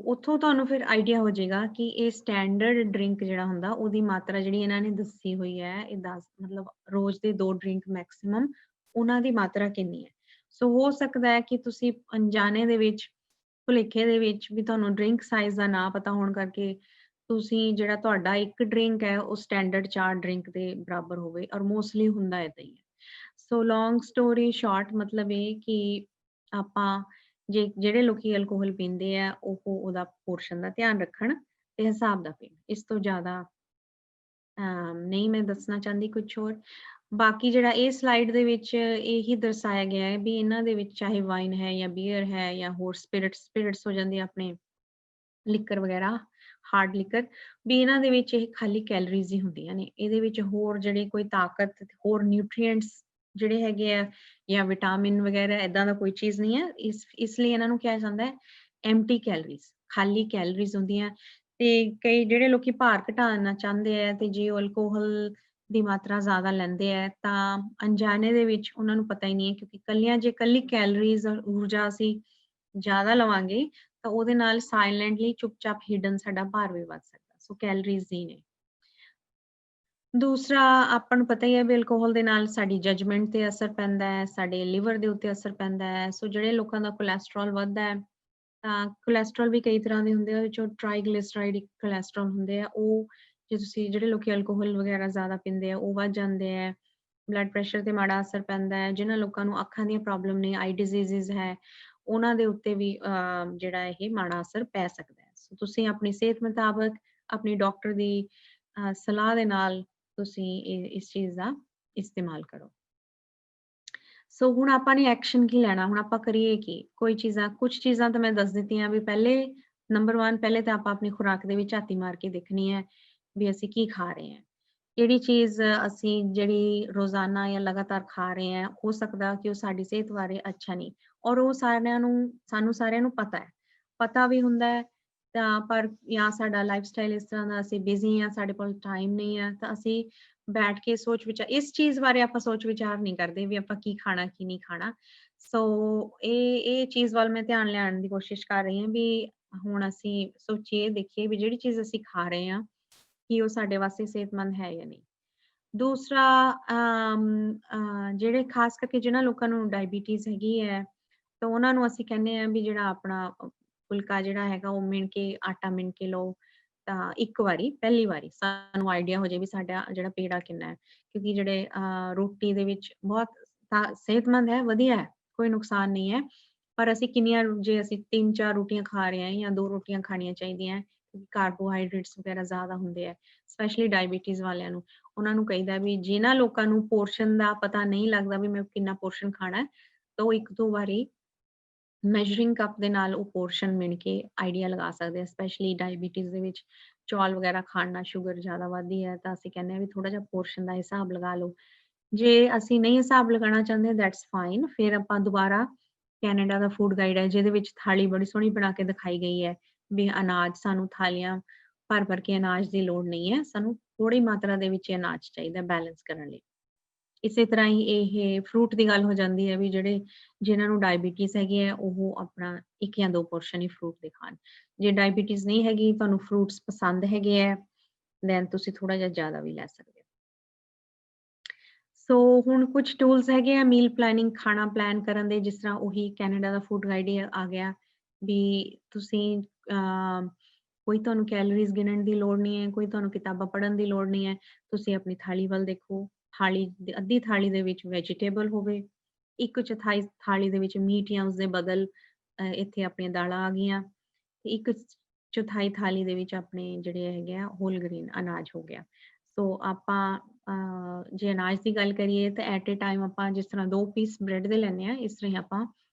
ਉੱਥੋਂ ਤੁਹਾਨੂੰ ਫਿਰ ਆਈਡੀਆ ਹੋ ਜਾਏਗਾ ਕਿ ਇਹ ਸਟੈਂਡਰਡ ਡਰਿੰਕ ਜਿਹੜਾ ਹੁੰਦਾ, ਉਹਦੀ ਮਾਤਰਾ ਜਿਹੜੀ ਇਹਨਾਂ ਨੇ ਦੱਸੀ ਹੋਈ ਹੈ, ਇਹ 10 ਮਤਲਬ ਰੋਜ਼ ਦੇ 2 ਡਰਿੰਕ ਮੈਕਸਿਮਮ, ਉਹਨਾਂ ਦੀ ਮਾਤਰਾ ਕਿੰਨੀ ਹੈ। ਸੋ ਹੋ ਸਕਦਾ ਹੈ ਕਿ ਤੁਸੀਂ ਅਣਜਾਣੇ ਦੇ ਵਿੱਚ, ਭੁਲੇਖੇ ਦੇ ਵਿੱਚ ਵੀ ਤੁਹਾਨੂੰ ਡਰਿੰਕ ਸਾਈਜ਼ ਦਾ ਨਾ ਪਤਾ ਹੋਣ ਕਰਕੇ ਤੁਸੀਂ ਜਿਹੜਾ ਤੁਹਾਡਾ ਇੱਕ ਡਰਿੰਕ ਹੈ, ਉਹ ਸਟੈਂਡਰਡ 4 ਡਰਿੰਕ ਦੇ ਬਰਾਬਰ ਹੋਵੇ, ਔਰ ਮੋਸਟਲੀ ਹੁੰਦਾ ਏਦਾਂ ਹੀ ਹੈ। ਸੋ ਲੌਂਗ ਸਟੋਰੀ ਸ਼ਾਰਟ, ਮਤਲਬ ਇਹ ਕਿ ਆਪਾਂ ਜਿਹੜੇ ਲੋਕੀ ਅਲਕੋਹਲ ਪੀਂਦੇ ਆ, ਉਹ ਉਹਦਾ ਪੋਰਸ਼ਨ ਦਾ ਧਿਆਨ ਰੱਖਣ ਤੇ ਹਿਸਾਬ ਦਾ ਪੀਣ। ਇਸ ਤੋਂ ਜ਼ਿਆਦਾ ਨਹੀਂ ਮੈਂ ਦੱਸਣਾ ਚਾਹੁੰਦੀ ਕੁਝ ਹੋਰ। ਬਾਕੀ ਜਿਹੜਾ ਇਹ ਸਲਾਈਡ ਦੇ ਵਿੱਚ ਇਹੀ ਦਰਸਾਇਆ ਗਿਆ ਹੈ ਵੀ ਇਹਨਾਂ ਦੇ ਵਿੱਚ ਚਾਹੇ ਵਾਈਨ ਹੈ ਜਾਂ ਬੀਅਰ ਹੈ ਜਾਂ ਹੋਰ ਸਪਿਰਿਟਸ ਹੋ ਜਾਂਦੇ ਆਪਣੇ, ਲਿਕਰ ਵਗੈਰਾ, ਹਾਰਡ ਲਿਕਰ, ਵੀ ਇਹਨਾਂ ਦੇ ਵਿੱਚ ਇਹ ਖਾਲੀ ਕੈਲੋਰੀਜ਼ ਹੀ ਹੁੰਦੀਆਂ ਨੇ। ਇਹਦੇ ਵਿੱਚ ਹੋਰ ਜਿਹੜੇ ਕੋਈ ਤਾਕਤ, ਹੋਰ ਨਿਊਟ੍ਰੀਐਂਟਸ ਜਿਹੜੇ ਹੈਗੇ ਆ ਜਾਂ ਵਿਟਾਮਿਨ ਵਗੈਰਾ, ਏਦਾਂ ਦਾ ਕੋਈ ਚੀਜ਼ ਨਹੀਂ ਹੈ। ਇਸ ਲਈ ਇਹਨਾਂ ਨੂੰ ਕਿਹਾ ਜਾਂਦਾ ਹੈ ਐਮਟੀ ਕੈਲੋਰੀਜ਼, ਖਾਲੀ ਕੈਲੋਰੀਜ਼ ਹੁੰਦੀਆਂ। ਤੇ ਕਈ ਜਿਹੜੇ ਲੋਕੀ ਭਾਰ ਘਟਾਉਣਾ ਚਾਹੁੰਦੇ ਆ ਤੇ ਜੇ ਉਹ ਅਲਕੋਹਲ ਦੀ ਮਾਤਰਾ ਜ਼ਿਆਦਾ ਲੈਂਦੇ ਆ, ਤਾਂ ਅਣਜਾਣੇ ਦੇ ਵਿੱਚ ਉਹਨਾਂ ਨੂੰ ਪਤਾ ਹੀ ਨਹੀਂ ਹੈ, ਕਿਉਂਕਿ ਜੇ ਕੱਲੀ ਕੈਲੋਰੀਜ਼ ਔਰ ਊਰਜਾ ਅਸੀਂ ਜ਼ਿਆਦਾ ਲਵਾਂਗੇ ਤਾਂ ਉਹਦੇ ਨਾਲ ਸਾਇਲੈਂਟਲੀ ਚੁੱਪਚਾਪ ਹਿਡਨ ਸਾਡਾ ਭਾਰ ਵੀ ਵੱਧ ਸਕਦਾ। ਸੋ ਕੈਲੋਰੀਜ਼ ਹੀ ਨੇ। ਦੂਸਰਾ, ਆਪਾਂ ਨੂੰ ਪਤਾ ਹੀ ਹੈ ਵੀ ਅਲਕੋਹਲ ਦੇ ਨਾਲ ਸਾਡੀ ਜਜਮੈਂਟ ਤੇ ਅਸਰ ਪੈਂਦਾ ਹੈ, ਸਾਡੇ ਲਿਵਰ ਦੇ ਉੱਤੇ ਅਸਰ ਪੈਂਦਾ ਹੈ। ਸੋ ਜਿਹੜੇ ਲੋਕਾਂ ਦਾ ਕੋਲੈਸਟਰੋਲ ਵੱਧਦਾ ਹੈ, ਤਾਂ ਕੋਲੈਸਟਰੋਲ ਵੀ ਕਈ ਤਰ੍ਹਾਂ ਦੇ ਹੁੰਦੇ ਆ, ਵਿੱਚੋਂ ਟ੍ਰਾਈਗਲਿਸਰਾਈਡਿਕ ਕੋਲੈਸਟਰੋਲ ਹੁੰਦੇ ਆ, ਉਹ ਜੇ ਤੁਸੀਂ ਜਿਹੜੇ ਲੋਕੀ ਅਲਕੋਹਲ ਵਗੈਰਾ ਜ਼ਿਆਦਾ ਪੀਂਦੇ ਆ, ਉਹ ਵੱਧ ਜਾਂਦੇ ਆ। ਬਲੱਡ ਪ੍ਰੈਸ਼ਰ ਤੇ ਮਾੜਾ ਅਸਰ ਪੈਂਦਾ ਹੈ। ਜਿਨ੍ਹਾਂ ਲੋਕਾਂ ਨੂੰ ਅੱਖਾਂ ਦੀਆਂ ਪ੍ਰੋਬਲਮ ਨੇ, ਆਈ ਡਿਜ਼ੀਜ਼ਜ਼ ਹੈ, ਉਹਨਾਂ ਦੇ ਉੱਤੇ ਵੀ ਜਿਹੜਾ ਇਹ ਮਾੜਾ ਅਸਰ ਪੈ ਸਕਦਾ ਹੈ। ਸੋ ਤੁਸੀਂ ਆਪਣੀ ਸਿਹਤ ਮੁਤਾਬਕ, ਆਪਣੀ ਡਾਕਟਰ ਦੀ ਸਲਾਹ ਦੇ ਨਾਲ ਤੁਸੀਂ ਇਸ ਚੀਜ਼ ਦਾ ਇਸਤੇਮਾਲ ਕਰੋ। ਸੋ ਹੁਣ ਆਪਾਂ ਨੇ ਐਕਸ਼ਨ ਕੀ ਲੈਣਾ, ਹੁਣ ਆਪਾਂ ਕਰੀਏ ਕੀ? ਕੁਝ ਚੀਜ਼ਾਂ ਤਾਂ ਮੈਂ ਦੱਸ ਦਿੱਤੀਆਂ ਵੀ ਨੰਬਰ 1, ਪਹਿਲੇ ਤਾਂ ਆਪਾਂ ਆਪਣੀ ਖੁਰਾਕ ਦੇ ਵਿੱਚ ਝਾਤੀ ਮਾਰ ਕੇ ਦੇਖਣੀ ਹੈ ਵੀ ਅਸੀਂ ਕੀ ਖਾ ਰਹੇ ਹਾਂ। ਕਿਹੜੀ ਚੀਜ਼ ਅਸੀਂ ਜਿਹੜੀ ਰੋਜ਼ਾਨਾ ਜਾਂ ਲਗਾਤਾਰ ਖਾ ਰਹੇ ਹਾਂ, ਹੋ ਸਕਦਾ ਕਿ ਉਹ ਸਾਡੀ ਸਿਹਤ ਬਾਰੇ ਅੱਛਾ ਨਹੀਂ, ਔਰ ਉਹ ਸਾਨੂੰ ਸਾਰਿਆਂ ਨੂੰ ਪਤਾ ਵੀ ਹੁੰਦਾ ਹੈ, ਤਾਂ ਪਰ ਜਾਂ ਸਾਡਾ ਲਾਈਫ ਸਟਾਈਲ ਇਸ ਤਰ੍ਹਾਂ ਦਾ, ਅਸੀਂ ਬਿਜ਼ੀ ਹਾਂ, ਸਾਡੇ ਕੋਲ ਟਾਈਮ ਨਹੀਂ ਹੈ, ਤਾਂ ਅਸੀਂ ਬੈਠ ਕੇ ਇਸ ਚੀਜ਼ ਬਾਰੇ ਆਪਾਂ ਸੋਚ ਵਿਚਾਰ ਨਹੀਂ ਕਰਦੇ ਵੀ ਆਪਾਂ ਕੀ ਖਾਣਾ, ਕੀ ਨਹੀਂ ਖਾਣਾ। ਸੋ ਇਹ ਚੀਜ਼ ਵੱਲ ਮੈਂ ਧਿਆਨ ਲਿਆਉਣ ਦੀ ਕੋਸ਼ਿਸ਼ ਕਰ ਰਹੀ ਹਾਂ ਵੀ ਹੁਣ ਅਸੀਂ ਸੋਚੀਏ, ਦੇਖੀਏ ਵੀ ਜਿਹੜੀ ਚੀਜ਼ ਅਸੀਂ ਖਾ ਰਹੇ ਹਾਂ, ਕੀ ਉਹ ਸਾਡੇ ਵਾਸਤੇ ਸਿਹਤਮੰਦ ਹੈ ਜਾਂ ਨਹੀਂ। ਦੂਸਰਾ, ਜਿਹੜੇ ਖਾਸ ਕਰਕੇ ਜਿਹਨਾਂ ਲੋਕਾਂ ਨੂੰ ਡਾਇਬੀਟੀਜ਼ ਹੈਗੀ ਹੈ, ਤਾਂ ਉਹਨਾਂ ਨੂੰ ਅਸੀਂ ਕਹਿੰਦੇ ਹਾਂ ਵੀ ਜਿਹੜਾ ਆਪਣਾ ਫੁਲਕਾ ਜਿਹੜਾ ਹੈਗਾ, ਉਹ ਆਟਾ ਮਿਣ ਕੇ ਲਓ, ਤਾਂ ਪਹਿਲੀ ਵਾਰੀ ਸਾਨੂੰ ਆਈਡੀਆ ਹੋ ਜਾਏ ਵੀ ਸਾਡਾ ਜਿਹੜਾ ਪੇੜਾ ਕਿੰਨਾ ਹੈ। ਕਿਉਂਕਿ ਜਿਹੜੇ ਰੋਟੀ ਦੇ ਵਿੱਚ ਬਹੁਤ ਸਿਹਤਮੰਦ ਹੈ, ਵਧੀਆ ਹੈ, ਕੋਈ ਨੁਕਸਾਨ ਨਹੀਂ ਹੈ, ਪਰ ਅਸੀਂ ਜੇ ਅਸੀਂ 3-4 ਰੋਟੀਆਂ ਖਾ ਰਹੇ ਹਾਂ ਜਾਂ 2 ਰੋਟੀਆਂ ਖਾਣੀਆਂ ਚਾਹੀਦੀਆਂ, ਕਿਉਂਕਿ ਕਾਰਬੋਹਾਈਡਰੇਟਸ ਵਗੈਰਾ ਜ਼ਿਆਦਾ ਹੁੰਦੇ ਆ, ਸਪੈਸ਼ਲੀ ਡਾਇਬੀਟੀਜ਼ ਵਾਲਿਆਂ ਨੂੰ। ਉਹਨਾਂ ਨੂੰ ਕਹੀਦਾ ਵੀ ਜਿਨ੍ਹਾਂ ਲੋਕਾਂ ਨੂੰ ਪੋਰਸ਼ਨ ਦਾ ਪਤਾ ਨਹੀਂ ਲੱਗਦਾ ਵੀ ਮੈਂ ਕਿੰਨਾ ਪੋਰਸ਼ਨ ਖਾਣਾ, ਤਾਂ ਉਹ 1-2 ਵਾਰੀ ਮੈਜਰਿੰਗ ਕੱਪ ਦੇ ਨਾਲ ਉਹ ਪੋਰਸ਼ਨ ਮਿਣ ਕੇ ਆਈਡੀਆ ਲਗਾ ਸਕਦੇ ਆ। ਸਪੈਸ਼ਲੀ ਡਾਇਬੀਟੀਜ਼ ਦੇ ਵਿੱਚ ਚੌਲ ਵਗੈਰਾ ਖਾਣ ਨਾਲ ਸ਼ੂਗਰ ਜ਼ਿਆਦਾ ਵੱਧਦੀ ਹੈ, ਤਾਂ ਅਸੀਂ ਕਹਿੰਦੇ ਹਾਂ ਵੀ ਥੋੜਾ ਜਿਹਾ ਪੋਰਸ਼ਨ ਦਾ ਹਿਸਾਬ ਲਗਾ ਲਓ। ਜੇ ਅਸੀਂ ਨਹੀਂ ਹਿਸਾਬ ਲਗਾਉਣਾ ਚਾਹੁੰਦੇ, ਦੈਟਸ ਫਾਈਨ। ਫਿਰ ਆਪਾਂ ਦੁਬਾਰਾ ਕੈਨੇਡਾ ਦਾ ਫੂਡ ਗਾਈਡ ਹੈ, ਜਿਹਦੇ ਵਿੱਚ ਥਾਲੀ ਬੜੀ ਸੋਹਣੀ ਬਣਾ ਕੇ ਦਿਖਾਈ ਗਈ ਹੈ ਵੀ ਅਨਾਜ ਸਾਨੂੰ ਥਾਲੀਆਂ ਭਰ ਕੇ ਅਨਾਜ ਦੀ ਲੋੜ ਨਹੀਂ ਹੈ, ਸਾਨੂੰ ਥੋੜੀ ਮਾਤਰਾ ਦੇ ਵਿੱਚ ਅਨਾਜ ਚਾਹੀਦਾ ਬੈਲੈਂਸ ਕਰਨ ਲਈ। ਇਸੇ ਤਰ੍ਹਾਂ ਹੀ ਇਹ ਫਰੂਟ ਦੀ ਗੱਲ ਹੋ ਜਾਂਦੀ ਹੈ ਵੀ ਜਿਨ੍ਹਾਂ ਨੂੰ ਡਾਇਬੀਟੀਜ਼ ਹੈਗੀ ਹੈ ਉਹ ਆਪਣਾ 1 ਜਾਂ 2 ਪੋਰਸ਼ਨ ਹੀ ਫਰੂਟ ਦੇ ਖਾਣ। ਜੇ ਡਾਇਬੀਟੀਜ਼ ਨਹੀਂ ਹੈਗੀ, ਤੁਹਾਨੂੰ ਫਰੂਟਸ ਪਸੰਦ ਹੈਗੇ ਹੈ, ਦੈਨ ਤੁਸੀਂ ਥੋੜਾ ਜਿਹਾ ਜ਼ਿਆਦਾ ਵੀ ਲੈ ਸਕਦੇ ਹੋ। ਸੋ ਹੁਣ ਕੁਝ ਟੂਲਸ ਹੈਗੇ ਆ ਮੀਲ ਪਲੈਨਿੰਗ, ਖਾਣਾ ਪਲਾਨ ਕਰਨ ਦੇ, ਜਿਸ ਤਰ੍ਹਾਂ ਉਹੀ ਕੈਨੇਡਾ ਦਾ ਫੂਡ ਗਾਈਡ ਹੀ ਆ ਗਿਆ ਵੀ ਤੁਸੀਂ ਕੋਈ ਤੁਹਾਨੂੰ ਕੈਲੋਰੀਜ਼ ਗਿਣਨ ਦੀ ਲੋੜ ਨਹੀਂ ਹੈ, ਕੋਈ ਤੁਹਾਨੂੰ ਕਿਤਾਬਾਂ ਪੜ੍ਹਨ ਦੀ ਲੋੜ ਨਹੀਂ ਹੈ। ਤੁਸੀਂ ਆਪਣੀ ਥਾਲੀ ਵੱਲ ਦੇਖੋ, ਅੱਧੀ ਥਾਲੀ ਦੇ ਵਿੱਚ ਵੈਜੀਟੇਬਲ ਹੋਵੇ, 1/4 ਥਾਲੀ ਦੇ ਵਿੱਚ ਮੀਟ ਜਾਂ ਉਸਦੇ ਬਦਲ ਇੱਥੇ ਆਪਣੀਆਂ ਦਾਲਾਂ ਆ ਗਈਆਂ, ਤੇ 1/4 ਥਾਲੀ ਦੇ ਵਿੱਚ ਆਪਣੇ ਜਿਹੜੇ ਹੈਗੇ ਆ ਹੋਲ ਗ੍ਰੇਨ ਅਨਾਜ ਹੋ ਗਿਆ। ਸੋ ਆਪਾਂ ਜੇ ਅਨਾਜ ਦੀ ਗੱਲ ਕਰੀਏ ਤਾਂ ਐਟ ਏ ਟਾਈਮ ਆਪਾਂ ਜਿਸ ਤਰ੍ਹਾਂ 2 ਪੀਸ ਬ੍ਰੈਡ ਦੇ ਲੈਂਦੇ ਹਾਂ, ਇਸ ਤਰ੍ਹਾਂ ਹੀ ਆਪਾਂ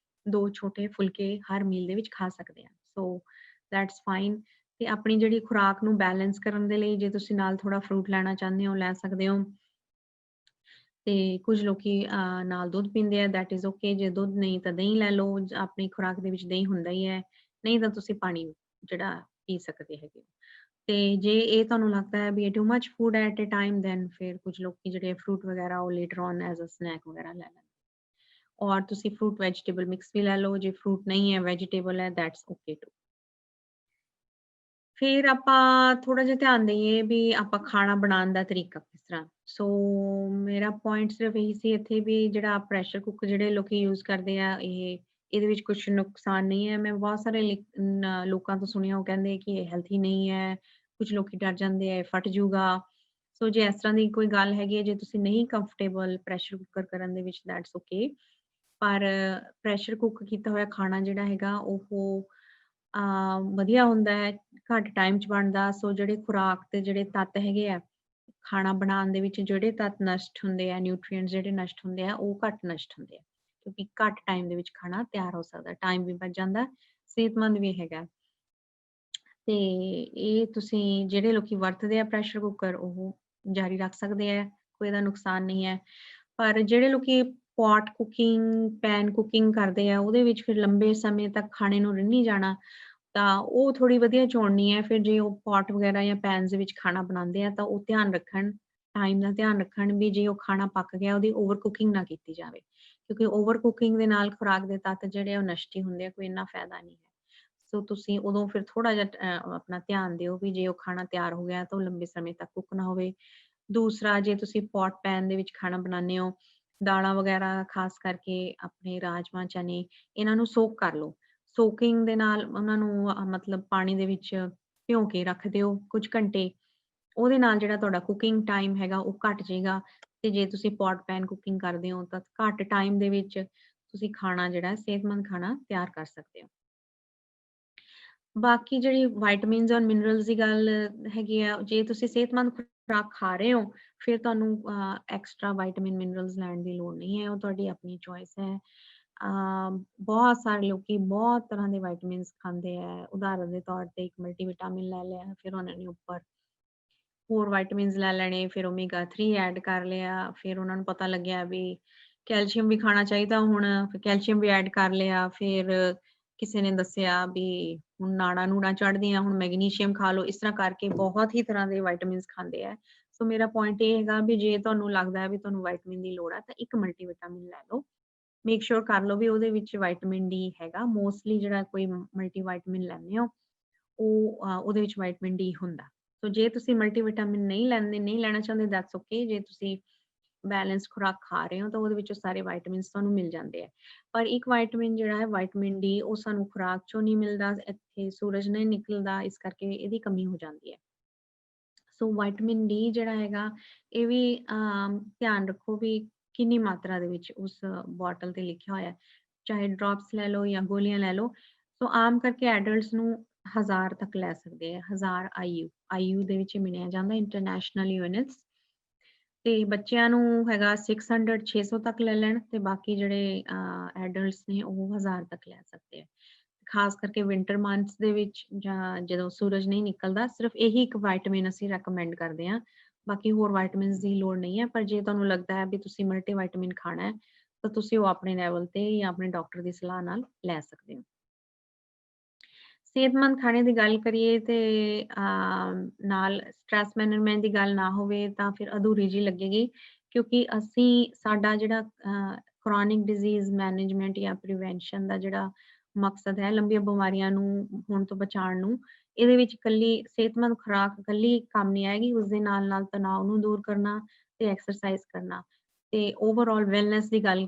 2 ਛੋਟੇ ਫੁਲਕੇ ਹਰ ਮੀਲ ਦੇ ਵਿੱਚ ਖਾ ਸਕਦੇ ਹਾਂ। So that's fine. ਤੇ ਆਪਣੀ ਜਿਹੜੀ ਖੁਰਾਕ ਨੂੰ ਬੈਲੈਂਸ ਕਰਨ ਦੇ ਲਈ ਜੇ ਤੁਸੀਂ ਨਾਲ ਥੋੜਾ ਫਰੂਟ ਲੈਣਾ ਚਾਹੁੰਦੇ ਹੋ, ਲੈ ਸਕਦੇ ਹੋ। ਤੇ ਕੁਝ ਲੋਕੀ ਨਾਲ ਦੁੱਧ ਪੀਂਦੇ ਆ, ਦੈਟ ਇਜ਼ ਓਕੇ। ਜੇ ਦੁੱਧ ਨਹੀਂ ਤਾਂ ਦਹੀਂ ਲੈ ਲਓ, ਆਪਣੀ ਖੁਰਾਕ ਦੇ ਵਿੱਚ ਦਹੀਂ ਹੁੰਦਾ ਹੀ ਹੈ, ਨਹੀਂ ਤਾਂ ਤੁਸੀਂ ਪਾਣੀ ਜਿਹੜਾ ਪੀ ਸਕਦੇ ਹੈਗੇ। ਤੇ ਜੇ ਇਹ ਤੁਹਾਨੂੰ ਲੱਗਦਾ ਹੈ ਵੀ ਇਹ too much food at a time, then ਫਿਰ ਕੁਝ ਲੋਕੀ ਜਿਹੜੇ ਫਰੂਟ ਵਗੈਰਾ ਉਹ later on as a snack ਵਗੈਰਾ ਲੈ ਲੈਂਦੇ। ਔਰ ਤੁਸੀਂ ਫਰੂਟ ਵੈਜੀਟੇਬਲ ਮਿਕਸ ਵੀ ਲੈ ਲਓ, ਜੇ ਫਰੂਟ ਨਹੀਂ ਹੈ ਵੈਜੀਟੇਬਲ ਹੈ, ਦੈਟਸ ਓਕੇ ਟੂ। ਫਿਰ ਆਪਾਂ ਥੋੜਾ ਜਿਹਾ ਧਿਆਨ ਦੇਈਏ ਵੀ ਆਪਾਂ ਖਾਣਾ ਬਣਾਉਣ ਦਾ ਤਰੀਕਾ ਕਿਸ ਤਰ੍ਹਾਂ। ਸੋ ਮੇਰਾ ਪੁਆਇੰਟ ਸਿਰਫ ਇਹੀ ਸੀ ਇੱਥੇ ਵੀ ਜਿਹੜਾ ਪ੍ਰੈਸ਼ਰ ਕੁੱਕਰ ਜਿਹੜੇ ਲੋਕੀ ਯੂਜ਼ ਕਰਦੇ ਆ, ਇਹਦੇ ਵਿੱਚ ਕੁਝ ਨੁਕਸਾਨ ਨਹੀਂ ਹੈ। ਮੈਂ ਬਹੁਤ ਸਾਰੇ ਲੋਕਾਂ ਤੋਂ ਸੁਣਿਆ, ਉਹ ਕਹਿੰਦੇ ਕਿ ਇਹ ਹੈਲਥੀ ਨਹੀਂ ਹੈ, ਕੁਝ ਲੋਕੀ ਡਰ ਜਾਂਦੇ ਆ ਫਟ ਜੂਗਾ। ਸੋ ਜੇ ਇਸ ਤਰ੍ਹਾਂ ਦੀ ਕੋਈ ਗੱਲ ਹੈਗੀ ਹੈ, ਜੇ ਤੁਸੀਂ ਨਹੀਂ ਕੰਫਰਟੇਬਲ ਪ੍ਰੈਸ਼ਰ ਕੁੱਕਰ ਕਰਨ ਦੇ ਵਿੱਚ, ਦੈਟਸ ਓਕੇ। ਪਰ ਪ੍ਰੈਸ਼ਰ ਕੁੱਕ ਕੀਤਾ ਹੋਇਆ ਖਾਣਾ ਜਿਹੜਾ ਹੈਗਾ ਉਹ ਵਧੀਆ ਹੁੰਦਾ ਹੈ, ਘੱਟ ਟਾਈਮ 'ਚ ਬਣਦਾ। ਸੋ ਜਿਹੜੇ ਖੁਰਾਕ ਤੇ ਜਿਹੜੇ ਤੱਤ ਹੈਗੇ ਆ ਖਾਣਾ ਬਣਾਉਣ ਦੇ ਵਿੱਚ, ਜਿਹੜੇ ਤੱਤ ਨਸ਼ਟ ਹੁੰਦੇ ਆ, ਨਿਊਟ੍ਰੀਐਂਟਸ ਜਿਹੜੇ ਨਸ਼ਟ ਹੁੰਦੇ ਆ, ਉਹ ਘੱਟ ਨਸ਼ਟ ਹੁੰਦੇ ਆ, ਕਿਉਂਕਿ ਘੱਟ ਟਾਈਮ ਦੇ ਵਿੱਚ ਖਾਣਾ ਤਿਆਰ ਹੋ ਸਕਦਾ, ਟਾਈਮ ਵੀ ਬਚ ਜਾਂਦਾ, ਸਿਹਤਮੰਦ ਵੀ ਹੈਗਾ। ਤੇ ਇਹ ਤੁਸੀਂ ਜਿਹੜੇ ਲੋਕੀ ਵਰਤਦੇ ਆ ਪ੍ਰੈਸ਼ਰ ਕੁੱਕਰ, ਉਹ ਜਾਰੀ ਰੱਖ ਸਕਦੇ ਆ, ਕੋਈ ਇਹਦਾ ਨੁਕਸਾਨ ਨਹੀਂ ਹੈ। ਪਰ ਜਿਹੜੇ ਲੋਕੀ ਪੋਟ ਕੁਕਿੰਗ, ਪੈਨ ਕੁਕਿੰਗ ਕਰਦੇ ਆ, ਉਹਦੇ ਵਿੱਚ ਫਿਰ ਲੰਬੇ ਸਮੇਂ ਤੱਕ ਖਾਣੇ ਨੂੰ ਰਿੰਨੀ ਜਾਣਾ, ਤਾਂ ਉਹ ਥੋੜੀ ਵਧੀਆ ਚੋਣਨੀ ਹੈ। ਫਿਰ ਜੇ ਉਹ ਪੋਟ ਵਗੈਰਾ ਜਾਂ ਪੈਨਸ ਦੇ ਵਿੱਚ ਖਾਣਾ ਬਣਾਉਂਦੇ ਆ ਤਾਂ ਉਹ ਧਿਆਨ ਰੱਖਣ, ਟਾਈਮ ਦਾ ਧਿਆਨ ਰੱਖਣ ਵੀ ਜੇ ਉਹ ਖਾਣਾ ਪੱਕ ਗਿਆ ਉਹਦੀ ਓਵਰ ਕੁਕਿੰਗ ਨਾ ਕੀਤੀ ਜਾਵੇ, ਕਿਉਂਕਿ ਓਵਰ ਕੁਕਿੰਗ ਦੇ ਨਾਲ ਖੁਰਾਕ ਦੇ ਤੱਤ ਜਿਹੜੇ ਉਹ ਨਸ਼ਟ ਹੀ ਹੁੰਦੇ ਆ, ਕੋਈ ਇੰਨਾ ਫਾਇਦਾ ਨਹੀਂ ਹੈ। ਸੋ ਤੁਸੀਂ ਉਦੋਂ ਫਿਰ ਥੋੜਾ ਜਿਹਾ ਆਪਣਾ ਧਿਆਨ ਦਿਓ ਵੀ ਜੇ ਉਹ ਖਾਣਾ ਤਿਆਰ ਹੋ ਗਿਆ ਤਾਂ ਉਹ ਲੰਬੇ ਸਮੇਂ ਤੱਕ ਕੁੱਕ ਨਾ ਹੋਵੇ। ਦੂਸਰਾ, ਜੇ ਤੁਸੀਂ ਪੋਟ ਪੈਨ ਦੇ ਵਿੱਚ ਖਾਣਾ ਬਣਾਉਂਦੇ ਹੋ, ਦਾਲਾਂ ਵਗੈਰਾ ਖਾਸ ਕਰਕੇ ਆਪਣੇ ਰਾਜਮਾ, ਚਨੇ, ਇਹਨਾਂ ਨੂੰ ਸੋਕ ਕਰ ਲਓ। ਸੋਕਿੰਗ ਦੇ ਨਾਲ ਉਹਨਾਂ ਨੂੰ ਮਤਲਬ ਪਾਣੀ ਦੇ ਵਿੱਚ ਭਿਉਂ ਕੇ ਰੱਖ ਦਿਓ ਕੁਝ ਘੰਟੇ, ਉਹਦੇ ਨਾਲ ਜਿਹੜਾ ਤੁਹਾਡਾ ਕੁਕਿੰਗ ਟਾਈਮ ਹੈਗਾ ਉਹ ਘੱਟ ਜਾਏਗਾ। ਤੇ ਜੇ ਤੁਸੀਂ ਪੋਟ ਪੈਨ ਕੁਕਿੰਗ ਕਰਦੇ ਹੋ ਤਾਂ ਘੱਟ ਟਾਈਮ ਦੇ ਵਿੱਚ ਤੁਸੀਂ ਖਾਣਾ ਜਿਹੜਾ ਸਿਹਤਮੰਦ ਖਾਣਾ ਤਿਆਰ ਕਰ ਸਕਦੇ ਹੋ। ਬਾਕੀ ਜਿਹੜੀ ਵਿਟਾਮਿਨਸ ਔਰ ਮਿਨਰਲਸ ਦੀ ਗੱਲ ਹੈਗੀ ਆ, ਜੇ ਤੁਸੀਂ ਸਿਹਤਮੰਦ ਖੁਰਾਕ ਖਾ ਰਹੇ ਹੋ, ਫਿਰ ਤੁਹਾਨੂੰ ਐਕਸਟਰਾ ਵਿਟਾਮਿਨ ਮਿਨਰਲਸ ਲੈਣ ਦੀ ਲੋੜ ਨਹੀਂ ਹੈ, ਉਹ ਤੁਹਾਡੀ ਆਪਣੀ ਚੋਇਸ ਹੈ। ਬਹੁਤ ਸਾਰੇ ਲੋਕੀ ਬਹੁਤ ਤਰ੍ਹਾਂ ਦੇ ਵਿਟਾਮਿਨਸ ਖਾਂਦੇ ਆ, ਉਦਾਹਰਨ ਦੇ ਤੌਰ ਤੇ ਇੱਕ ਮਲਟੀਵਿਟਾਮਿਨ ਲੈ ਲਿਆ, ਫਿਰ ਉਹਨਾਂ ਨੇ ਉੱਪਰ ਹੋਰ ਵਿਟਾਮਿਨਸ ਲੈ ਲੈਣੇ, ਫਿਰ ਓਮੇਗਾ 3 ਐਡ ਕਰ ਲਿਆ, ਫਿਰ ਉਹਨਾਂ ਨੂੰ ਪਤਾ ਲੱਗਿਆ ਵੀ ਕੈਲਸ਼ੀਅਮ ਵੀ ਖਾਣਾ ਚਾਹੀਦਾ, ਹੁਣ ਕੈਲਸ਼ੀਅਮ ਵੀ ਐਡ ਕਰ ਲਿਆ। ਫਿਰ ਕਿਸੇ ਨੇ ਦੱਸਿਆ ਵੀ ਹੁਣ ਨਾੜਾਂ-ਨੂੜਾਂ ਚੜ੍ਹਦੀਆਂ, ਹੁਣ ਮੈਗਨੀਸ਼ੀਅਮ ਖਾ ਲਓ। ਇਸ ਤਰ੍ਹਾਂ ਕਰਕੇ ਬਹੁਤ ਹੀ ਤਰ੍ਹਾਂ ਦੇ ਵਿਟਾਮਿਨਸ ਖਾਂਦੇ ਆ। ਸੋ ਮੇਰਾ ਪੁਆਇੰਟ ਇਹ ਹੈਗਾ ਵੀ ਜੇ ਤੁਹਾਨੂੰ ਲੱਗਦਾ ਹੈ ਵੀ ਤੁਹਾਨੂੰ ਵਿਟਾਮਿਨ ਦੀ ਲੋੜ ਹੈ ਤਾਂ ਇੱਕ ਮਲਟੀਵਿਟਾਮਿਨ ਲੈ ਲਓ। ਮੇਕ ਸ਼ੋਰ ਕਰ ਲਓ ਵੀ ਉਹਦੇ ਵਿੱਚ ਵਿਟਾਮਿਨ ਡੀ ਹੈਗਾ। ਮੋਸਟਲੀ ਜਿਹੜਾ ਕੋਈ ਮਲਟੀਵਿਟਾਮਿਨ ਲੈਂਦੇ ਹੋ ਉਹ ਉਹਦੇ ਵਿੱਚ ਵਿਟਾਮਿਨ ਡੀ ਹੁੰਦਾ। ਸੋ ਜੇ ਤੁਸੀਂ ਮਲਟੀਵਿਟਾਮਿਨ ਨਹੀਂ ਲੈਣਾ ਚਾਹੁੰਦੇ, ਦੈਟਸ ਓਕੇ। ਜੇ ਤੁਸੀਂ ਬੈਲੈਂਸ ਖੁਰਾਕ ਖਾ ਰਹੇ ਹੋ ਤਾਂ ਉਹਦੇ ਵਿੱਚੋਂ ਸਾਰੇ ਵਿਟਾਮਿਨਸ ਤੁਹਾਨੂੰ ਮਿਲ ਜਾਂਦੇ ਆ। ਪਰ ਇੱਕ ਵਿਟਾਮਿਨ ਜਿਹੜਾ ਹੈ ਵਿਟਾਮਿਨ ਡੀ, ਉਹ ਸਾਨੂੰ ਖੁਰਾਕ ਚੋਂ ਨਹੀਂ ਮਿਲਦਾ, ਇੱਥੇ ਸੂਰਜ ਨਹੀਂ ਨਿਕਲਦਾ, ਇਸ ਕਰਕੇ ਇਹਦੀ ਕਮੀ ਹੋ ਜਾਂਦੀ ਹੈ। ਸੋ ਵਿਟਾਮਿਨ ਡੀ ਜਿਹੜਾ ਹੈਗਾ, ਇਹ ਵੀ ਧਿਆਨ ਰੱਖੋ ਵੀ ਕਿੰਨੀ ਮਾਤਰਾ ਦੇ ਵਿੱਚ ਉਸ ਬੋਟਲ ਤੇ ਲਿਖਿਆ ਹੋਇਆ, ਚਾਹੇ ਡ੍ਰੌਪਸ ਲੈ ਲਓ ਜਾਂ ਗੋਲੀਆਂ ਲੈ ਲਓ। ਸੋ ਆਮ ਕਰਕੇ ਐਡਲਟਸ ਨੂੰ 1000 ਤੱਕ ਲੈ ਸਕਦੇ ਆ, 1000 ਆਈਯੂ ਦੇ ਵਿੱਚ ਮਿਲਿਆ ਜਾਂਦਾ, ਇੰਟਰਨੈਸ਼ਨਲ ਯੂਨਿਟਸ। ਤੇ ਬੱਚਿਆਂ ਨੂੰ ਹੈਗਾ 600 600 ਤੱਕ ਲੈ ਲੈਣ, ਤੇ ਬਾਕੀ ਜਿਹੜੇ ਐਡਲਟਸ ਨੇ ਉਹ 1000 ਤੱਕ ਲੈ ਸਕਦੇ ਆ। ਖਾਸ ਕਰਕੇ ਵਿੰਟਰ ਮੰਥਸ ਦੇ ਵਿੱਚ ਜਾਂ ਜਦੋਂ ਸੂਰਜ ਨਹੀਂ ਨਿਕਲਦਾ, ਸਿਰਫ ਇਹੀ ਇੱਕ ਵਿਟਾਮਿਨ ਅਸੀਂ ਰეკਮੈਂਡ ਕਰਦੇ ਹਾਂ, ਬਾਕੀ ਹੋਰ ਵਿਟਾਮਿਨਸ ਦੀ ਲੋੜ ਨਹੀਂ ਹੈ। ਪਰ ਜੇ ਤੁਹਾਨੂੰ ਲੱਗਦਾ ਹੈ ਵੀ ਤੁਸੀਂ ਮਲਟੀ ਵਿਟਾਮਿਨ ਖਾਣਾ ਹੈ ਤਾਂ ਤੁਸੀਂ ਉਹ ਆਪਣੇ ਲੈਵਲ ਤੇ ਜਾਂ ਆਪਣੇ ਡਾਕਟਰ ਦੀ ਸਲਾਹ ਨਾਲ ਲੈ ਸਕਦੇ ਹੋ। ਸਿਹਤਮੰਦ ਖਾਣੇ ਦੀ ਗੱਲ ਕਰੀਏ ਤੇ ਨਾਲ ਸਟ੍ਰੈਸ ਮੈਨੇਜਮੈਂਟ ਦੀ ਗੱਲ ਨਾ ਹੋਵੇ ਤਾਂ ਫਿਰ ਅਧੂਰੀ ਜਿਹੀ ਲੱਗੇਗੀ, ਕਿਉਂਕਿ ਅਸੀਂ ਸਾਡਾ ਜਿਹੜਾ ਕ੍ਰੋਨਿਕ ਡਿਜ਼ੀਜ਼ ਮੈਨੇਜਮੈਂਟ ਜਾਂ ਪ੍ਰੀਵੈਂਸ਼ਨ ਦਾ ਜਿਹੜਾ ਮਕਸਦ ਹੈ ਲੰਬੀਆਂ ਬਿਮਾਰੀਆਂ ਨੂੰ ਹੋਣ ਤੋਂ ਬਚਾਉਣ ਨੂੰ, ਇਹਦੇ ਵਿੱਚ ਇਕੱਲੀ ਸਿਹਤਮੰਦ ਖੁਰਾਕ ਇਕੱਲੀ ਕੰਮ ਨਹੀਂ ਆਏਗੀ, ਉਸਦੇ ਨਾਲ-ਨਾਲ ਤਣਾਅ ਨੂੰ ਦੂਰ ਕਰਨਾ ਤੇ ਐਕਸਰਸਾਈਜ਼ ਕਰਨਾ ਤੇ ਓਵਰਆਲ ਵੈਲਨੈਸ ਦੀ ਗੱਲ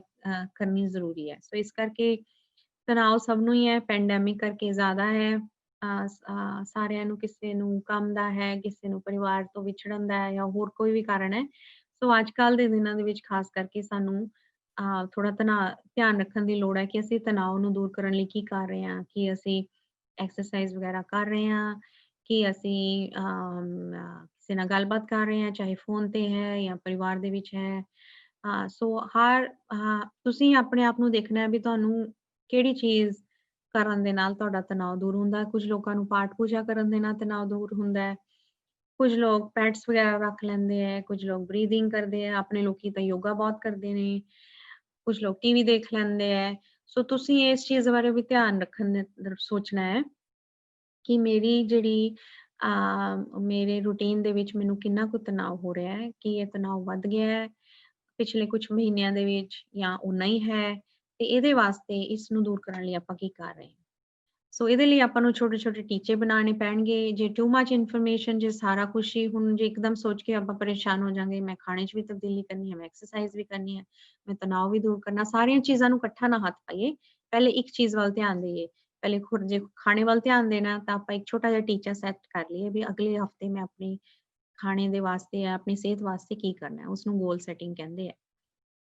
ਕਰਨੀ ਜ਼ਰੂਰੀ ਹੈ। ਸੋ ਇਸ ਕਰਕੇ ਤਣਾਅ ਸਭ ਨੂੰ ਹੀ ਹੈ, ਪੈਂਡੈਮਿਕ ਕਰਕੇ ਜ਼ਿਆਦਾ ਹੈ। ਸਾਰਿਆਂ ਨੂੰ, ਕਿਸੇ ਨੂੰ ਕੰਮ ਦਾ ਹੈ, ਕਿਸੇ ਨੂੰ ਪਰਿਵਾਰ ਤੋਂ ਵਿਛੜਨ ਦਾ ਹੈ ਜਾਂ ਹੋਰ ਕੋਈ ਵੀ ਕਾਰਨ ਹੈ। ਸੋ ਅੱਜ-ਕੱਲ੍ਹ ਦੇ ਦਿਨਾਂ ਦੇ ਵਿੱਚ ਖਾਸ ਕਰਕੇ ਸਾਨੂੰ ਥੋੜ੍ਹਾ ਧਿਆਨ ਰੱਖਣ ਦੀ ਲੋੜ ਹੈ ਕਿ ਅਸੀਂ ਤਣਾਅ ਨੂੰ ਦੂਰ ਕਰਨ ਲਈ ਕੀ ਕਰ ਰਹੇ ਹਾਂ, ਕੀ ਅਸੀਂ ਐਕਸਰਸਾਈਜ਼ ਵਗੈਰਾ ਕਰ ਰਹੇ ਹਾਂ, ਕੀ ਅਸੀਂ ਕਿਸੇ ਨਾਲ ਗੱਲਬਾਤ ਕਰ ਰਹੇ ਹਾਂ, ਚਾਹੇ ਫ਼ੋਨ ਤੇ ਹੈ ਜਾਂ ਪਰਿਵਾਰ ਦੇ ਵਿੱਚ ਹੈ। ਸੋ ਤੁਸੀਂ ਆਪਣੇ ਆਪ ਨੂੰ ਦੇਖਣਾ ਹੈ ਵੀ ਤੁਹਾਨੂੰ ਕਿਹੜੀ ਚੀਜ਼ ਕਰਨ ਦੇ ਨਾਲ ਤੁਹਾਡਾ ਤਣਾਅ ਦੂਰ ਹੁੰਦਾ ਹੈ। ਕੁਝ ਲੋਕਾਂ ਨੂੰ ਪਾਠ ਪੂਜਾ ਕਰਨ ਦੇ ਨਾਲ ਤਣਾਅ ਦੂਰ ਹੁੰਦਾ ਹੈ। ਕੁਝ ਲੋਕ ਪੈਟਸ ਵਗੈਰਾ ਰੱਖ ਲੈਂਦੇ ਹੈ, ਕੁਝ ਲੋਕ ਬਰੀਥਿੰਗ ਕਰਦੇ ਆ, ਆਪਣੇ ਲੋਕੀ ਤਾਂ ਯੋਗਾ ਬਹੁਤ ਕਰਦੇ ਨੇ, ਕੁਝ ਲੋਕ ਟੀਵੀ ਦੇਖ ਲੈਂਦੇ ਹੈ। ਸੋ ਤੁਸੀਂ ਇਸ ਚੀਜ਼ ਬਾਰੇ ਵੀ ਧਿਆਨ ਸੋਚਣਾ ਹੈ ਕਿ ਮੇਰੀ ਜਿਹੜੀ ਮੇਰੇ ਰੂਟੀਨ ਦੇ ਵਿੱਚ ਮੈਨੂੰ ਕਿੰਨਾ ਕੁ ਤਣਾਅ ਹੋ ਰਿਹਾ ਹੈ, ਕੀ ਇਹ ਤਣਾਅ ਵੱਧ ਗਿਆ ਹੈ ਪਿਛਲੇ ਕੁਝ ਮਹੀਨਿਆਂ ਦੇ ਵਿੱਚ ਜਾਂ ਓਨਾ ਹੀ ਹੈ, ਤੇ ਇਹਦੇ ਵਾਸਤੇ ਇਸ ਨੂੰ ਦੂਰ ਕਰਨ ਲਈ ਆਪਾਂ ਕੀ ਕਰ ਰਹੇ ਹਾਂ। ਸੋ ਇਹਦੇ ਲਈ ਆਪਾਂ ਨੂੰ ਛੋਟੇ-ਛੋਟੇ ਟੀਚੇ ਬਣਾਉਣੇ ਪੈਣਗੇ। ਜੇ ਟੂ ਮਚ ਇਨਫੋਰਮੇਸ਼ਨ, ਜੇ ਸਾਰਾ ਕੁਛ ਹੀ ਹੁਣ ਜੇ ਇੱਕਦਮ ਸੋਚ ਕੇ ਆਪਾਂ ਪਰੇਸ਼ਾਨ ਹੋ ਜਾਵਾਂਗੇ, ਮੈਂ ਖਾਣੇ 'ਚ ਵੀ ਤਬਦੀਲੀ ਕਰਨੀ ਹੈ, ਮੈਂ ਐਕਸਰਸਾਈਜ਼ ਵੀ ਕਰਨੀ ਹੈ, ਮੈਂ ਤਣਾਅ ਵੀ ਦੂਰ ਕਰਨਾ, ਸਾਰੀਆਂ ਚੀਜ਼ਾਂ ਨੂੰ ਇਕੱਠਾ ਨਾ ਹੱਥ ਪਾਈਏ। ਪਹਿਲੇ ਇੱਕ ਚੀਜ਼ ਵੱਲ ਧਿਆਨ ਦੇਈਏ। ਪਹਿਲੇ ਜੇ ਖਾਣੇ ਵੱਲ ਧਿਆਨ ਦੇਣਾ ਤਾਂ ਆਪਾਂ ਇੱਕ ਛੋਟਾ ਜਿਹਾ ਟੀਚਾ ਸੈੱਟ ਕਰ ਲਈਏ ਵੀ ਅਗਲੇ ਹਫ਼ਤੇ ਮੈਂ ਆਪਣੀ ਖਾਣੇ ਦੇ ਵਾਸਤੇ ਜਾਂ ਆਪਣੀ ਸਿਹਤ ਵਾਸਤੇ ਕੀ ਕਰਨਾ ਹੈ, ਉਸਨੂੰ ਗੋਲ ਸੈਟਿੰਗ ਕਹਿੰਦੇ ਆ।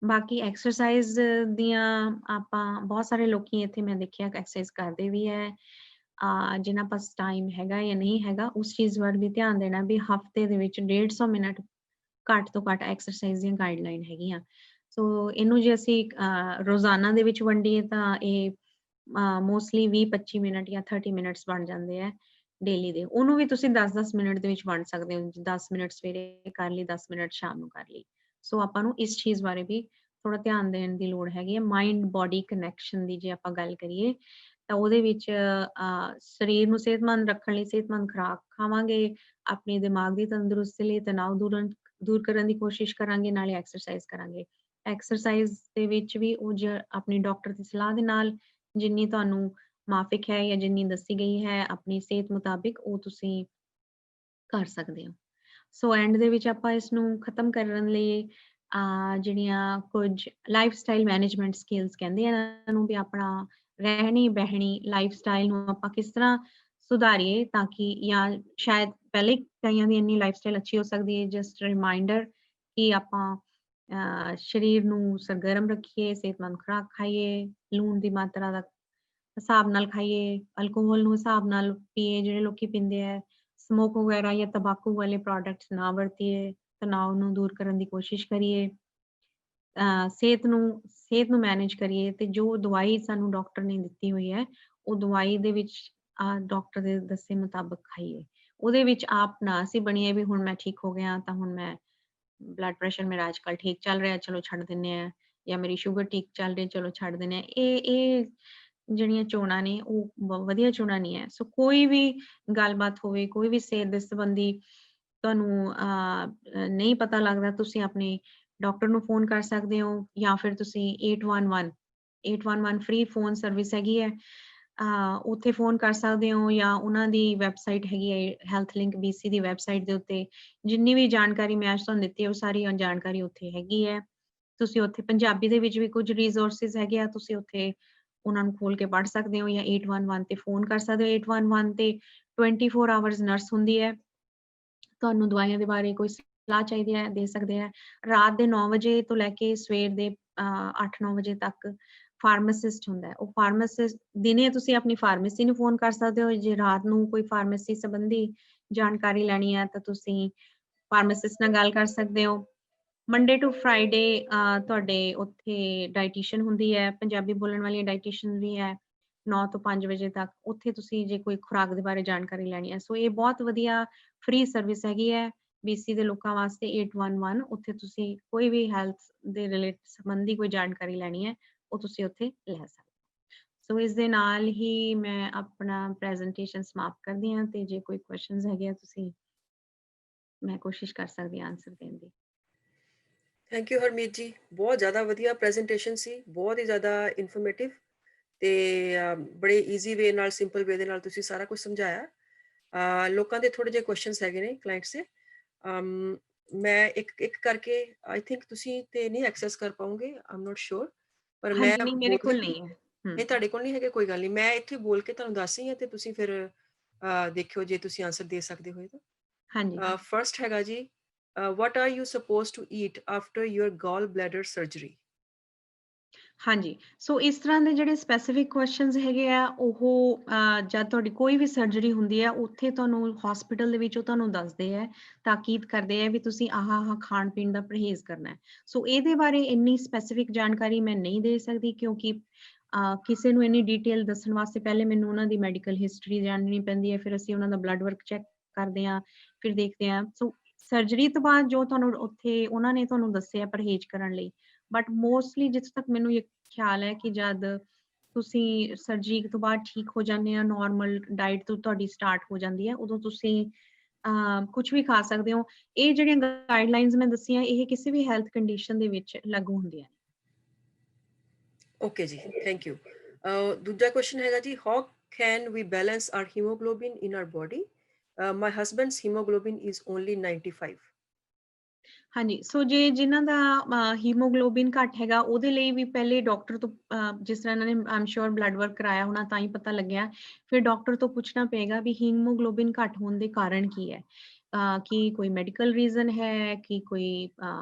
ਬਾਕੀ ਐਕਸਰਸਾਈਜ਼ ਦੀਆਂ ਆਪਾਂ ਬਹੁਤ ਸਾਰੇ ਲੋਕੀ ਇੱਥੇ ਮੈਂ ਦੇਖਿਆ ਐਕਸਰਸਾਈਜ਼ ਕਰਦੇ ਵੀ ਹੈ। ਜਿਨ੍ਹਾਂ ਪਾਸ ਟਾਈਮ ਹੈਗਾ ਜਾਂ ਨਹੀਂ ਹੈਗਾ, ਉਸ ਚੀਜ਼ ਵੱਲ ਵੀ ਧਿਆਨ ਦੇਣਾ ਵੀ ਹਫ਼ਤੇ ਦੇ ਵਿੱਚ 150 ਮਿੰਟ ਘੱਟ ਤੋਂ ਘੱਟ ਐਕਸਰਸਾਈਜ਼ ਦੀਆਂ ਗਾਈਡਲਾਈਨ ਹੈਗੀਆਂ। ਸੋ ਇਹਨੂੰ ਜੇ ਅਸੀਂ ਰੋਜ਼ਾਨਾ ਦੇ ਵਿੱਚ ਵੰਡੀਏ ਤਾਂ ਇਹ ਮੋਸਟਲੀ 20-25 ਮਿੰਟ ਜਾਂ 30 ਮਿੰਟਸ ਬਣ ਜਾਂਦੇ ਆ ਡੇਲੀ ਦੇ। ਉਹਨੂੰ ਵੀ ਤੁਸੀਂ 10-10 ਮਿੰਟ ਦੇ ਵਿੱਚ ਵੰਡ ਸਕਦੇ ਹੋ। 10 ਮਿੰਟ ਸਵੇਰੇ ਕਰ ਲਈ, 10 ਮਿੰਟ ਸ਼ਾਮ ਨੂੰ ਕਰ ਲਈ। ਸੋ ਆਪਾਂ ਨੂੰ ਇਸ ਚੀਜ਼ ਬਾਰੇ ਵੀ ਥੋੜਾ ਧਿਆਨ ਦੇਣ ਦੀ ਲੋੜ ਹੈਗੀ ਹੈ। ਮਾਈਂਡ ਬੋਡੀ ਕਨੈਕਸ਼ਨ ਦੀ ਜੇ ਆਪਾਂ ਗੱਲ ਕਰੀਏ ਤਾਂ ਉਹਦੇ ਵਿੱਚ ਸਰੀਰ ਨੂੰ ਸਿਹਤਮੰਦ ਰੱਖਣ ਲਈ ਸਿਹਤਮੰਦ ਖੁਰਾਕ ਖਾਵਾਂਗੇ, ਆਪਣੇ ਦਿਮਾਗ ਦੀ ਤੰਦਰੁਸਤੀ ਲਈ ਤਣਾਅ ਦੂਰ ਕਰਨ ਦੀ ਕੋਸ਼ਿਸ਼ ਕਰਾਂਗੇ, ਨਾਲੇ ਐਕਸਰਸਾਈਜ਼ ਕਰਾਂਗੇ। ਐਕਸਰਸਾਈਜ਼ ਦੇ ਵਿੱਚ ਵੀ ਉਹ ਆਪਣੀ ਡਾਕਟਰ ਦੀ ਸਲਾਹ ਦੇ ਨਾਲ ਜਿੰਨੀ ਤੁਹਾਨੂੰ ਮਾਫਿਕ ਹੈ ਜਾਂ ਜਿੰਨੀ ਦੱਸੀ ਗਈ ਹੈ ਆਪਣੀ ਸਿਹਤ ਮੁਤਾਬਿਕ, ਉਹ ਤੁਸੀਂ ਕਰ ਸਕਦੇ ਹੋ। ਸੋ ਐਂਡ ਦੇ ਵਿੱਚ ਆਪਾਂ ਇਸ ਨੂੰ ਖਤਮ ਕਰਨ ਲਈ ਜਿਹੜੀਆਂ ਕੁਝ ਲਾਈਫ ਸਟਾਈਲ ਮੈਨੇਜਮੈਂਟ ਸਕਿੱਲਸ ਕਹਿੰਦੇ ਆ ਇਹਨਾਂ ਨੂੰ, ਵੀ ਆਪਣਾ ਰਹਿਣੀ ਬਹਿਣੀ ਲਾਈਫ ਸਟਾਈਲ ਨੂੰ ਆਪਾਂ ਕਿਸ ਤਰ੍ਹਾਂ ਸੁਧਾਰੀਏ ਤਾਂ ਕਿ, ਜਾਂ ਸ਼ਾਇਦ ਪਹਿਲੇ ਕਈਆਂ ਦੀ ਇੰਨੀ ਲਾਈਫ ਸਟਾਈਲ ਅੱਛੀ ਹੋ ਸਕਦੀ ਹੈ। ਜਸਟ ਰਿਮਾਈਂਡਰ ਕਿ ਆਪਾਂ ਸਰੀਰ ਨੂੰ ਸਰਗਰਮ ਰੱਖੀਏ, ਸਿਹਤਮੰਦ ਖੁਰਾਕ ਖਾਈਏ, ਲੂਣ ਦੀ ਮਾਤਰਾ ਦਾ ਹਿਸਾਬ ਨਾਲ ਖਾਈਏ, ਅਲਕੋਹਲ ਨੂੰ ਹਿਸਾਬ ਨਾਲ ਪੀਏ, ਜਿਹੜੇ ਲੋਕੀ ਪੀਂਦੇ ਹੈ, ਸਮੋਕ ਵਗੈਰਾ ਜਾਂ ਤੰਬਾਕੂ ਵਾਲੇ ਪ੍ਰੋਡਕਟਸ ਨਾ ਵਰਤੀਏ, ਤਣਾਅ ਨੂੰ ਦੂਰ ਕਰਨ ਦੀ ਕੋਸ਼ਿਸ਼ ਕਰੀਏ, ਸਿਹਤ ਨੂੰ ਮੈਨੇਜ ਕਰੀਏ, ਤੇ ਜੋ ਦਵਾਈ ਸਾਨੂੰ ਡਾਕਟਰ ਨੇ ਦਿੱਤੀ ਹੋਈ ਹੈ ਉਹ ਦਵਾਈ ਦੇ ਵਿੱਚ ਡਾਕਟਰ ਦੇ ਦੱਸੇ ਮੁਤਾਬਕ ਖਾਈਏ। ਉਹਦੇ ਵਿੱਚ ਆਪ ਨਾ ਅਸੀਂ ਬਣੀਏ ਵੀ ਹੁਣ ਮੈਂ ਠੀਕ ਹੋ ਗਿਆ ਤਾਂ ਹੁਣ ਮੈਂ ਬਲੱਡ ਪ੍ਰੈਸ਼ਰ ਮੇਰਾ ਅੱਜ ਕੱਲ੍ਹ ਠੀਕ ਚੱਲ ਰਿਹਾ, ਚਲੋ ਛੱਡ ਦਿੰਦੇ ਆ, ਜਾਂ ਮੇਰੀ ਸ਼ੂਗਰ ਠੀਕ ਚੱਲ ਰਹੀ, ਚਲੋ ਛੱਡ ਦਿੰਦੇ ਆ। ਇਹ ਜਿਹੜੀਆਂ ਚੋਣਾਂ ਨੇ ਉਹ ਵਧੀਆ ਚੋਣਾਂ ਨਹੀਂ ਹੈ। ਸੋ ਕੋਈ ਵੀ ਗੱਲਬਾਤ ਹੋਵੇ, ਕੋਈ ਵੀ ਸਿਹਤ ਦੇ ਸੰਬੰਧੀ ਤੁਹਾਨੂੰ ਨਹੀਂ ਪਤਾ ਲੱਗਦਾ, ਤੁਸੀਂ ਆਪਣੇ ਡਾਕਟਰ ਨੂੰ ਫੋਨ ਕਰ ਸਕਦੇ ਹੋ, ਜਾਂ ਫਿਰ ਤੁਸੀਂ 811 ਫ੍ਰੀ ਫੋਨ ਸਰਵਿਸ ਹੈਗੀ ਹੈ, ਉੱਥੇ ਫੋਨ ਕਰ ਸਕਦੇ ਹੋ, ਜਾਂ ਉਹਨਾਂ ਦੀ ਵੈਬਸਾਈਟ ਹੈਗੀ ਹੈ ਹੈਲਥ ਲਿੰਕ BC ਦੀ ਵੈਬਸਾਈਟ ਦੇ ਉੱਤੇ ਜਿੰਨੀ ਵੀ ਜਾਣਕਾਰੀ ਮੈਂ ਅੱਜ ਤੁਹਾਨੂੰ ਦਿੱਤੀ ਹੈ ਉਹ ਸਾਰੀ ਜਾਣਕਾਰੀ ਉੱਥੇ ਹੈਗੀ ਹੈ। ਤੁਸੀਂ ਉੱਥੇ ਪੰਜਾਬੀ ਦੇ ਵਿੱਚ ਵੀ ਕੁਝ ਰਿਸੋਰਸਿਸ ਹੈਗੇ ਆ, ਤੁਸੀਂ ਉੱਥੇ ਉਹਨਾਂ ਨੂੰ ਖੋਲ ਕੇ ਪੜ੍ਹ ਸਕਦੇ ਹੋ, ਜਾਂ 811 ਤੇ ਫੋਨ ਕਰ ਸਕਦੇ ਹੋ। 811 ਤੇ 24 ਆਵਰਸ ਨਰਸ ਹੁੰਦੀ ਹੈ, ਤੁਹਾਨੂੰ ਦਵਾਈਆਂ ਦੇ ਬਾਰੇ ਕੋਈ ਸਲਾਹ ਚਾਹੀਦੀ ਹੈ ਦੇ ਸਕਦੇ ਆ। ਰਾਤ ਦੇ 9 ਵਜੇ ਤੋਂ ਲੈ ਕੇ ਸਵੇਰ ਦੇ 8-9 ਵਜੇ ਤੱਕ ਫਾਰਮਾਸਿਸਟ ਹੁੰਦਾ ਹੈ। ਉਹ ਫਾਰਮਾਸਿਸਟ, ਦਿਨੇ ਤੁਸੀਂ ਆਪਣੀ ਫਾਰਮੇਸੀ ਨੂੰ ਫੋਨ ਕਰ ਸਕਦੇ ਹੋ, ਜੇ ਰਾਤ ਨੂੰ ਕੋਈ ਫਾਰਮੇਸੀ ਸੰਬੰਧੀ ਜਾਣਕਾਰੀ ਲੈਣੀ ਹੈ ਤਾਂ ਤੁਸੀਂ ਫਾਰਮਾਸਿਸਟ ਨਾਲ ਗੱਲ ਕਰ ਸਕਦੇ ਹੋ। ਮੰਡੇ ਟੂ ਫਰਾਈਡੇ ਤੁਹਾਡੇ ਉੱਥੇ ਡਾਇਟੀਸ਼ੀਅਨ ਹੁੰਦੀ ਹੈ, ਪੰਜਾਬੀ ਬੋਲਣ ਵਾਲੀਆਂ ਡਾਇਟੀਸ਼ੀਅਨ ਵੀ ਹੈ 9 ਤੋਂ 5 ਵਜੇ ਤੱਕ। ਉੱਥੇ ਤੁਸੀਂ ਜੇ ਕੋਈ ਖੁਰਾਕ ਦੇ ਬਾਰੇ ਜਾਣਕਾਰੀ ਲੈਣੀ ਹੈ, ਸੋ ਇਹ ਬਹੁਤ ਵਧੀਆ ਫ੍ਰੀ ਸਰਵਿਸ ਹੈਗੀ ਹੈ BC ਦੇ ਲੋਕਾਂ ਵਾਸਤੇ। 811 ਉੱਥੇ ਤੁਸੀਂ ਕੋਈ ਵੀ ਹੈਲਥ ਦੇ ਸੰਬੰਧੀ ਕੋਈ ਜਾਣਕਾਰੀ ਲੈਣੀ ਹੈ ਉਹ ਤੁਸੀਂ ਉੱਥੇ ਲੈ ਸਕਦੇ ਹੋ। ਸੋ ਇਸ ਦੇ ਨਾਲ ਹੀ ਮੈਂ ਆਪਣਾ ਪ੍ਰੈਜੈਂਟੇਸ਼ਨ ਸਮਾਪਤ ਕਰਦੀ ਹਾਂ ਤੇ ਜੇ ਕੋਈ ਕੁਐਸਚਨਸ ਹੈਗੇ ਆ ਤੁਸੀਂ ਮੈਂ ਕੋਸ਼ਿਸ਼ ਕਰ ਸਕਦੀ ਹਾਂ ਆਨਸਰ ਦੇਣ ਦੀ। ਥੈਂਕ ਯੂ ਹਰਮੀਤ ਜੀ, ਬਹੁਤ ਜ਼ਿਆਦਾ ਵਧੀਆ ਪ੍ਰੈਜੈਂਟੇਸ਼ਨ ਸੀ, ਬਹੁਤ ਹੀ ਜ਼ਿਆਦਾ ਇਨਫੋਰਮੇਟਿਵ ਤੇ ਬੜੇ ਈਜ਼ੀ ਵੇ ਨਾਲ, ਸਿੰਪਲ ਵੇ ਦੇ ਨਾਲ ਤੁਸੀਂ ਸਾਰਾ ਕੁਝ ਸਮਝਾਇਆ। ਲੋਕਾਂ ਦੇ ਥੋੜੇ ਜਿਹੇ ਕੁਐਸਚਨਸ ਹੈਗੇ ਨੇ ਕਲਾਇੰਟਸ ਦੇ। ਮੈਂ ਇੱਕ ਇੱਕ ਕਰਕੇ ਆਈ ਥਿੰਕ ਤੁਸੀਂ ਤੇ ਨਹੀਂ ਐਕਸੈਸ ਕਰ ਪਾਉਂਗੇ, ਆਮ ਨੋਟ ਸ਼ੋਰ, ਪਰ ਮੈਂ ਹਾਂਜੀ ਨਹੀਂ ਮੇਰੇ ਕੋਲ ਨਹੀਂ ਹੈ। ਇਹ ਤੁਹਾਡੇ ਕੋਲ ਨਹੀਂ ਹੈਗੇ, ਕੋਈ ਗੱਲ ਨਹੀਂ, ਮੈਂ ਇੱਥੇ ਬੋਲ ਕੇ ਤੁਹਾਨੂੰ ਦੱਸ ਰਹੀ ਹਾਂ ਤੇ ਤੁਸੀਂ ਫਿਰ ਦੇਖਿਓ ਜੇ ਤੁਸੀਂ ਆਨਸਰ ਦੇ ਸਕਦੇ ਹੋਏ ਤਾਂ। ਹਾਂਜੀ ਫਰਸਟ ਹੈਗਾ ਜੀ, what are you supposed to eat after your gallbladder surgery? ਹਾਂਜੀ ਸੋ ਇਸ ਤਰ੍ਹਾਂ ਦੇ ਜਿਹੜੇ ਸਪੈਸੀਫਿਕ ਕੁਐਸਚਨਸ ਹੈਗੇ ਆ ਉਹ ਜਦ ਤੁਹਾਡੀ ਕੋਈ ਵੀ ਸਰਜਰੀ ਹੁੰਦੀ ਹੈ ਉੱਥੇ ਤੁਹਾਨੂੰ ਹਸਪੀਟਲ ਦੇ ਵਿੱਚ ਉਹ ਤੁਹਾਨੂੰ ਦੱਸਦੇ ਆ, ਤਾਕੀਦ ਕਰਦੇ ਆ ਵੀ ਤੁਸੀਂ ਆਹ ਖਾਣ ਪੀਣ ਦਾ ਪਰਹੇਜ਼ ਕਰਨਾ ਹੈ। ਸੋ ਇਹਦੇ ਬਾਰੇ ਇੰਨੀ ਸਪੈਸੀਫਿਕ ਜਾਣਕਾਰੀ ਮੈਂ ਨਹੀਂ ਦੇ ਸਕਦੀ ਕਿਉਂਕਿ ਕਿਸੇ ਨੂੰ ਇੰਨੀ ਡਿਟੇਲ ਦੱਸਣ ਵਾਸਤੇ ਪਹਿਲੇ ਮੈਨੂੰ ਉਹਨਾਂ ਦੀ ਮੈਡੀਕਲ ਹਿਸਟਰੀ ਜਾਣਨੀ ਪੈਂਦੀ ਹੈ, ਫਿਰ ਅਸੀਂ ਉਹਨਾਂ ਦਾ ਬਲੱਡ ਵਰਕ ਚੈੱਕ ਕਰਦੇ ਹਾਂ, ਫਿਰ ਦੇਖਦੇ ਹਾਂ। ਸੋ ਸਰਜਰੀ ਤੋਂ ਬਾਅਦ ਜੋ ਤੁਹਾਨੂੰ ਉੱਥੇ ਉਹਨਾਂ ਨੇ ਤੁਹਾਨੂੰ ਦੱਸਿਆ ਪਰਹੇਜ਼ ਕਰਨ ਲਈ, ਬਟ ਮੋਸਟਲੀ ਜਿੱਥੇ ਤੱਕ ਮੈਨੂੰ ਇਹ ਖਿਆਲ ਹੈ ਕਿ ਜਦ ਤੁਸੀਂ ਸਰਜਰੀ ਤੋਂ ਬਾਅਦ ਠੀਕ ਹੋ ਜਾਂਦੇ ਆ, ਨਾਰਮਲ ਡਾਈਟ ਤੋਂ ਤੁਹਾਡੀ ਸਟਾਰਟ ਹੋ ਜਾਂਦੀ ਹੈ, ਉਦੋਂ ਤੁਸੀਂ ਕੁਝ ਵੀ ਖਾ ਸਕਦੇ ਹੋ। ਇਹ ਜਿਹੜੀਆਂ ਗਾਈਡਲਾਈਨਸ ਮੈਂ ਦੱਸੀਆਂ ਇਹ ਕਿਸੇ ਵੀ ਹੈਲਥ ਕੰਡੀਸ਼ਨ ਦੇ ਵਿੱਚ ਲਾਗੂ ਹੁੰਦੀਆਂ ਨੇ। ਓਕੇ ਜੀ, ਥੈਂਕ ਯੂ। ਦੂਜਾ ਕੁਐਸਚਨ ਹੈਗਾ ਜੀ, how can we balance our haemoglobin in our body? My husband's haemoglobin is only 95। ਹਾਂਜੀ ਸੋ ਜੇ ਜਿਨ੍ਹਾਂ ਦਾ ਹੀਮੋਗਲੋਬਿਨ ਘੱਟ ਹੈਗਾ ਉਹਦੇ ਲਈ ਵੀ ਪਹਿਲੇ ਡਾਕਟਰ ਤੋਂ ਜਿਸ ਤਰ੍ਹਾਂ ਇਹਨਾਂ ਨੇ ਆਮ ਸ਼ੋਰ ਬਲੱਡ ਵਰਕ ਕਰਾਇਆ ਹੋਣਾ ਤਾਂ ਹੀ ਪਤਾ ਲੱਗਿਆ, ਫਿਰ ਡਾਕਟਰ ਤੋਂ ਪੁੱਛਣਾ ਪਏਗਾ ਵੀ ਹੀਮੋਗਲੋਬਿਨ ਘੱਟ ਹੋਣ ਦੇ ਕਾਰਨ ਕੀ ਹੈ। ਕੀ ਕੋਈ ਮੈਡੀਕਲ ਰੀਜ਼ਨ ਹੈ, ਕਿ ਕੋਈ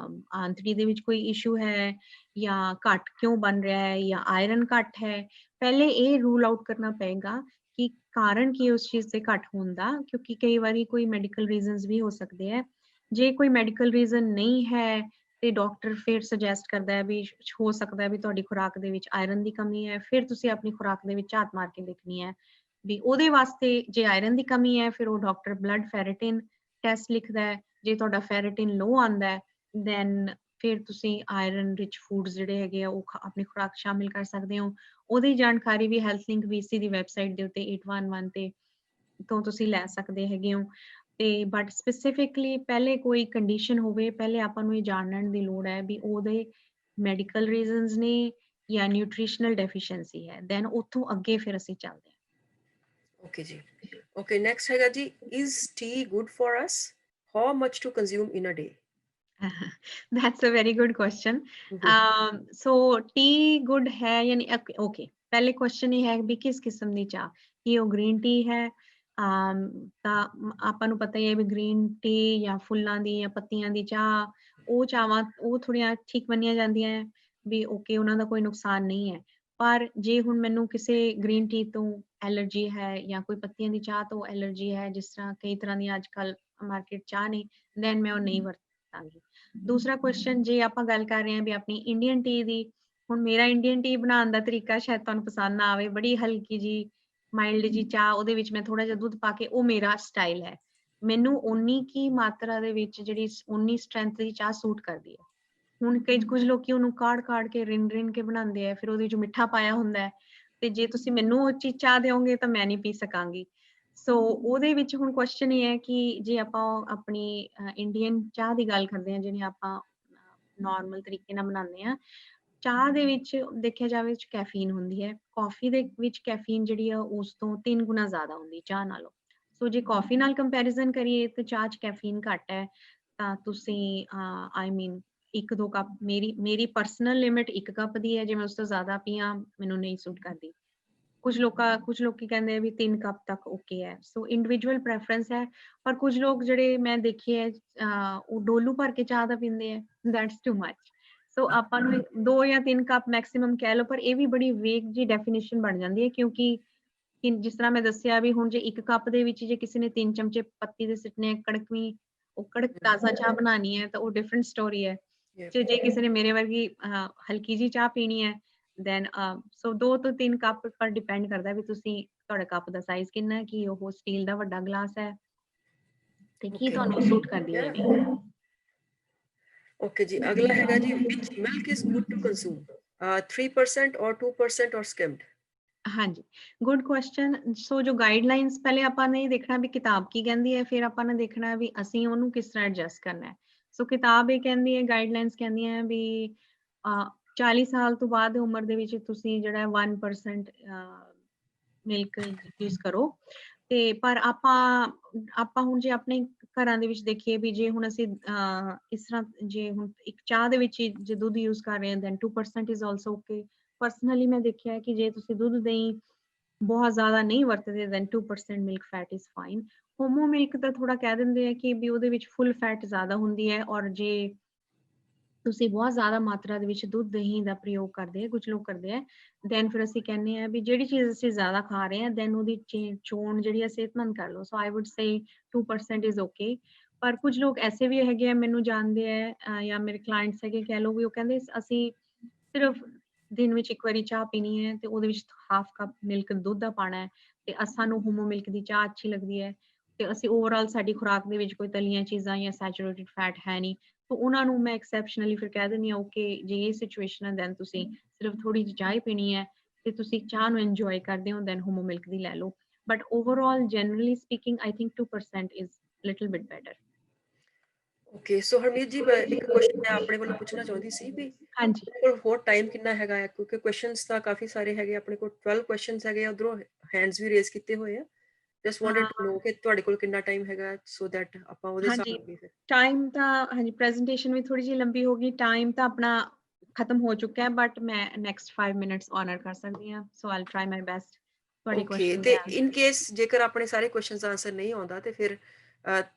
ਆਂਤੜੀ ਦੇ ਵਿੱਚ ਕੋਈ ਇਸ਼ੂ ਹੈ, ਜਾਂ ਘੱਟ ਕਿਉਂ ਬਣ ਰਿਹਾ ਹੈ, ਜਾਂ ਆਇਰਨ ਘੱਟ ਹੈ। ਪਹਿਲੇ ਇਹ ਰੂਲ ਆਊਟ ਕਰਨਾ ਪਏਗਾ ਕਿ ਕਾਰਨ ਕੀ ਉਸ ਚੀਜ਼ ਦੇ ਘੱਟ ਹੋਣ ਦਾ, ਕਿਉਂਕਿ ਕਈ ਵਾਰੀ ਕੋਈ ਮੈਡੀਕਲ ਰੀਜ਼ਨਸ ਵੀ ਹੋ ਸਕਦੇ ਹੈ। ਜੇ ਕੋਈ ਮੈਡੀਕਲ ਰੀਜ਼ਨ ਨਹੀਂ ਹੈ ਤੇ ਡਾਕਟਰ ਫਿਰ ਸੁਜੈਸਟ ਕਰਦਾ ਹੈ ਵੀ ਹੋ ਸਕਦਾ ਹੈ ਵੀ ਤੁਹਾਡੀ ਖੁਰਾਕ ਦੇ ਵਿੱਚ ਆਇਰਨ ਦੀ ਕਮੀ ਹੈ, ਫਿਰ ਤੁਸੀਂ ਆਪਣੀ ਖੁਰਾਕ ਦੇ ਵਿੱਚ ਝਾਤ ਮਾਰ ਕੇ ਦੇਖਣੀ ਹੈ ਵੀ ਉਹਦੇ ਵਾਸਤੇ। ਜੇ ਆਇਰਨ ਦੀ ਕਮੀ ਹੈ ਫਿਰ ਉਹ ਡਾਕਟਰ ਬਲੱਡ ਫੈਰੇਟਿਨ ਟੈਸਟ ਲਿਖਦਾ ਹੈ, ਜੇ ਤੁਹਾਡਾ ਫੈਰੇਟਿਨ ਲੋ ਆਂਦਾ ਹੈ ਦੈਨ ਫਿਰ ਤੁਸੀਂ ਆਇਰਨ ਰਿਚ ਫੂਡਸ ਜਿਹੜੇ ਹੈਗੇ ਆ ਉਹ ਆਪਣੀ ਖੁਰਾਕ ਸ਼ਾਮਿਲ ਕਰ ਸਕਦੇ ਹੋ। ਉਹਦੀ ਜਾਣਕਾਰੀ ਵੀ ਹੈਲਥ ਲਿੰਕ ਵੀਸੀ ਦੀ ਵੈਬਸਾਈਟ ਦੇ ਉੱਤੇ 811 ਤੇ ਤੋਂ ਤੁਸੀਂ ਲੈ ਸਕਦੇ ਹੈਗੇ ਹੋ। ਤੇ ਬਟ ਸਪੈਸੀਫਿਕਲੀ ਪਹਿਲੇ ਕੋਈ ਕੰਡੀਸ਼ਨ ਹੋਵੇ, ਪਹਿਲੇ ਆਪਾਂ ਨੂੰ ਇਹ ਜਾਣਨ ਦੀ ਲੋੜ ਹੈ ਵੀ ਉਹਦੇ ਮੈਡੀਕਲ ਰੀਜ਼ਨਸ ਨੇ ਜਾਂ ਨਿਊਟ੍ਰੀਸ਼ਨਲ ਡੈਫੀਸ਼ੀਐਂਸੀ ਹੈ, ਦੈਨ ਉੱਥੋਂ ਅੱਗੇ ਫਿਰ ਅਸੀਂ ਚੱਲਦੇ ਹਾਂ। ਓਕੇ ਜੀ, ਓਕੇ ਨੈਕਸਟ ਹੈਗਾ ਜੀ, is tea good for us? How much to consume in a day? That's a very good question. So tea good ਹੈ ਯਾਨੀ ਓਕੇ, ਪਹਿਲੇ ਕੁਐਸਚਨ ਇਹ ਹੈ ਵੀ ਕਿਸ ਕਿਸਮ ਦੀ ਚਾਹ, ਕੀ ਉਹ ਗ੍ਰੀਨ ਟੀ ਹੈ? ਤਾਂ ਆਪਾਂ ਨੂੰ ਪਤਾ ਹੀ ਹੈ ਵੀ ਗ੍ਰੀਨ ਟੀ ਜਾਂ ਫੁੱਲਾਂ ਦੀ ਜਾਂ ਪੱਤੀਆਂ ਦੀ ਚਾਹ, ਉਹ ਚਾਹਾਂ ਉਹ ਥੋੜੀਆਂ ਠੀਕ ਮੰਨੀਆਂ ਜਾਂਦੀਆਂ ਹੈ ਵੀ ਓਕੇ ਉਹਨਾਂ ਦਾ ਕੋਈ ਨੁਕਸਾਨ ਨਹੀਂ ਹੈ। ਪਰ ਜੇ ਹੁਣ ਮੈਨੂੰ ਕਿਸੇ ਗ੍ਰੀਨ ਟੀ ਤੋਂ ਐਲਰਜੀ ਹੈ ਜਾਂ ਕੋਈ ਪੱਤੀਆਂ ਦੀ ਚਾਹ ਤੋਂ ਐਲਰਜੀ ਹੈ, ਜਿਸ ਤਰ੍ਹਾਂ ਕਈ ਤਰ੍ਹਾਂ ਦੀਆਂ ਅੱਜ ਕੱਲ੍ਹ ਮਾਰਕੀਟ ਚਾਹ ਨੇ, ਦੈਨ ਮੈਂ ਉਹ ਨਹੀਂ ਵਰਤਾਂਗੀ। ਦੂਸਰਾ ਕੁਐਸਚਨ ਜੇ ਆਪਾਂ ਗੱਲ ਕਰ ਰਹੇ ਹਾਂ ਵੀ ਆਪਣੀ ਇੰਡੀਅਨ ਟੀ ਦੀ, ਹੁਣ ਮੇਰਾ ਇੰਡੀਅਨ ਟੀ ਬਣਾਉਣ ਦਾ ਤਰੀਕਾ ਸ਼ਾਇਦ ਤੁਹਾਨੂੰ ਪਸੰਦ ਨਾ ਆਵੇ, ਬੜੀ ਹਲਕੀ ਜੀ ਮਾਈਲਡ ਜੀ ਚਾਹ, ਉਹਦੇ ਵਿੱਚ ਮੈਂ ਥੋੜਾ ਜਿਹਾ ਦੁੱਧ ਪਾ ਕੇ, ਉਹ ਮੇਰਾ ਸਟਾਈਲ ਹੈ। ਮੈਨੂੰ ਓਨੀ ਕੀ ਮਾਤਰਾ ਦੇ ਵਿੱਚ ਜਿਹੜੀ ਉਨੀ ਸਟਰੈਂਥ ਦੀ ਚਾਹ ਸੂਟ ਕਰਦੀ ਹੈ। ਹੁਣ ਕੁਝ ਲੋਕੀ ਉਹਨੂੰ ਕਾੜ ਕੇ ਰਿੰਨ ਕੇ ਬਣਾਉਂਦੇ ਆ, ਫਿਰ ਉਹਦੇ ਵਿੱਚ ਮਿੱਠਾ ਪਾਇਆ ਹੁੰਦਾ ਹੈ, ਤੇ ਜੇ ਤੁਸੀਂ ਮੈਨੂੰ ਉਹ ਚੀਜ਼ ਚਾਹ ਦਿਓਗੇ ਤਾਂ ਮੈਂ ਨਹੀਂ ਪੀ ਸਕਾਂਗੀ। ਸੋ ਉਹਦੇ ਵਿੱਚ ਹੁਣ ਕੁਐਸਚਨ ਇਹ ਹੈ ਕਿ ਜੇ ਆਪਾਂ ਆਪਣੀ ਇੰਡੀਅਨ ਚਾਹ ਦੀ ਗੱਲ ਕਰਦੇ ਹਾਂ, ਜਿਹਨੇ ਆਪਾਂ ਨਾਰਮਲ ਤਰੀਕੇ ਨਾਲ ਬਣਾਉਂਦੇ ਹਾਂ, ਚਾਹ ਦੇ ਵਿੱਚ ਦੇਖਿਆ ਜਾਵੇ ਵਿੱਚ ਕੈਫੀਨ ਹੁੰਦੀ ਹੈ, ਕਾਫੀ ਦੇ ਵਿੱਚ ਕੈਫੀਨ ਜਿਹੜੀ ਆ ਉਸ ਤੋਂ 3 ਗੁਣਾ ਜ਼ਿਆਦਾ ਹੁੰਦੀ ਚਾਹ ਨਾਲੋਂ। ਸੋ ਜੇ ਕਾਫੀ ਨਾਲ ਕੰਪੈਰੀਜ਼ਨ ਕਰੀਏ ਤਾਂ ਚਾਹ 'ਚ ਕੈਫੀਨ ਘੱਟ ਹੈ, ਤਾਂ ਤੁਸੀਂ ਆਈ ਮੀਨ 1-2 ਕੱਪ, ਮੇਰੀ ਪਰਸਨਲ ਲਿਮਿਟ 1 ਕੱਪ ਦੀ ਹੈ, ਜੇ ਮੈਂ ਉਸ ਤੋਂ ਜ਼ਿਆਦਾ ਪੀਆਂ ਮੈਨੂੰ ਨਹੀਂ ਸੂਟ ਕਰਦੀ। ਕੁਝ ਲੋਕੀ ਕਹਿੰਦੇ ਆ ਵੀ 3 ਕੱਪ ਤੱਕ ਓਕੇ ਹੈ। ਸੋ ਇੰਡੀਵਿਜੂਅਲ ਪ੍ਰੈਫਰੈਂਸ ਹੈ। ਪਰ ਕੁਝ ਲੋਕ ਜਿਹੜੇ ਮੈਂ ਦੇਖੇ ਹੈ ਉਹ ਡੋਲੂ ਭਰ ਕੇ ਚਾਹ ਦਾ ਪੀਂਦੇ ਹੈ, ਦੈਟਸ ਟੂ ਮਚ। ਸੋ ਆਪਾਂ ਨੂੰ 2 ਜਾਂ 3 ਕੱਪ ਮੈਕਸਿਮਮ ਕਹਿ ਲਓ, ਪਰ ਇਹ ਵੀ ਬੜੀ ਵੇਗ ਜੀ ਡੈਫੀਨੇਸ਼ਨ ਬਣ ਜਾਂਦੀ ਹੈ, ਕਿਉਂਕਿ ਜਿਸ ਤਰ੍ਹਾਂ ਮੈਂ ਦੱਸਿਆ ਵੀ ਹੁਣ ਜੇ 1 ਕੱਪ ਦੇ ਵਿੱਚ ਜੇ ਕਿਸੇ ਨੇ 3 ਚਮਚੇ ਪੱਤੀ ਦੇ ਸਿੱਟਨੇ, ਕੜਕਵੀਂ ਉਹ ਕੜਕ ਤਾਜ਼ਾ ਚਾਹ ਬਣਾਉਣੀ ਹੈ ਤਾਂ ਉਹ ਡਿਫਰੈਂਟ ਸਟੋਰੀ ਹੈ। ਤੇ ਜੇ ਕਿਸੇ ਨੇ ਮੇਰੇ ਵਰਗੀ ਹਲਕੀ ਜੀ ਚਾਹ ਪੀਣੀ ਹੈ, ਦੈਨ ਸੋ 2 ਤੋਂ 3 ਕੱਪ ਪਰ ਡਿਪੈਂਡ ਕਰਦਾ ਵੀ ਤੁਸੀਂ, ਤੁਹਾਡਾ ਕੱਪ ਦਾ ਸਾਈਜ਼ ਕਿੰਨਾ ਹੈ, ਕੀ ਉਹ ਸਟੀਲ ਦਾ ਵੱਡਾ ਗਲਾਸ ਹੈ ਤੇ ਕੀ ਤੁਹਾਨੂੰ ਸੂਟ ਕਰਦੀ ਹੈ ਨਹੀਂ। ਓਕੇ ਜੀ, ਅਗਲਾ ਹੈਗਾ ਜੀ, which milk is good to consume? 3% or 2% or skimmed? ਹਾਂਜੀ, ਗੁੱਡ ਕੁਐਸਚਨ। ਸੋ ਜੋ ਗਾਈਡਲਾਈਨਸ ਪਹਿਲੇ ਆਪਾਂ ਨੇ ਇਹ ਦੇਖਣਾ ਵੀ ਕਿਤਾਬ ਕੀ ਕਹਿੰਦੀ ਹੈ, ਫਿਰ ਆਪਾਂ ਨੇ ਦੇਖਣਾ ਵੀ ਅਸੀਂ ਉਹਨੂੰ ਕਿਸ ਤਰ੍ਹਾਂ ਐਡਜਸਟ ਕਰਨਾ ਹੈ। ਸੋ ਕਿਤਾਬ ਇਹ ਕਹਿੰਦੀ ਹੈ, ਗਾਈਡਲਾਈਨਸ ਕਹਿੰਦੀਆਂ ਵੀ 40 ਸਾਲ ਤੋਂ ਬਾਅਦ ਉਮਰ ਦੇ ਵਿੱਚ ਤੁਸੀਂ ਜਿਹੜਾ 1% ਮਿਲਕ ਯੂਜ਼ ਕਰੋ। ਤੇ ਪਰ ਆਪਾਂ ਹੁਣ ਜੇ ਆਪਣੇ ਘਰਾਂ ਦੇ ਵਿੱਚ ਦੇਖੀਏ ਵੀ ਜੇ ਹੁਣ ਅਸੀਂ ਇਸ ਤਰ੍ਹਾਂ ਜੇ ਹੁਣ ਇੱਕ ਚਾਹ ਦੇ ਵਿੱਚ ਹੀ ਜੇ ਦੁੱਧ ਯੂਜ਼ ਕਰ ਰਹੇ ਹਾਂ then 2% is also okay। Personally ਮੈਂ ਦੇਖਿਆ ਕਿ ਜੇ ਤੁਸੀਂ ਦੁੱਧ ਦਹੀਂ ਬਹੁਤ ਜ਼ਿਆਦਾ ਨਹੀਂ ਵਰਤਦੇ then 2% milk fat is fine. Homo milk ਤਾਂ ਥੋੜਾ ਕਹਿ ਦਿੰਦੇ ਆ ਕਿ ਵੀ ਉਹਦੇ ਵਿੱਚ ਫੁੱਲ ਫੈਟ ਜ਼ਿਆਦਾ ਹੁੰਦੀ ਹੈ, ਔਰ ਜੇ ਤੁਸੀਂ ਬਹੁਤ ਜ਼ਿਆਦਾ ਮਾਤਰਾ ਦੇ ਵਿੱਚ ਦੁੱਧ ਦਹੀਂ ਦਾ ਪ੍ਰਯੋਗ ਕਰਦੇ ਆ, ਕੁਝ ਲੋਕ ਕਰਦੇ ਆ, ਦੈਨ ਫਿਰ ਅਸੀਂ ਕਹਿੰਦੇ ਆ ਵੀ ਜਿਹੜੀ ਚੀਜ਼ ਅਸੀਂ ਜ਼ਿਆਦਾ ਖਾ ਰਹੇ ਆ ਦੈਨ ਉਹਦੀ ਚੋਣ ਜਿਹੜੀ ਆ ਸਿਹਤਮੰਦ ਕਰ ਲਓ। So I would say 2% is okay. ਪਰ ਕੁਝ ਲੋਕ ਐਸੇ ਵੀ ਹੈਗੇ ਆ, ਮੈਨੂੰ ਜਾਣਦੇ ਆ ਜਾਂ ਮੇਰੇ ਕਲਾਇੰਟਸ ਹੈਗੇ ਕਹਿ ਲਓ, ਵੀ ਉਹ ਕਹਿੰਦੇ ਅਸੀਂ ਸਿਰਫ ਦਿਨ ਵਿੱਚ ਇੱਕ ਵਾਰੀ ਚਾਹ ਪੀਣੀ ਹੈ ਤੇ ਉਹਦੇ ਵਿੱਚ ਹਾਫ ਕੱਪ ਮਿਲਕ ਦੁੱਧ ਦਾ ਪਾਣਾ ਹੈ ਤੇ ਸਾਨੂੰ ਹੋਮੋ ਮਿਲਕ ਦੀ ਚਾਹ ਅੱਛੀ ਲੱਗਦੀ ਹੈ ਤੇ ਅਸੀਂ ਓਵਰਆਲ ਸਾਡੀ ਖੁਰਾਕ ਦੇ ਵਿੱਚ ਕੋਈ ਤਲੀਆਂ ਚੀਜ਼ਾਂ ਜਾਂ ਸੈਚੂਰੇਟਿਡ ਫੈਟ ਹੈ ਨਹੀਂ। तो ਉਹਨਾਂ ਨੂੰ ਮੈਂ ਐਕਸੈਪਸ਼ਨਲੀ ਫਿਰ ਕਹਿ ਦਿੰਦੀ ਹਾਂ ਓਕੇ ਜੇ ਇਹ ਸਿਚੁਏਸ਼ਨ ਹੈ ਦੈਨ ਤੁਸੀਂ ਸਿਰਫ ਥੋੜੀ ਜਿਹੀ ਚਾਹ ਹੀ ਪੀਣੀ ਹੈ ਤੇ ਤੁਸੀਂ ਚਾਹ ਨੂੰ ਇੰਜੋਏ ਕਰਦੇ ਹੋ ਦੈਨ ਹੋਮੋ ਮਿਲਕ ਦੀ ਲੈ ਲਓ। But overall generally speaking I think 2% is little bit better. Okay, so Harmeet ji ਇੱਕ ਕੁਐਸਚਨ ਮੈਂ ਆਪਣੇ ਵੱਲੋਂ ਪੁੱਛਣਾ ਚਾਹੁੰਦੀ ਸੀ ਵੀ ਹਾਂਜੀ ਆਪਣੇ ਕੋਲ ਹੋਰ ਟਾਈਮ ਕਿੰਨਾ ਹੈਗਾ ਹੈ, ਕਿਉਂਕਿ ਕੁਐਸਚਨਸ ਤਾਂ ਕਾਫੀ ਸਾਰੇ ਹੈਗੇ, ਆਪਣੇ ਕੋਲ 12 ਕੁਐਸਚਨਸ ਹੈਗੇ, ਉਧਰੋਂ ਹੈਂਡਸ ਵੀ ਰੇਜ਼ ਕੀਤੇ ਹੋਏ ਆ। ਜਸਟ ਵਾਂਟਡ ਟੂ ਨੋ ਕਿ ਤੁਹਾਡੇ ਕੋਲ ਕਿੰਨਾ ਟਾਈਮ ਹੈਗਾ ਸੋ ਦੈਟ ਆਪਾਂ ਉਹਦੇ ਹਿਸਾਬ ਹਾਂਜੀ ਨਾਲ ਫਿਰ। ਟਾਈਮ ਤਾਂ ਹਾਂਜੀ ਪ੍ਰੈਜੈਂਟੇਸ਼ਨ ਵੀ ਥੋੜੀ ਜਿਹੀ ਲੰਬੀ ਹੋ ਗਈ, ਟਾਈਮ ਤਾਂ ਆਪਣਾ ਖਤਮ ਹੋ ਚੁੱਕਾ ਹੈ ਬਟ ਮੈਂ ਨੈਕਸਟ 5 ਮਿੰਟਸ ਆਨਰ ਕਰ ਸਕਦੀ ਹਾਂ। ਸੋ ਆਈਲ ਟਰਾਈ ਮਾਈ ਬੈਸਟ ਤੁਹਾਡੀ ਓਕੇ, ਕੁਐਸਚਨ ਤੇ ਦੇ ਇਨ ਆਨਸਰ। ਕੇਸ ਜੇਕਰ ਆਪਣੇ ਸਾਰੇ ਕੁਐਸਚਨਸ ਦਾ ਆਨਸਰ ਨਹੀਂ ਆਉਂਦਾ ਤੇ ਫਿਰ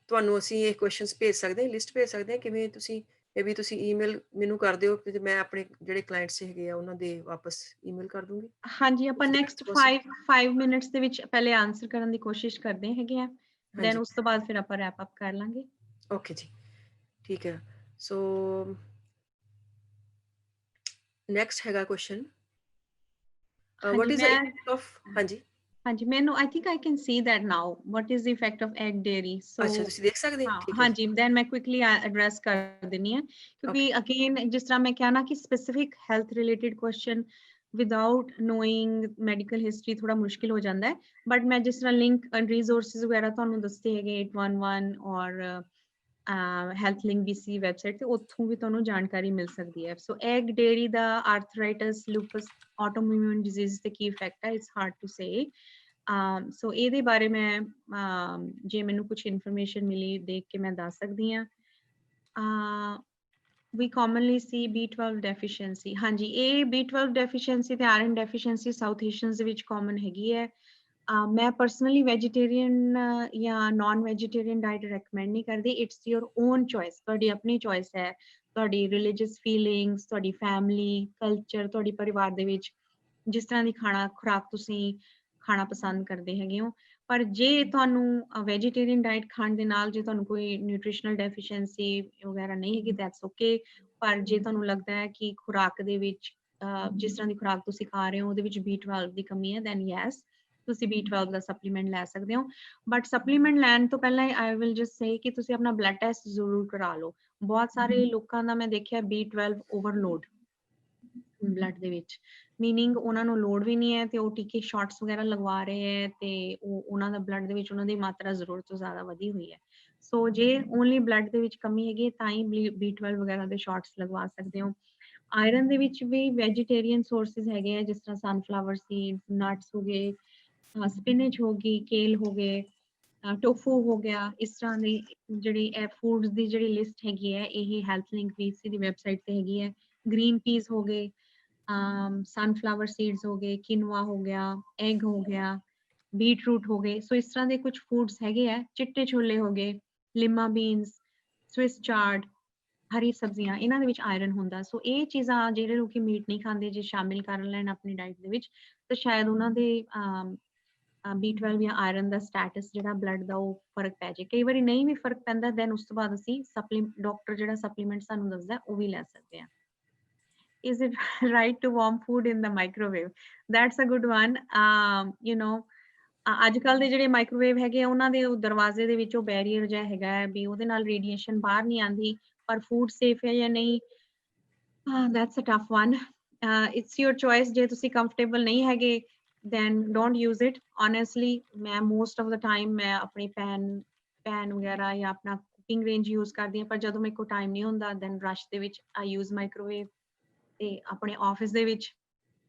ਤੁਹਾਨੂੰ ਅਸੀਂ ਇਹ ਕੁਐਸਚਨਸ ਭੇਜ ਸਕਦੇ ਹਾਂ, ਲਿਸਟ ਭੇਜ ਸਕਦੇ ਹਾਂ, ਕਿਵੇਂ ਤੁਸੀਂ ਇਹ ਵੀ ਤੁਸੀਂ ਈਮੇਲ ਮੈਨੂੰ ਕਰ ਦਿਓ ਤੇ ਮੈਂ ਆਪਣੇ ਜਿਹੜੇ ਕਲਾਇੰਟਸ ਹੈਗੇ ਆ ਉਹਨਾਂ ਦੇ ਵਾਪਸ ਈਮੇਲ ਕਰ ਦੂੰਗੀ। ਹਾਂਜੀ ਆਪਾਂ ਨੈਕਸਟ That's possible। 5 ਮਿੰਟਸ ਦੇ ਵਿੱਚ ਪਹਿਲੇ ਆਨਸਰ ਕਰਨ ਦੀ ਕੋਸ਼ਿਸ਼ ਕਰਦੇ ਹੈਗੇ ਆ, ਦੈਨ ਹਾਂਜੀ, ਉਸ ਤੋਂ ਬਾਅਦ ਫਿਰ ਆਪਾਂ ਰੈਪ ਅਪ ਕਰ ਲਾਂਗੇ। ਓਕੇ ਜੀ, ਠੀਕ ਹੈ। ਸੋ ਨੈਕਸਟ ਹੈਗਾ ਕੁਐਸਚਨ, ਵਾਟ ਹਾਂਜੀ ਇਜ਼ ਦ ਮੈਂ ਇਫੈਕਟ ਆਫ। ਹਾਂਜੀ, ਹਾਂਜੀ ਮੈਨੂੰ I think I can see that now what is the effect of egg dairy. So ਅੱਛਾ ਤੁਸੀਂ ਦੇਖ ਸਕਦੇ, ਹਾਂ ਠੀਕ ਹੈ ਜੀ, ਹਾਂਜੀ ਦੈਨ ਮੈਂ ਕੁਇਕਲੀ ਐਡਰੈਸ ਕਰ ਦਿੰਨੀ ਆ ਓਕੇ। ਕਿਉਂਕਿ ਅਗੇਨ ਜਿਸ ਤਰ੍ਹਾਂ ਮੈਂ ਕਿਹਾ ਨਾ ਕਿ specific health related question without knowing medical history ਥੋੜਾ ਮੁਸ਼ਕਿਲ ਹੋ ਜਾਂਦਾ ਹੈ। ਬਟ ਮੈਂ ਜਿਸ ਤਰ੍ਹਾਂ ਲਿੰਕ ਰਿਸੋਰਸਿਸ ਵਗੈਰਾ ਤੁਹਾਨੂੰ ਦੱਸਦੇ ਹੈਗੇ 811 ਔਰ ਹੈਲਥ ਲਿੰਕ BC ਵੈਬਸਾਈਟ ਤੇ ਉੱਥੋਂ ਵੀ ਤੁਹਾਨੂੰ ਜਾਣਕਾਰੀ ਮਿਲ ਸਕਦੀ ਹੈ। ਸੋ ਐਗ ਡੇਅਰੀ ਦਾ ਆਰਥਰਾਈਟਸ ਲੂਪਸ ਆਟੋਇਮਿਊਨ ਡਿਜ਼ੀਜ਼ ਤੇ ਕੀ ਇਫੈਕਟ ਹੈ ਇਟਸ ਹਾਰਡ ਟੂ ਸੇ। ਸੋ ਇਹਦੇ ਬਾਰੇ ਮੈਂ ਜੇ ਮੈਨੂੰ ਕੁਝ ਇਨਫੋਰਮੇਸ਼ਨ ਮਿਲੀ ਦੇਖ ਕੇ ਮੈਂ ਦੱਸ ਸਕਦੀ ਹਾਂ। we commonly see B12 deficiency। ਹਾਂਜੀ ਇਹ B12 deficiency ਤੇ iron deficiency ਸਾਊਥ ਏਸ਼ੀਅਨਸ ਦੇ ਵਿੱਚ ਕਾਮਨ ਹੈਗੀ ਹੈ। ਮੈਂ ਪਰਸਨਲੀ ਵੈਜੀਟੇਰੀਅਨ ਜਾਂ ਨਾਨ ਵੈਜੀਟੇਰੀਅਨ ਡਾਈਟ ਰეკਮੈਂਡ ਨਹੀਂ ਕਰਦੀ। ਇਟਸ ਯੋਰ ਓਨ ਚੋਇਸ, ਤੁਹਾਡੀ ਆਪਣੀ ਚੋਇਸ ਹੈ, ਤੁਹਾਡੀ ਰਿਲੀਜੀਅਸ ਫੀਲਿੰਗਸ, ਤੁਹਾਡੀ ਫੈਮਿਲੀ ਕਲਚਰ, ਤੁਹਾਡੀ ਪਰਿਵਾਰ ਦੇ ਵਿੱਚ ਜਿਸ ਤਰ੍ਹਾਂ ਦੀ ਖੁਰਾਕ ਤੁਸੀਂ ਖਾਣਾ ਪਸੰਦ ਕਰਦੇ ਹੈਗੇ ਹੋ। ਪਰ ਜੇ ਤੁਹਾਨੂੰ ਵੈਜੀਟੇਰੀਅਨ ਡਾਈਟ ਖਾਣ ਦੇ ਨਾਲ ਜੇ ਤੁਹਾਨੂੰ ਕੋਈ ਨਿਊਟ੍ਰੀਸ਼ਨਲ ਡੈਫੀਸ਼ੀਐਂਸੀ ਵਗੈਰਾ ਨਹੀਂ ਹੈਗੀ ਦੈਟਸ ਓਕੇ। ਪਰ ਜੇ ਤੁਹਾਨੂੰ ਲੱਗਦਾ ਹੈ ਕਿ ਖੁਰਾਕ ਦੇ ਵਿੱਚ ਜਿਸ ਤਰ੍ਹਾਂ ਦੀ ਖੁਰਾਕ ਤੁਸੀਂ ਖਾ ਰਹੇ ਹੋ ਉਹਦੇ ਵਿੱਚ B12 ਦੀ ਕਮੀ ਹੈ ਦੈਨ ਯੈਸ ਤੁਸੀਂ B12 ਦਾ ਸਪਲੀਮੈਂਟ ਲੈ ਸਕਦੇ ਹੋ। ਬਟ ਸਪਲੀਮੈਂਟ ਲੈਣ ਤੋਂ ਪਹਿਲਾਂ ਆਈ ਵਿਲ ਜਸਟ ਸੇ ਕਿ ਤੁਸੀਂ ਆਪਣਾ ਬਲੱਡ ਟੈਸਟ ਜ਼ਰੂਰ ਕਰਾ ਲਓ। ਬਹੁਤ ਸਾਰੇ ਲੋਕਾਂ ਦਾ ਮੈਂ ਦੇਖਿਆ B12 ਓਵਰਲੋਡ ਬਲੱਡ ਦੇ ਵਿੱਚ, ਮੀਨਿੰਗ ਉਹਨਾਂ ਨੂੰ ਲੋੜ ਵੀ ਨਹੀਂ ਹੈ ਤੇ ਉਹ ਟੀਕੇ ਸ਼ਾਟਸ ਵਗੈਰਾ ਲਗਵਾ ਰਹੇ ਹੈ ਤੇ ਉਹਨਾਂ ਦਾ ਬਲੱਡ ਦੇ ਵਿੱਚ ਉਹਨਾਂ ਦੀ ਮਾਤਰਾ ਜ਼ਰੂਰਤ ਤੋਂ ਜ਼ਿਆਦਾ ਵਧੀ ਹੋਈ ਹੈ। ਸੋ ਜੇ ਓਨਲੀ ਬਲੱਡ ਦੇ ਵਿੱਚ ਕਮੀ ਹੈਗੀ ਤਾਂ ਹੀ B12 ਵਗੈਰਾ ਦੇ ਸ਼ਾਟਸ ਲਗਵਾ ਸਕਦੇ ਹੋ। ਆਇਰਨ ਦੇ ਵਿੱਚ ਵੀ ਵੈਜੀਟੇਰੀਅਨ ਸੋਰਸਿਸ ਹੈਗੇ ਆ ਜਿਸ ਤਰ੍ਹਾਂ ਸਨਫਲਾਵਰ ਸੀਡਸ, ਨਟਸ ਹੋ ਗਏ, ਸਪਿਨਚ ਹੋ ਗਈ, ਕੇਲ ਹੋ ਗਏ, ਟੋਫੂ ਹੋ ਗਿਆ। ਇਸ ਤਰ੍ਹਾਂ ਦੀ ਜਿਹੜੀ ਫੂਡਸ ਦੀ ਜਿਹੜੀ ਲਿਸਟ ਹੈਗੀ ਹੈ ਇਹ ਹੈਲਥ ਲਿੰਕ BC ਦੀ ਵੈਬਸਾਈਟ ਤੇ ਹੈਗੀ ਹੈ। ਗ੍ਰੀਨ ਪੀਸ ਹੋ ਗਏ, ਸਨਫਲਾਵਰ ਸੀਡਸ ਹੋ ਗਏ, ਕਿਨਵਾ ਹੋ ਗਿਆ, ਐਗ ਹੋ ਗਿਆ, ਬੀਟਰੂਟ ਹੋ ਗਏ। ਸੋ ਇਸ ਤਰ੍ਹਾਂ ਦੇ ਕੁਝ ਫੂਡਸ ਹੈਗੇ ਆ। ਚਿੱਟੇ ਛੋਲੇ ਹੋ ਗਏ, ਲਿਮਾ ਬੀਨਸ, ਸਵਿਸ ਚਾਰਡ, ਹਰੀ ਸਬਜ਼ੀਆਂ, ਇਹਨਾਂ ਦੇ ਵਿੱਚ ਆਇਰਨ ਹੁੰਦਾ। ਸੋ ਇਹ ਚੀਜ਼ਾਂ ਜਿਹੜੇ ਲੋਕੀ ਮੀਟ ਨਹੀਂ ਖਾਂਦੇ ਜੇ ਸ਼ਾਮਿਲ ਕਰ ਲੈਣ ਆਪਣੀ ਡਾਈਟ ਦੇ ਵਿੱਚ ਤਾਂ ਸ਼ਾਇਦ ਉਹਨਾਂ ਦੇ B12 ਜਾਂ ਆਇਰਨ ਦਾ ਸਟੇਟਸ ਜਿਹੜਾ ਬਲੱਡ ਦਾ ਉਹ ਫਰਕ ਪੈ ਜਾਏ। ਕਈ ਵਾਰੀ ਨਹੀਂ ਵੀ ਫਰਕ ਪੈਂਦਾ ਦੈਨ ਉਸ ਤੋਂ ਬਾਅਦ ਅਸੀਂ ਡਾਕਟਰ ਜਿਹੜਾ ਸਪਲੀਮੈਂਟ ਸਾਨੂੰ ਦੱਸਦਾ ਉਹ ਵੀ ਲੈ ਸਕਦੇ ਹਾਂ। Is it right to warm food in the microwave? That's a good one. You know, ਅੱਜ ਕੱਲ ਦੇ ਜਿਹੜੇ ਮਾਈਕ੍ਰੋਵੇਵ ਹੈਗੇ ਆ ਉਹਨਾਂ ਦੇ ਦਰਵਾਜ਼ੇ ਦੇ ਵਿੱਚ ਉਹ ਬੈਰੀਅਰ ਜਿਹਾ ਹੈਗਾ ਹੈ ਵੀ ਉਹਦੇ ਨਾਲ ਰੇਡੀਏਸ਼ਨ ਬਾਹਰ ਨਹੀਂ ਆਉਂਦੀ। ਪਰ ਫੂਡ ਸੇਫ ਹੈ ਜਾਂ ਨਹੀਂ, that's a tough one. It's your choice। ਜੇ ਤੁਸੀਂ ਕੰਫਰਟੇਬਲ ਨਹੀਂ ਹੈਗੇ then don't use it. Honestly, मैं most of the time मैं अपनी ਪੈਨ ਵਗੈਰਾ ਜਾਂ ਆਪਣਾ ਕੁਕਿੰਗ ਰੇਂਜ ਯੂਜ਼ ਕਰਦੀ ਹਾਂ, ਪਰ ਜਦੋਂ ਮੇਰੇ ਕੋਲ ਟਾਈਮ ਨਹੀਂ ਹੁੰਦਾ then rush ਦੇ ਵਿੱਚ I use microwave, ਤੇ ਆਪਣੇ ਆਫਿਸ ਦੇ ਵਿੱਚ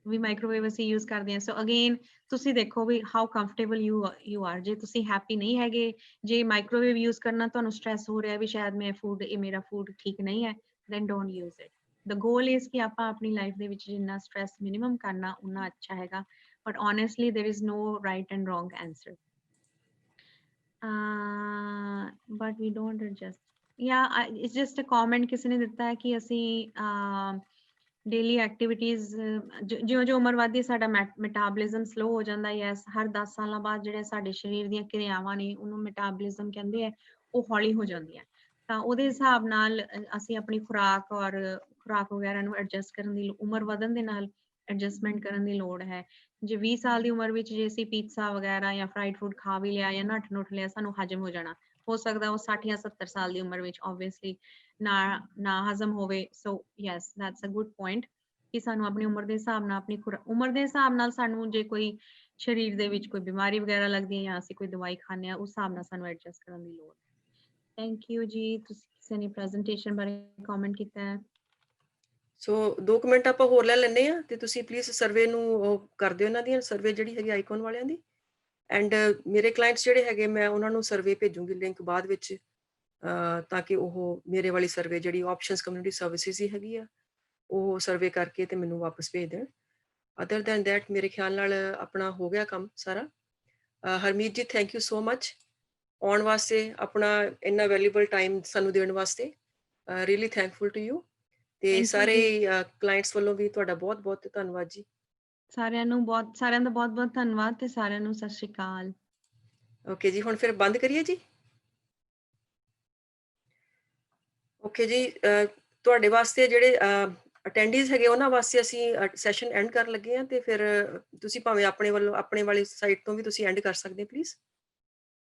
ਵੀ ਮਾਈਕ੍ਰੋਵੇਵ ਅਸੀਂ ਯੂਜ਼ ਕਰਦੇ ਹਾਂ। ਸੋ ਅਗੇਨ ਤੁਸੀਂ ਦੇਖੋ ਵੀ ਹਾਊ ਕੰਫਰਟੇਬਲ ਯੂ ਆਰ। ਜੇ ਤੁਸੀਂ ਹੈਪੀ ਨਹੀਂ ਹੈਗੇ, ਜੇ ਮਾਈਕ੍ਰੋਵੇਵ ਯੂਜ਼ ਕਰਨਾ ਤੁਹਾਨੂੰ ਸਟ੍ਰੈਸ ਹੋ ਰਿਹਾ ਵੀ ਸ਼ਾਇਦ ਮੇਰਾ ਫੂਡ ਠੀਕ ਨਹੀਂ ਹੈ, then don't use it. The goal is ਕਿ ਆਪਾਂ ਆਪਣੀ ਲਾਈਫ ਦੇ ਵਿੱਚ ਜਿੰਨਾ ਸਟ੍ਰੈਸ ਮਿਨੀਮਮ ਕਰਨਾ ਉਨਾ ਅੱਛਾ ਹੈਗਾ, but honestly there is no right and wrong answer. But we don't adjust. Yeah, it's just a comment ਕਿਸੇ ਨੇ ਦਿੱਤਾ ਹੈ ਕਿ ਅਸੀਂ ਡੇਲੀ ਐਕਟੀਵਿਟੀਜ਼ ਜਿਉਂ ਉਮਰ ਵੱਧਦੀ ਸਾਡਾ ਮੈਟਾਬੋਲਿਜ਼ਮ ਸਲੋ ਹੋ ਜਾਂਦਾ। ਯੈਸ, ਹਰ 10 ਸਾਲਾਂ ਬਾਅਦ ਜਿਹੜੇ ਸਾਡੇ ਸਰੀਰ ਦੀਆਂ ਕਿਰਿਆਵਾਂ ਨੇ ਉਹਨੂੰ ਮੈਟਾਬੋਲਿਜ਼ਮ ਕਹਿੰਦੇ ਆ, ਉਹ ਹੌਲੀ ਹੋ ਜਾਂਦੀਆਂ। ਤਾਂ ਉਹਦੇ ਹਿਸਾਬ ਨਾਲ ਅਸੀਂ ਆਪਣੀ ਖੁਰਾਕ ਵਗੈਰਾ ਨੂੰ ਐਡਜਸਟ ਕਰਨ ਦੀ, ਉਮਰ ਵਧਣ ਦੇ ਨਾਲ ਐਡਜਸਟਮੈਂਟ ਕਰਨ ਦੀ ਲੋੜ ਹੈ। ਜੇ 20 ਸਾਲ ਦੀ ਉਮਰ ਵਿੱਚ ਜੇ ਅਸੀਂ ਪੀਜ਼ਾ ਵਗੈਰਾ ਜਾਂ ਫਰਾਈਡ ਫੂਡ ਖਾ ਵੀ ਲਿਆ ਜਾਂ ਨੱਠ ਨੁੱਠ ਲਿਆ, ਸਾਨੂੰ ਹਜਮ ਹੋ ਜਾਣਾ। ਹੋ ਸਕਦਾ ਉਹ 60 ਜਾਂ 70 ਸਾਲ ਦੀ ਉਮਰ ਵਿੱਚ obviously ਨਾ ਹਜ਼ਮ ਹੋਵੇ। So yes, that's a good point ਕਿ ਸਾਨੂੰ ਆਪਣੀ ਉਮਰ ਦੇ ਹਿਸਾਬ ਨਾਲ ਆਪਣੀ ਉਮਰ ਦੇ ਹਿਸਾਬ ਨਾਲ ਸਾਨੂੰ ਜੇ ਕੋਈ ਸਰੀਰ ਦੇ ਵਿੱਚ ਕੋਈ ਬਿਮਾਰੀ ਵਗੈਰਾ ਲੱਗਦੀ ਹੈ ਜਾਂ ਅਸੀਂ ਕੋਈ ਦਵਾਈ ਖਾਂਦੇ ਹਾਂ, ਉਸ ਹਿਸਾਬ ਨਾਲ ਸਾਨੂੰ ਐਡਜਸਟ ਕਰਨ ਦੀ ਲੋੜ ਹੈ। ਥੈਂਕ ਯੂ ਜੀ। ਤੁਸੀਂ ਕਿਸੇ ਨੇ ਪ੍ਰੈਜੈਂਟੇਸ਼ਨ ਬਾਰੇ ਕਮੈਂਟ ਕੀਤਾ ਹੈ? ਸੋ 2 ਕਮੈਂਟ ਆਪਾਂ ਹੋਰ ਲੈ ਲੈਂਦੇ ਆ, ਤੇ ਤੁਸੀਂ ਪਲੀਜ਼ ਸਰਵੇ ਨੂੰ ਉਹ ਕਰ ਦਿਓ, ਇਹਨਾਂ ਦੀਆਂ ਸਰਵੇ ਜਿਹੜੀ ਹੈਗੀ ਆਈਕਨ ਵਾਲਿਆਂ ਦੀ। ਐਂਡ ਮੇਰੇ ਕਲਾਇੰਟਸ ਜਿਹੜੇ ਹੈਗੇ ਮੈਂ ਉਹਨਾਂ ਨੂੰ ਸਰਵੇ ਭੇਜੂਗੀ ਲਿੰਕ ਬਾਅਦ ਵਿੱਚ, ਤਾਂ ਕਿ ਉਹ ਮੇਰੇ ਵਾਲੀ ਸਰਵੇ ਜਿਹੜੀ ਆਪਸ਼ਨਸ ਕਮਿਊਨਿਟੀ ਸਰਵਿਸਿਜ਼ ਹੀ ਹੈਗੀ ਆ, ਉਹ ਸਰਵੇ ਕਰਕੇ ਤੇ ਮੈਨੂੰ ਵਾਪਸ ਭੇਜ ਦੇਣ। ਅਦਰ ਦੈਨ ਦੈਟ ਮੇਰੇ ਖਿਆਲ ਨਾਲ ਆਪਣਾ ਹੋ ਗਿਆ ਕੰਮ ਸਾਰਾ। ਹਰਮੀਤ ਜੀ, ਥੈਂਕ ਯੂ ਸੋ ਮਚ ਆਉਣ ਵਾਸਤੇ, ਆਪਣਾ ਇੰਨਾ ਵੈਲਿਊਬਲ ਟਾਈਮ ਸਾਨੂੰ ਦੇਣ ਵਾਸਤੇ। Really thankful to you. ਤੇ ਸਾਰੇ ਕਲਾਇੰਟਸ ਵੱਲੋਂ ਵੀ ਤੁਹਾਡਾ ਬਹੁਤ ਬਹੁਤ ਧੰਨਵਾਦ ਜੀ। ਸਾਰਿਆਂ ਦਾ ਬਹੁਤ ਬਹੁਤ ਧੰਨਵਾਦ ਤੇ ਸਾਰਿਆਂ ਨੂੰ ਸਤਿ ਸ਼੍ਰੀ ਅਕਾਲ। ਓਕੇ ਜੀ, ਹੁਣ ਫਿਰ ਬੰਦ ਕਰੀਏ ਜੀ। ਓਕੇ ਜੀ, ਤੁਹਾਡੇ ਵਾਸਤੇ ਜਿਹੜੇ ਅਟੈਂਡੀਜ਼ ਹੈਗੇ ਉਹਨਾਂ ਵਾਸਤੇ ਅਸੀਂ ਸੈਸ਼ਨ ਐਂਡ ਕਰਨ ਲੱਗੇ ਹਾਂ, ਤੇ ਫਿਰ ਤੁਸੀਂ ਭਾਵੇਂ ਆਪਣੇ ਵਾਲੀ ਸਾਈਟ ਤੋਂ ਵੀ ਤੁਸੀਂ ਐਂਡ ਕਰ ਸਕਦੇ ਪਲੀਜ਼।